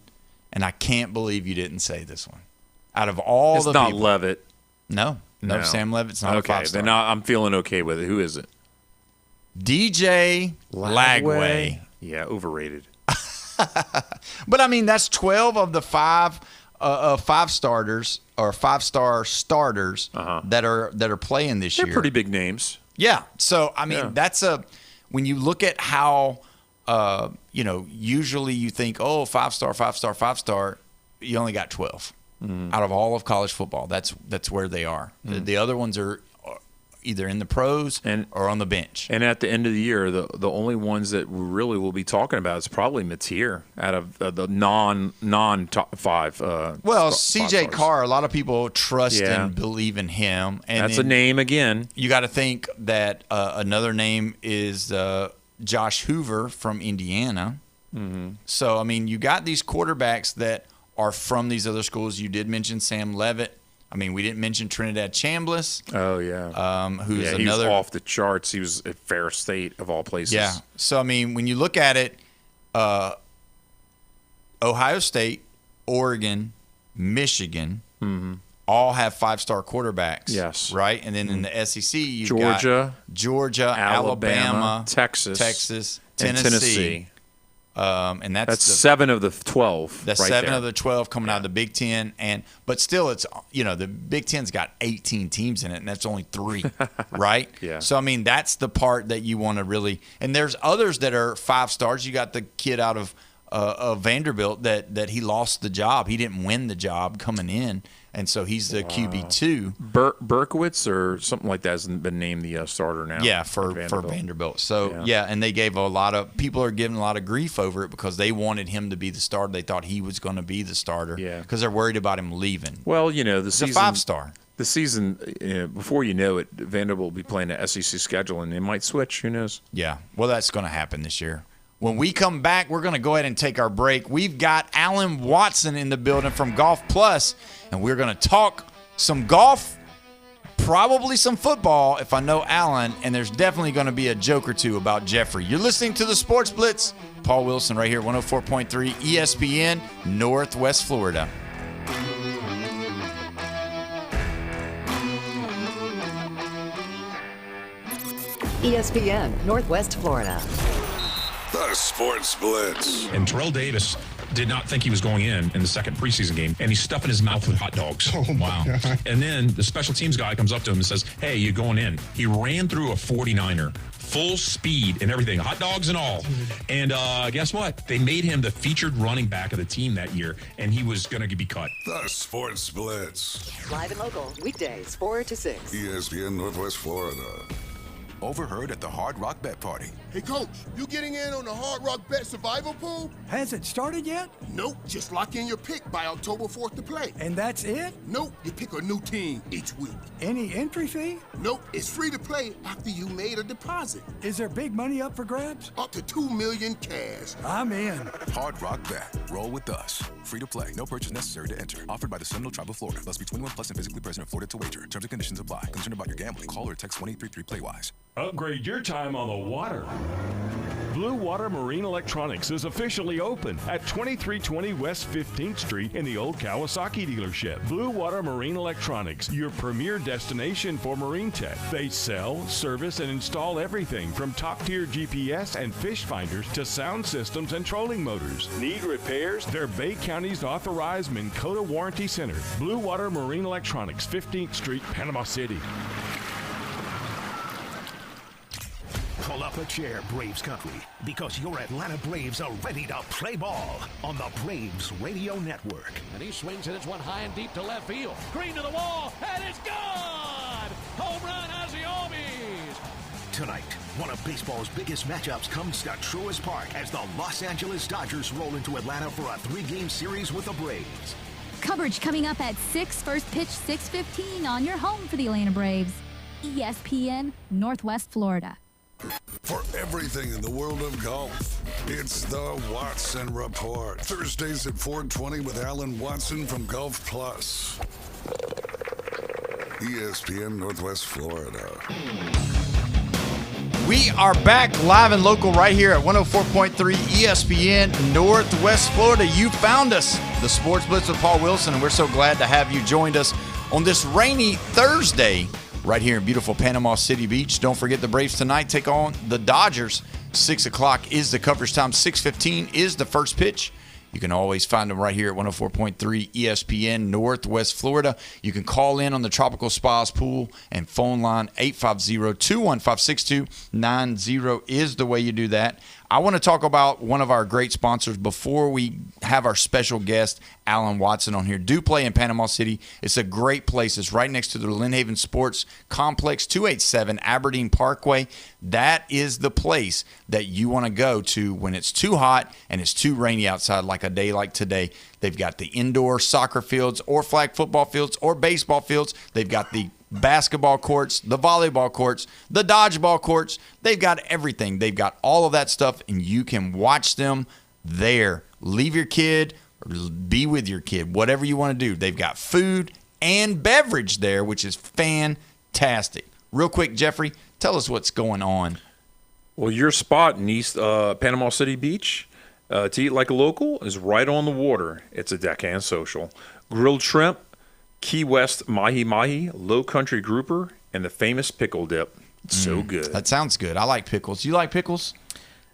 Speaker 4: and I can't believe you didn't say this one. Out of all
Speaker 5: It's
Speaker 4: the
Speaker 5: not
Speaker 4: people,
Speaker 5: Levitt.
Speaker 4: No, Sam Levitt's not
Speaker 5: okay,
Speaker 4: a 5-star.
Speaker 5: then I'm feeling okay with it. Who is it?
Speaker 4: DJ Lagway.
Speaker 5: Yeah, overrated.
Speaker 4: But I mean, that's 12 of the 5 starters or 5-star starters that are playing this
Speaker 5: They're
Speaker 4: year.
Speaker 5: pretty big names.
Speaker 4: Yeah. So I mean, that's when you look at how usually you think, 5-star, 5-star, 5-star. You only got 12 out of all of college football. That's where they are. The other ones are either in the pros or on the bench.
Speaker 5: And at the end of the year, the only ones that we really will be talking about is probably Mateer out of the non top 5.
Speaker 4: Well, CJ Carr, a lot of people trust
Speaker 5: Yeah.
Speaker 4: and believe in him. And
Speaker 5: That's a name again.
Speaker 4: You got to think that another name is Josh Hoover from Indiana.
Speaker 5: Mm-hmm.
Speaker 4: So, I mean, you got these quarterbacks that are from these other schools. You did mention Sam Levitt. I mean, we didn't mention Trinidad Chambliss.
Speaker 5: Oh, yeah.
Speaker 4: Who's
Speaker 5: he
Speaker 4: another
Speaker 5: was off the charts. He was at Fair State, of all places.
Speaker 4: Yeah. So, I mean, when you look at it, Ohio State, Oregon, Michigan, all have 5-star quarterbacks.
Speaker 5: Yes.
Speaker 4: Right? And then in the SEC, you've
Speaker 5: Georgia,
Speaker 4: got Georgia, Alabama,
Speaker 5: Texas,
Speaker 4: Tennessee. And that's
Speaker 5: 7 of the 12.
Speaker 4: That's
Speaker 5: right
Speaker 4: 7
Speaker 5: there.
Speaker 4: of the 12 coming out of the Big Ten, but still, it's the Big Ten's got 18 teams in it, and that's only 3, right?
Speaker 5: Yeah.
Speaker 4: So I mean, that's the part that you want to really. And there's others that are 5-stars. You got the kid out of Vanderbilt that he lost the job. He didn't win the job coming in, and so he's the QB2.
Speaker 5: Berkowitz or something like that has been named the starter now.
Speaker 4: Yeah, for Vanderbilt. So, yeah, and they gave a lot of – people are giving a lot of grief over it because they wanted him to be the starter. They thought he was going to be the starter because they're worried about him leaving.
Speaker 5: Well, the
Speaker 4: He's
Speaker 5: season –
Speaker 4: a 5-star.
Speaker 5: The season, before you know it, Vanderbilt will be playing the SEC schedule, and they might switch. Who knows?
Speaker 4: Yeah, well, that's going to happen this year. When we come back, we're going to go ahead and take our break. We've got Alan Watson in the building from Golf Plus, and we're going to talk some golf, probably some football if I know Alan, and there's definitely going to be a joke or two about Jeffrey. You're listening to the Sports Blitz. Paul Wilson right here, 104.3 ESPN, Northwest Florida.
Speaker 3: ESPN, Northwest Florida.
Speaker 2: The Sports Blitz.
Speaker 20: And Terrell Davis did not think he was going in the second preseason game, and he's stuffing his mouth with hot dogs. Oh, wow. And then the special teams guy comes up to him and says, hey, you're going in. He ran through a 49er, full speed and everything, hot dogs and all. And guess what? They made him the featured running back of the team that year, and he was going to be cut.
Speaker 2: The Sports Blitz.
Speaker 3: Live and local, weekdays, 4 to 6.
Speaker 2: ESPN Northwest Florida.
Speaker 3: Overheard at the Hard Rock Bet Party.
Speaker 9: Hey, Coach, you getting in on the Hard Rock Bet Survival Pool?
Speaker 21: Has it started yet?
Speaker 9: Nope, just lock in your pick by October 4th to play.
Speaker 21: And that's it?
Speaker 9: Nope, you pick a new team each week.
Speaker 21: Any entry fee?
Speaker 9: Nope, it's free to play after you made a deposit.
Speaker 21: Is there big money up for grabs?
Speaker 9: Up to $2 million cash.
Speaker 21: I'm in.
Speaker 3: Hard Rock Bet. Roll with us. Free to play. No purchase necessary to enter. Offered by the Seminole Tribe of Florida. Must be 21 plus and physically present in Florida to wager. Terms and conditions apply. Concerned about your gambling? Call or text 1-833-PLAY-WISE.
Speaker 1: Upgrade your time on the water. Blue Water Marine Electronics is officially open at 2320 West 15th Street in the old Kawasaki dealership. Blue Water Marine Electronics, your premier destination for marine tech. They sell, service, and install everything from top-tier GPS and fish finders to sound systems and trolling motors. Need repairs? They're Bay County's authorized Minn Kota Warranty Center. Blue Water Marine Electronics, 15th Street, Panama City.
Speaker 16: Pull up a chair, Braves country, because your Atlanta Braves are ready to play ball on the Braves Radio Network.
Speaker 17: And he swings it. It's one high and deep to left field. Green to the wall, and it's gone! Home run, Ozzie Albies!
Speaker 16: Tonight, one of baseball's biggest matchups comes to Truist Park as the Los Angeles Dodgers roll into Atlanta for a 3-game series with the Braves.
Speaker 10: Coverage coming up at 6, first pitch 6:15 on your home for the Atlanta Braves. ESPN, Northwest Florida.
Speaker 2: For everything in the world of golf, it's the Watson Report. Thursdays at 4:20 with Alan Watson from Golf Plus. ESPN Northwest Florida.
Speaker 4: We are back live and local right here at 104.3 ESPN Northwest Florida. You found us, the Sports Blitz with Paul Wilson, and we're so glad to have you joined us on this rainy Thursday right here in beautiful Panama City Beach. Don't forget the Braves tonight take on the Dodgers. 6 o'clock is the coverage time. 6:15 is the first pitch. You can always find them right here at 104.3 ESPN Northwest Florida. You can call in on the Tropical Spas Pool and phone line 850-215-6290 is the way you do that. I want to talk about one of our great sponsors before we have our special guest, Alan Watson, on here. Do Play in Panama City. It's a great place. It's right next to the Lynn Haven Sports Complex, 287 Aberdeen Parkway. That is the place that you want to go to when it's too hot and it's too rainy outside, like a day like today. They've got the indoor soccer fields or flag football fields or baseball fields. They've got the basketball courts, the volleyball courts, the dodgeball courts. They've got everything. They've got all of that stuff, and you can watch them there. Leave your kid or be with your kid, whatever you want to do. They've got food and beverage there, which is fantastic. Real quick, Jeffrey, tell us what's going on.
Speaker 5: Well, your spot in East Panama City Beach to eat like a local is right on the water. It's a deckhand social. Grilled shrimp, Key West mahi-mahi, low country grouper, and the famous pickle dip. It's so good.
Speaker 4: That sounds good. I like pickles. You like pickles?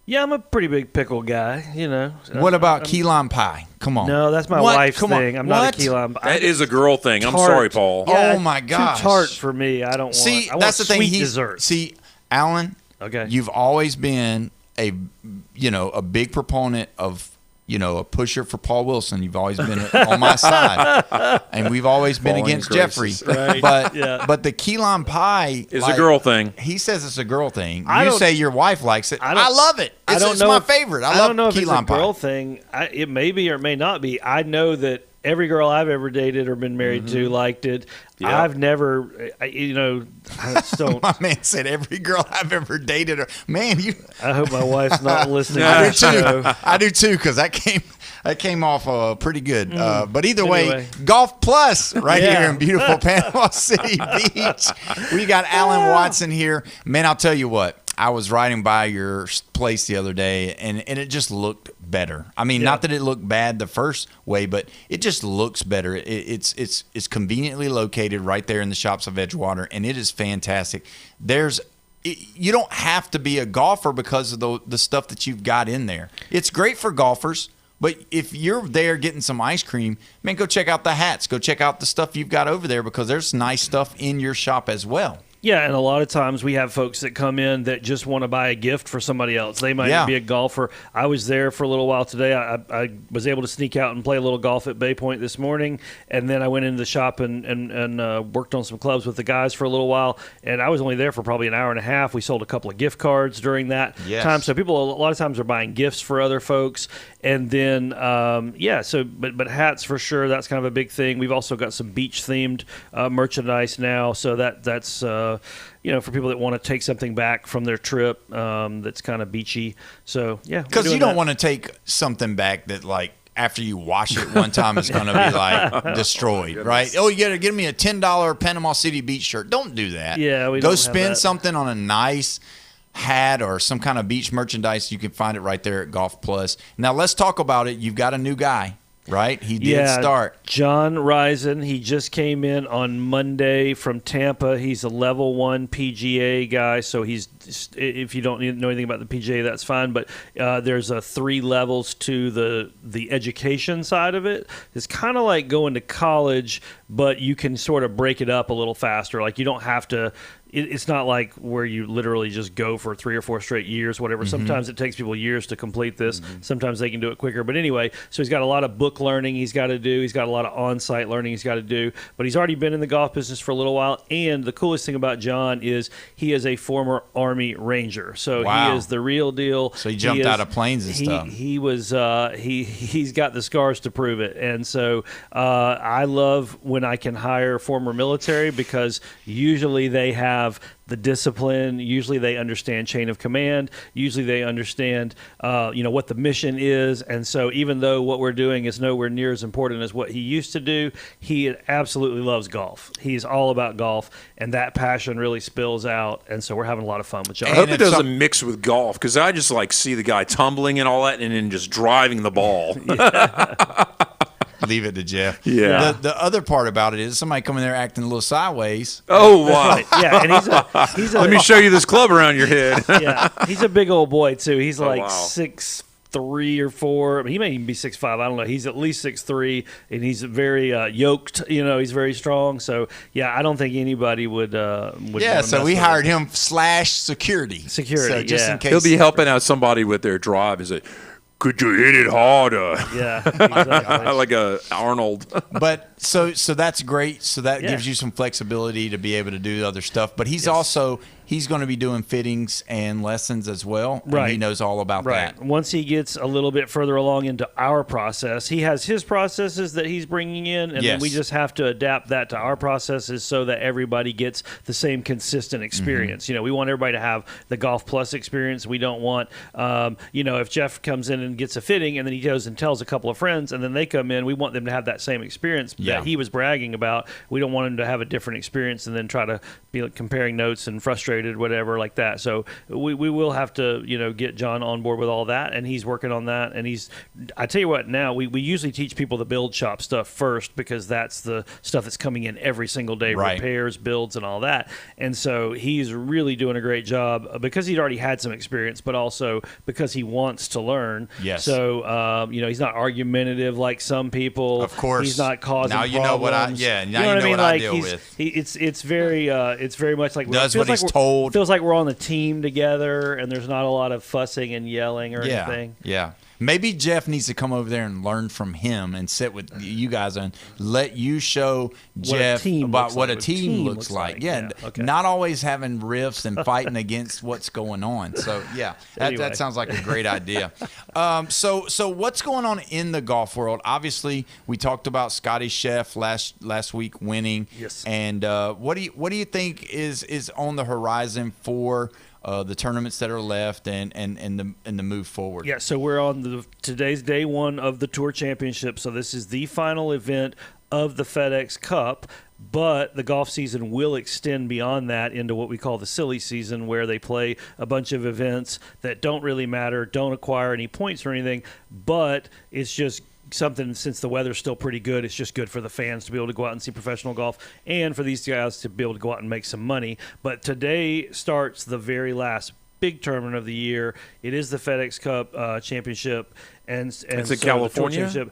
Speaker 24: Yeah, I'm a pretty big pickle guy, you know.
Speaker 4: What about key lime pie? Come on.
Speaker 24: No, that's my wife's thing. I'm not a key lime pie.
Speaker 5: That is a girl thing. I'm sorry, Paul.
Speaker 24: Yeah,
Speaker 4: oh, my gosh.
Speaker 24: Too tart for me. I don't want.
Speaker 4: See,
Speaker 24: I want
Speaker 4: that's the thing.
Speaker 24: sweet dessert.
Speaker 4: See, Alan,
Speaker 24: okay,
Speaker 4: you've always been a big proponent of, a pusher for Paul Wilson. You've always been on my side, and we've always been against Jeffrey.
Speaker 24: Right.
Speaker 4: But the key lime pie
Speaker 5: is a girl thing.
Speaker 4: He says it's a girl thing. You say your wife likes it. I love it. It's my favorite. I
Speaker 24: don't know
Speaker 4: love
Speaker 24: if
Speaker 4: key
Speaker 24: it's
Speaker 4: lime
Speaker 24: a
Speaker 4: pie.
Speaker 24: girl thing. It may be or it may not be. I know that every girl I've ever dated or been married to liked it.
Speaker 5: Yeah.
Speaker 24: I've never, I just don't.
Speaker 4: My man said every girl I've ever dated. Man, you.
Speaker 24: I hope my wife's not listening.
Speaker 4: I do too. I do too, because that came off pretty good. But either way, Golf Plus right here in beautiful Panama City Beach. We got Alan Watson here. Man, I'll tell you what. I was riding by your place the other day, and it just looked better. I mean, not that it looked bad the first way, but it just looks better. It's conveniently located right there in the shops of Edgewater, and it is fantastic. You don't have to be a golfer because of the stuff that you've got in there. It's great for golfers. But if you're there getting some ice cream, man, go check out the hats. Go check out the stuff you've got over there, because there's nice stuff in your shop as well.
Speaker 24: Yeah, and a lot of times we have folks that come in that just want to buy a gift for somebody else. They might be a golfer. I was there for a little while today. I was able to sneak out and play a little golf at Bay Point this morning, and then I went into the shop and worked on some clubs with the guys for a little while, and I was only there for probably an hour and a half. We sold a couple of gift cards during that time. So people a lot of times are buying gifts for other folks. And then, but hats for sure, that's kind of a big thing. We've also got some beach-themed merchandise now, so that's for people that want to take something back from their trip that's kind of beachy. So, yeah.
Speaker 4: Because you don't want to take something back that, like, after you wash it one time, it's going to be, like, destroyed, right? Oh, you got to give me a $10 Panama City Beach shirt. Don't do that.
Speaker 24: Yeah, we
Speaker 4: Go
Speaker 24: don't
Speaker 4: spend
Speaker 24: have that.
Speaker 4: something on a nice hat or some kind of beach merchandise. You can find it right there at Golf Plus. Now, let's talk about it. You've got a new guy, right? He did start.
Speaker 24: John Risen. He just came in on Monday from Tampa. He's a level 1 PGA guy, so if you don't know anything about the PGA, that's fine. But there's 3 levels to the education side of it. It's kind of like going to college, but you can sort of break it up a little faster. Like you don't have to. It's not like where you literally just go for 3 or 4 straight years, whatever.
Speaker 4: Mm-hmm.
Speaker 24: Sometimes it takes people years to complete this. Sometimes they can do it quicker. But anyway, so he's got a lot of book learning he's got to do. He's got a lot of on-site learning he's got to do. But he's already been in the golf business for a little while. And the coolest thing about John is he is a former Army Ranger. So he is the real deal.
Speaker 4: So he jumped out of planes and stuff.
Speaker 24: He was he's got the scars to prove it. And so I love when I can hire former military because usually they have the discipline. Usually they understand chain of command. Usually they understand, what the mission is. And so even though what we're doing is nowhere near as important as what he used to do, he absolutely loves golf. He's all about golf, and that passion really spills out. And so we're having a lot of fun with John.
Speaker 5: I hope it doesn't mix with golf because I just see the guy tumbling and all that and then just driving the ball.
Speaker 4: Leave it to Jeff.
Speaker 5: Yeah.
Speaker 4: The other part about it is somebody coming there acting a little sideways.
Speaker 5: Oh, wow.
Speaker 24: Yeah, and he's a
Speaker 5: Let me show you this club around your head.
Speaker 24: Yeah, he's a big old boy too. He's like
Speaker 5: wow.
Speaker 24: 6'3" or 4". He may even be 6'5". I don't know. He's at least 6'3", and he's very yoked. He's very strong. So yeah, I don't think anybody would.
Speaker 4: Yeah, so we hired him / security.
Speaker 24: So
Speaker 4: just in case
Speaker 5: He'll be helping out somebody with their drive. Is it? Could you hit it harder?
Speaker 24: Yeah, exactly.
Speaker 5: Like a Arnold.
Speaker 4: But so that's great. So that gives you some flexibility to be able to do other stuff. But he's also he's going to be doing fittings and lessons as well.
Speaker 24: Right.
Speaker 4: And he knows all about that.
Speaker 24: Once he gets a little bit further along into our process, he has his processes that he's bringing in, and then we just have to adapt that to our processes so that everybody gets the same consistent experience.
Speaker 4: Mm-hmm.
Speaker 24: We want everybody to have the Golf Plus experience. We don't want, if Jeff comes in and gets a fitting and then he goes and tells a couple of friends and then they come in, we want them to have that same experience that he was bragging about. We don't want him to have a different experience and then try to be comparing notes and frustrated, whatever like that. So we will have to, get John on board with all that, and he's working on that. And I tell you what, now we usually teach people the build shop stuff first because that's the stuff that's coming in every single day, repairs, builds, and all that. And so he's really doing a great job because he'd already had some experience, but also because he wants to learn.
Speaker 4: Yes.
Speaker 24: So, he's not argumentative like some people.
Speaker 4: Of course.
Speaker 24: He's not causing
Speaker 4: now you know
Speaker 24: problems.
Speaker 4: now you know what I deal with.
Speaker 24: It's very much like
Speaker 4: does what he's told.
Speaker 24: Feels like we're on the team together, and there's not a lot of fussing and yelling or anything.
Speaker 4: Yeah. Maybe Jeff needs to come over there and learn from him and sit with you guys and let you show Jeff about what a team looks like. Yeah, not always having riffs and fighting against what's going on. So, that sounds like a great idea. So what's going on in the golf world? Obviously, we talked about Scotty Scheff last week winning.
Speaker 24: Yes.
Speaker 4: And what do you think is on the horizon for the tournaments that are left and the move forward?
Speaker 24: Yeah, so we're on today's day one of the Tour Championship. So this is the final event of the FedEx Cup, but the golf season will extend beyond that into what we call the silly season, where they play a bunch of events that don't really matter, don't acquire any points or anything, but it's just something, since the weather's still pretty good, it's just good for the fans to be able to go out and see professional golf and for these guys to be able to go out and make some money. But today starts the very last big tournament of the year. It is the FedEx Cup Championship, and
Speaker 5: it's in California.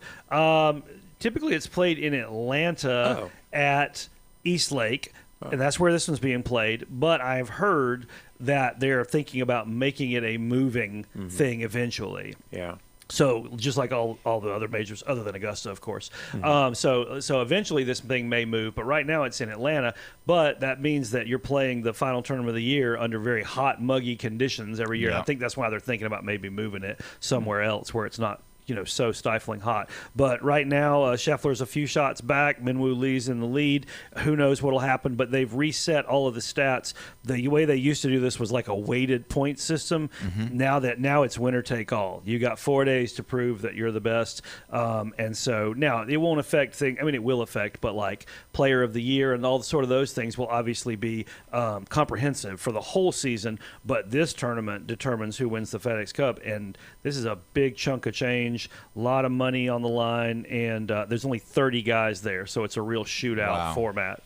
Speaker 24: Typically, it's played in Atlanta at East Lake. And that's where this one's being played. But I've heard that they're thinking about making it a moving thing eventually.
Speaker 5: Yeah.
Speaker 24: So just like all the other majors, other than Augusta, of course. So eventually this thing may move, but right now it's in Atlanta. But that means that you're playing the final tournament of the year under very hot, muggy conditions every year.
Speaker 4: Yeah.
Speaker 24: I think that's why they're thinking about maybe moving it somewhere else where it's not so stifling hot. But right now, Scheffler's a few shots back. Minwoo Lee's in the lead. Who knows what'll happen? But they've reset all of the stats. The way they used to do this was like a weighted point system. Now it's winner take all. You got 4 days to prove that you're the best. And so now it won't affect things. I mean, it will affect, but like player of the year and all sort of those things will obviously be comprehensive for the whole season. But this tournament determines who wins the FedEx Cup, and this is a big chunk of change. A lot of money on the line, and there's only 30 guys there, so it's a real shootout format.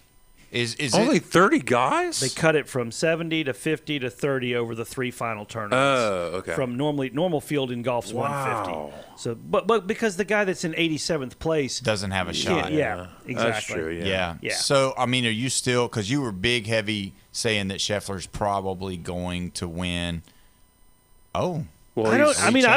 Speaker 4: Is
Speaker 5: only 30 guys?
Speaker 24: They cut it from 70 to 50 to 30 over the 3 final tournaments.
Speaker 5: Oh, okay.
Speaker 24: From normal field in golf's 150. So, but because the guy that's in 87th place
Speaker 4: doesn't have a shot.
Speaker 24: Yeah, exactly.
Speaker 5: That's true.
Speaker 4: Yeah. So I mean, are you still, because you were big heavy saying that Scheffler's probably going to win? Oh.
Speaker 24: Well, I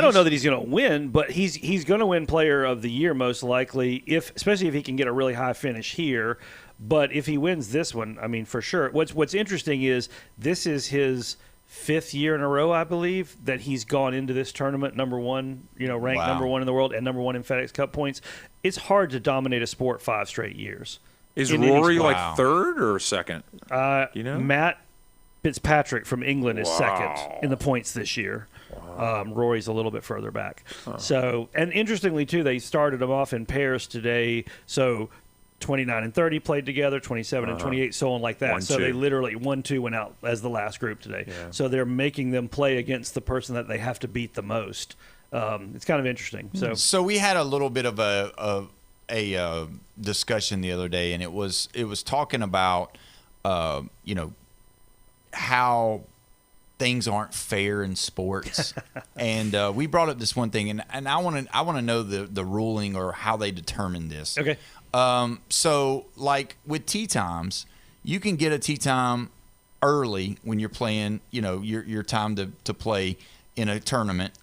Speaker 24: don't know that he's going to win, but he's going to win Player of the Year most likely, especially if he can get a really high finish here. But if he wins this one, I mean, for sure. What's interesting is this is his 5th year in a row, I believe, that he's gone into this tournament number one, ranked number one in the world and number one in FedEx Cup points. It's hard to dominate a sport 5 straight years.
Speaker 5: Is Rory like 3rd or 2nd?
Speaker 24: Matt Fitzpatrick from England is 2nd in the points this year. Rory's a little bit further back. So, and interestingly too, they started them off in pairs today. So 29 and 30 played together, 27 and 28, so on like that.
Speaker 5: 1-2.
Speaker 24: So they literally 1-2 went out as the last group today. Yeah. So they're making them play against the person that they have to beat the most. It's kind of interesting.
Speaker 4: So we had a little bit of a discussion the other day, and it was talking about how things aren't fair in sports. And we brought up this one thing, and I want to know the ruling or how they determine this.
Speaker 24: Okay.
Speaker 4: So like with tee times, you can get a tee time early when you're playing, your time to play in a tournament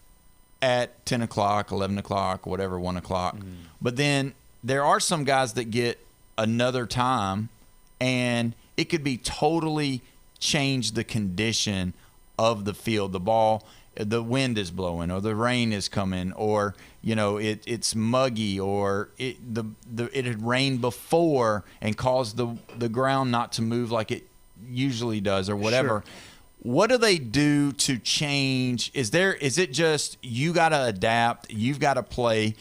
Speaker 4: at 10 o'clock, 11 o'clock, whatever, 1 o'clock. But then there are some guys that get another time, and it could be totally change the condition of the field. The ball, the wind is blowing, or the rain is coming, or it's muggy, or it had rained before and caused the ground not to move like it usually does, or whatever. Sure. What do they do to change? Is it just you got to adapt, you've got to play,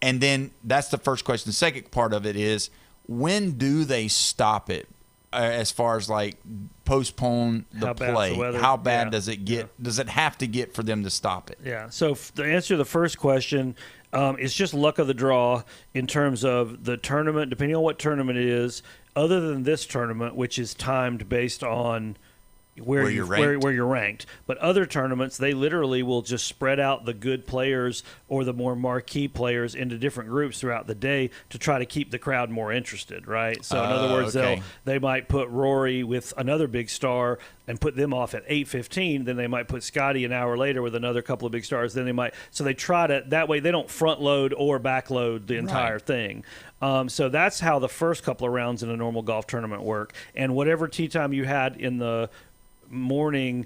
Speaker 4: and then that's the first question. The second part of it is, when do they stop it? As far as like postpone the play, how bad does it get? Yeah. Does it have to get for them to stop it?
Speaker 24: Yeah. So the answer to the first question, it's just luck of the draw in terms of the tournament, depending on what tournament it is. Other than this tournament, which is timed based on where you're ranked. But other tournaments, they literally will just spread out the good players or the more marquee players into different groups throughout the day to try to keep the crowd more interested, right? So in other words, they might put Rory with another big star and put them off at 8:15. Then they might put Scotty an hour later with another couple of big stars. Then they try to, that way they don't front load or back load the entire thing. So that's how the first couple of rounds in a normal golf tournament work. And whatever tee time you had in the morning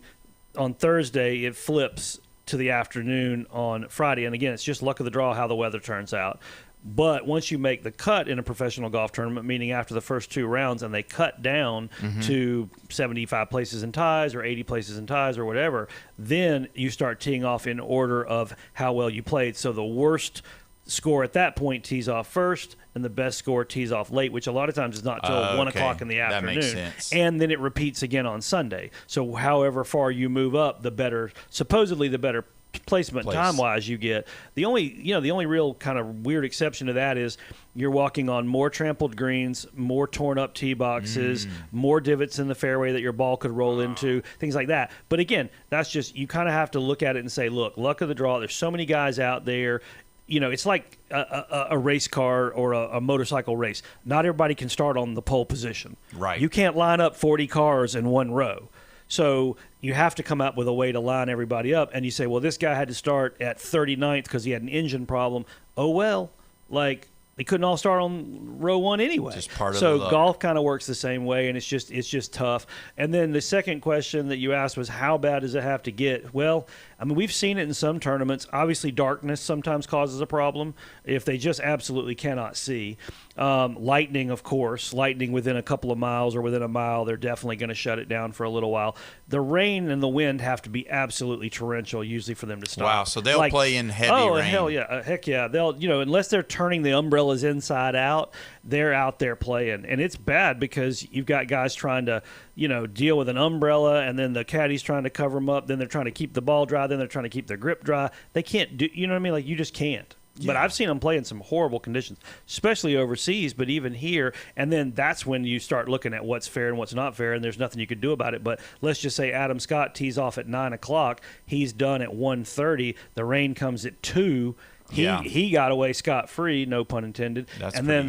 Speaker 24: on Thursday, it flips to the afternoon on Friday. And again, it's just luck of the draw how the weather turns out. But once you make the cut in a professional golf tournament, meaning after the first 2 rounds, and they cut down to 75 places in ties or 80 places in ties or whatever, then you start teeing off in order of how well you played. So the worst score at that point tees off first, and the best score tees off late, which a lot of times is not till 1 o'clock in the afternoon.
Speaker 4: That makes sense.
Speaker 24: And then it repeats again on Sunday. So however far you move up, the better, supposedly the better placement time-wise you get. The only real kind of weird exception to that is you're walking on more trampled greens, more torn-up tee boxes, more divots in the fairway that your ball could roll into, things like that. But again, that's just, you kind of have to look at it and say, look, luck of the draw. There's so many guys out there. it's like a race car or a motorcycle race. Not everybody can start on the pole position.
Speaker 4: Right.
Speaker 24: You can't line up 40 cars in one row. So you have to come up with a way to line everybody up. And you say, well, this guy had to start at 39th because he had an engine problem. Oh, well, like they couldn't all start on row one anyway.
Speaker 4: Just part of
Speaker 24: so
Speaker 4: the luck.
Speaker 24: golf kind of works the same way, and it's just tough. And then the second question that you asked was, how bad does it have to get? Well, I mean, we've seen it in some tournaments. Obviously, darkness sometimes causes a problem if they just absolutely cannot see. Lightning, of course. Lightning within a couple of miles or within a mile, they're definitely going to shut it down for a little while. The rain and the wind have to be absolutely torrential usually for them to stop.
Speaker 4: Wow, so they'll play in heavy rain.
Speaker 24: Oh, hell yeah. Heck yeah. They'll, unless they're turning the umbrellas inside out, they're out there playing. And it's bad because you've got guys trying to, deal with an umbrella, and then the caddy's trying to cover them up. Then they're trying to keep the ball dry. Then they're trying to keep their grip dry. They can't do, you know what I mean? Like, you just can't. Yeah. But I've seen them play in some horrible conditions, especially overseas, but even here. And then that's when you start looking at what's fair and what's not fair, and there's nothing you could do about it. But let's just say Adam Scott tees off at 9 o'clock. He's done at 1:30. The rain comes at 2. He got away scot-free, no pun intended. And then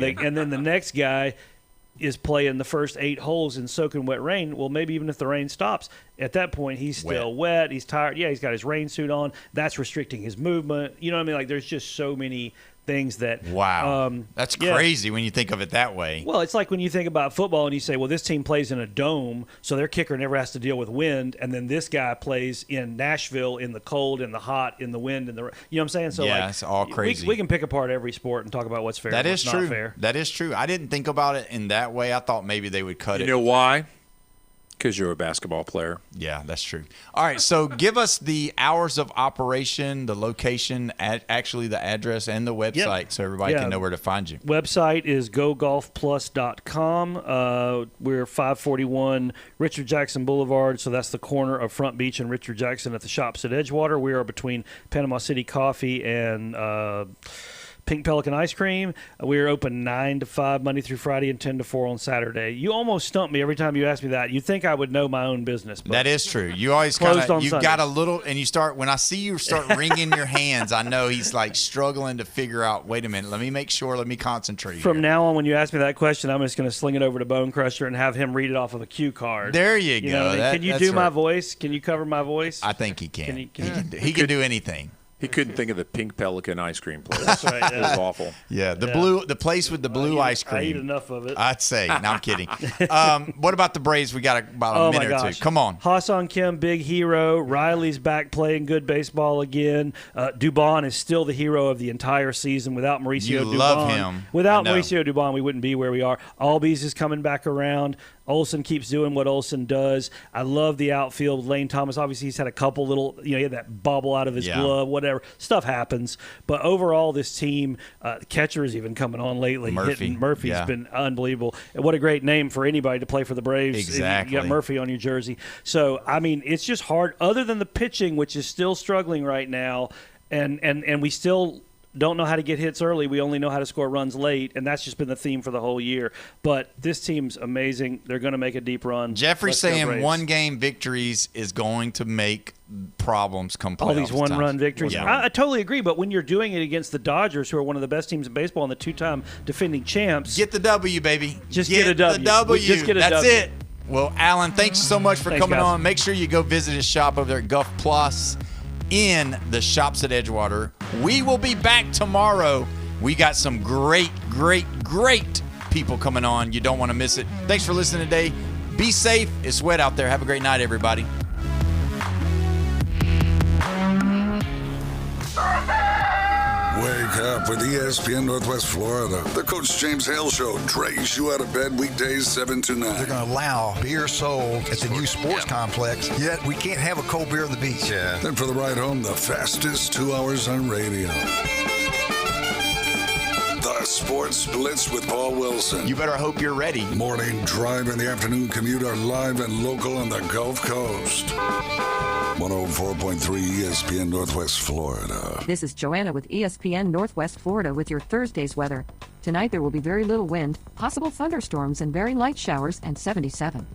Speaker 24: the next guy is playing the first 8 holes in soaking wet rain. Well, maybe even if the rain stops, at that point he's still wet. He's tired. Yeah, he's got his rain suit on. That's restricting his movement. You know what I mean? Like, there's just so many things that
Speaker 4: that's crazy when you think of it that way.
Speaker 24: Well, it's like when you think about football and you say, well, this team plays in a dome, so their kicker never has to deal with wind, and then this guy plays in Nashville in the cold, in the hot, in the wind, and the, you know what I'm saying? So
Speaker 4: it's all crazy.
Speaker 24: We can pick apart every sport and talk about what's fair and what's not fair.
Speaker 4: That is true. I didn't think about it in that way. I thought maybe they would cut it.
Speaker 5: You know why? Because you're a basketball player.
Speaker 4: Yeah, that's true. All right, so give us the hours of operation, the location, actually the address, and the website so everybody can know where to find you.
Speaker 24: Website is gogolfplus.com. We're 541 Richard Jackson Boulevard, so that's the corner of Front Beach and Richard Jackson at the Shops at Edgewater. We are between Panama City Coffee and Pink Pelican Ice Cream. We're open 9 to 5 Monday through Friday and 10 to 4 on Saturday. You almost stump me every time you ask me that. You'd think I would know my own business. But
Speaker 4: that is true. You always you've got a little, and you start, when I see you start wringing your hands, I know he's like struggling to figure out, wait a minute, let me make sure, let me concentrate.
Speaker 24: From now on, when you ask me that question, I'm just going to sling it over to Bone Crusher and have him read it off of a cue card.
Speaker 4: There you go.
Speaker 24: Can you do my voice? Can you cover my voice?
Speaker 4: I think he can. He can do anything.
Speaker 5: He couldn't think of the Pink Pelican ice cream place.
Speaker 24: That's right.
Speaker 5: It was awful.
Speaker 4: Yeah, the place with the blue ice cream.
Speaker 24: I eat enough of it.
Speaker 4: I'd say. No, I'm kidding. What about the Braves? We got about a minute or two. Come on.
Speaker 24: Ha-Seong Kim, big hero. Riley's back playing good baseball again. Dubon is still the hero of the entire season. Without Mauricio Dubon,
Speaker 4: love him.
Speaker 24: Without Mauricio Dubon, we wouldn't be where we are. Albies is coming back around. Olsen keeps doing what Olsen does. I love the outfield. Lane Thomas, obviously, he's had a couple little, he had that bubble out of his glove, whatever. Stuff happens. But overall, this team, catcher is even coming on lately. Murphy's been unbelievable. And what a great name for anybody to play for the Braves.
Speaker 4: Exactly.
Speaker 24: You got Murphy on your jersey. So, I mean, it's just hard. Other than the pitching, which is still struggling right now, and we still don't know how to get hits early. We only know how to score runs late, and that's just been the theme for the whole year. But this team's amazing. They're going to make a deep run.
Speaker 4: Jeffrey's saying one-game victories is going to make problems come playoff
Speaker 24: all these one-run victories.
Speaker 4: Yeah.
Speaker 24: I totally agree, but when you're doing it against the Dodgers, who are one of the best teams in baseball and the two-time defending champs.
Speaker 4: Get the W, baby.
Speaker 24: Just get a W.
Speaker 4: The W.
Speaker 24: Just get a
Speaker 4: That's
Speaker 24: W.
Speaker 4: it. Well, Alan, thanks so much for coming
Speaker 24: guys.
Speaker 4: on. Make sure you go visit his shop over there at Gulf Plus in the Shops at Edgewater. We will be back tomorrow. We got some great people coming on. You don't want to miss it. Thanks for listening today. Be safe. It's wet out there. Have a great night, everybody.
Speaker 2: Wake up with ESPN Northwest Florida. The Coach James Hale Show drags you out of bed weekdays 7 to 9.
Speaker 7: They're going to allow beer sold at the new sports complex, yet we can't have a cold beer on the beach.
Speaker 2: Yeah. Then for the ride home, the fastest 2 hours on radio. The Sports Blitz with Paul Wilson.
Speaker 4: You better hope you're ready.
Speaker 2: Morning drive and the afternoon commute are live and local on the Gulf Coast. 104.3 ESPN Northwest Florida.
Speaker 6: This is Joanna with ESPN Northwest Florida with your Thursday's weather. Tonight there will be very little wind, possible thunderstorms and very light showers, and 77.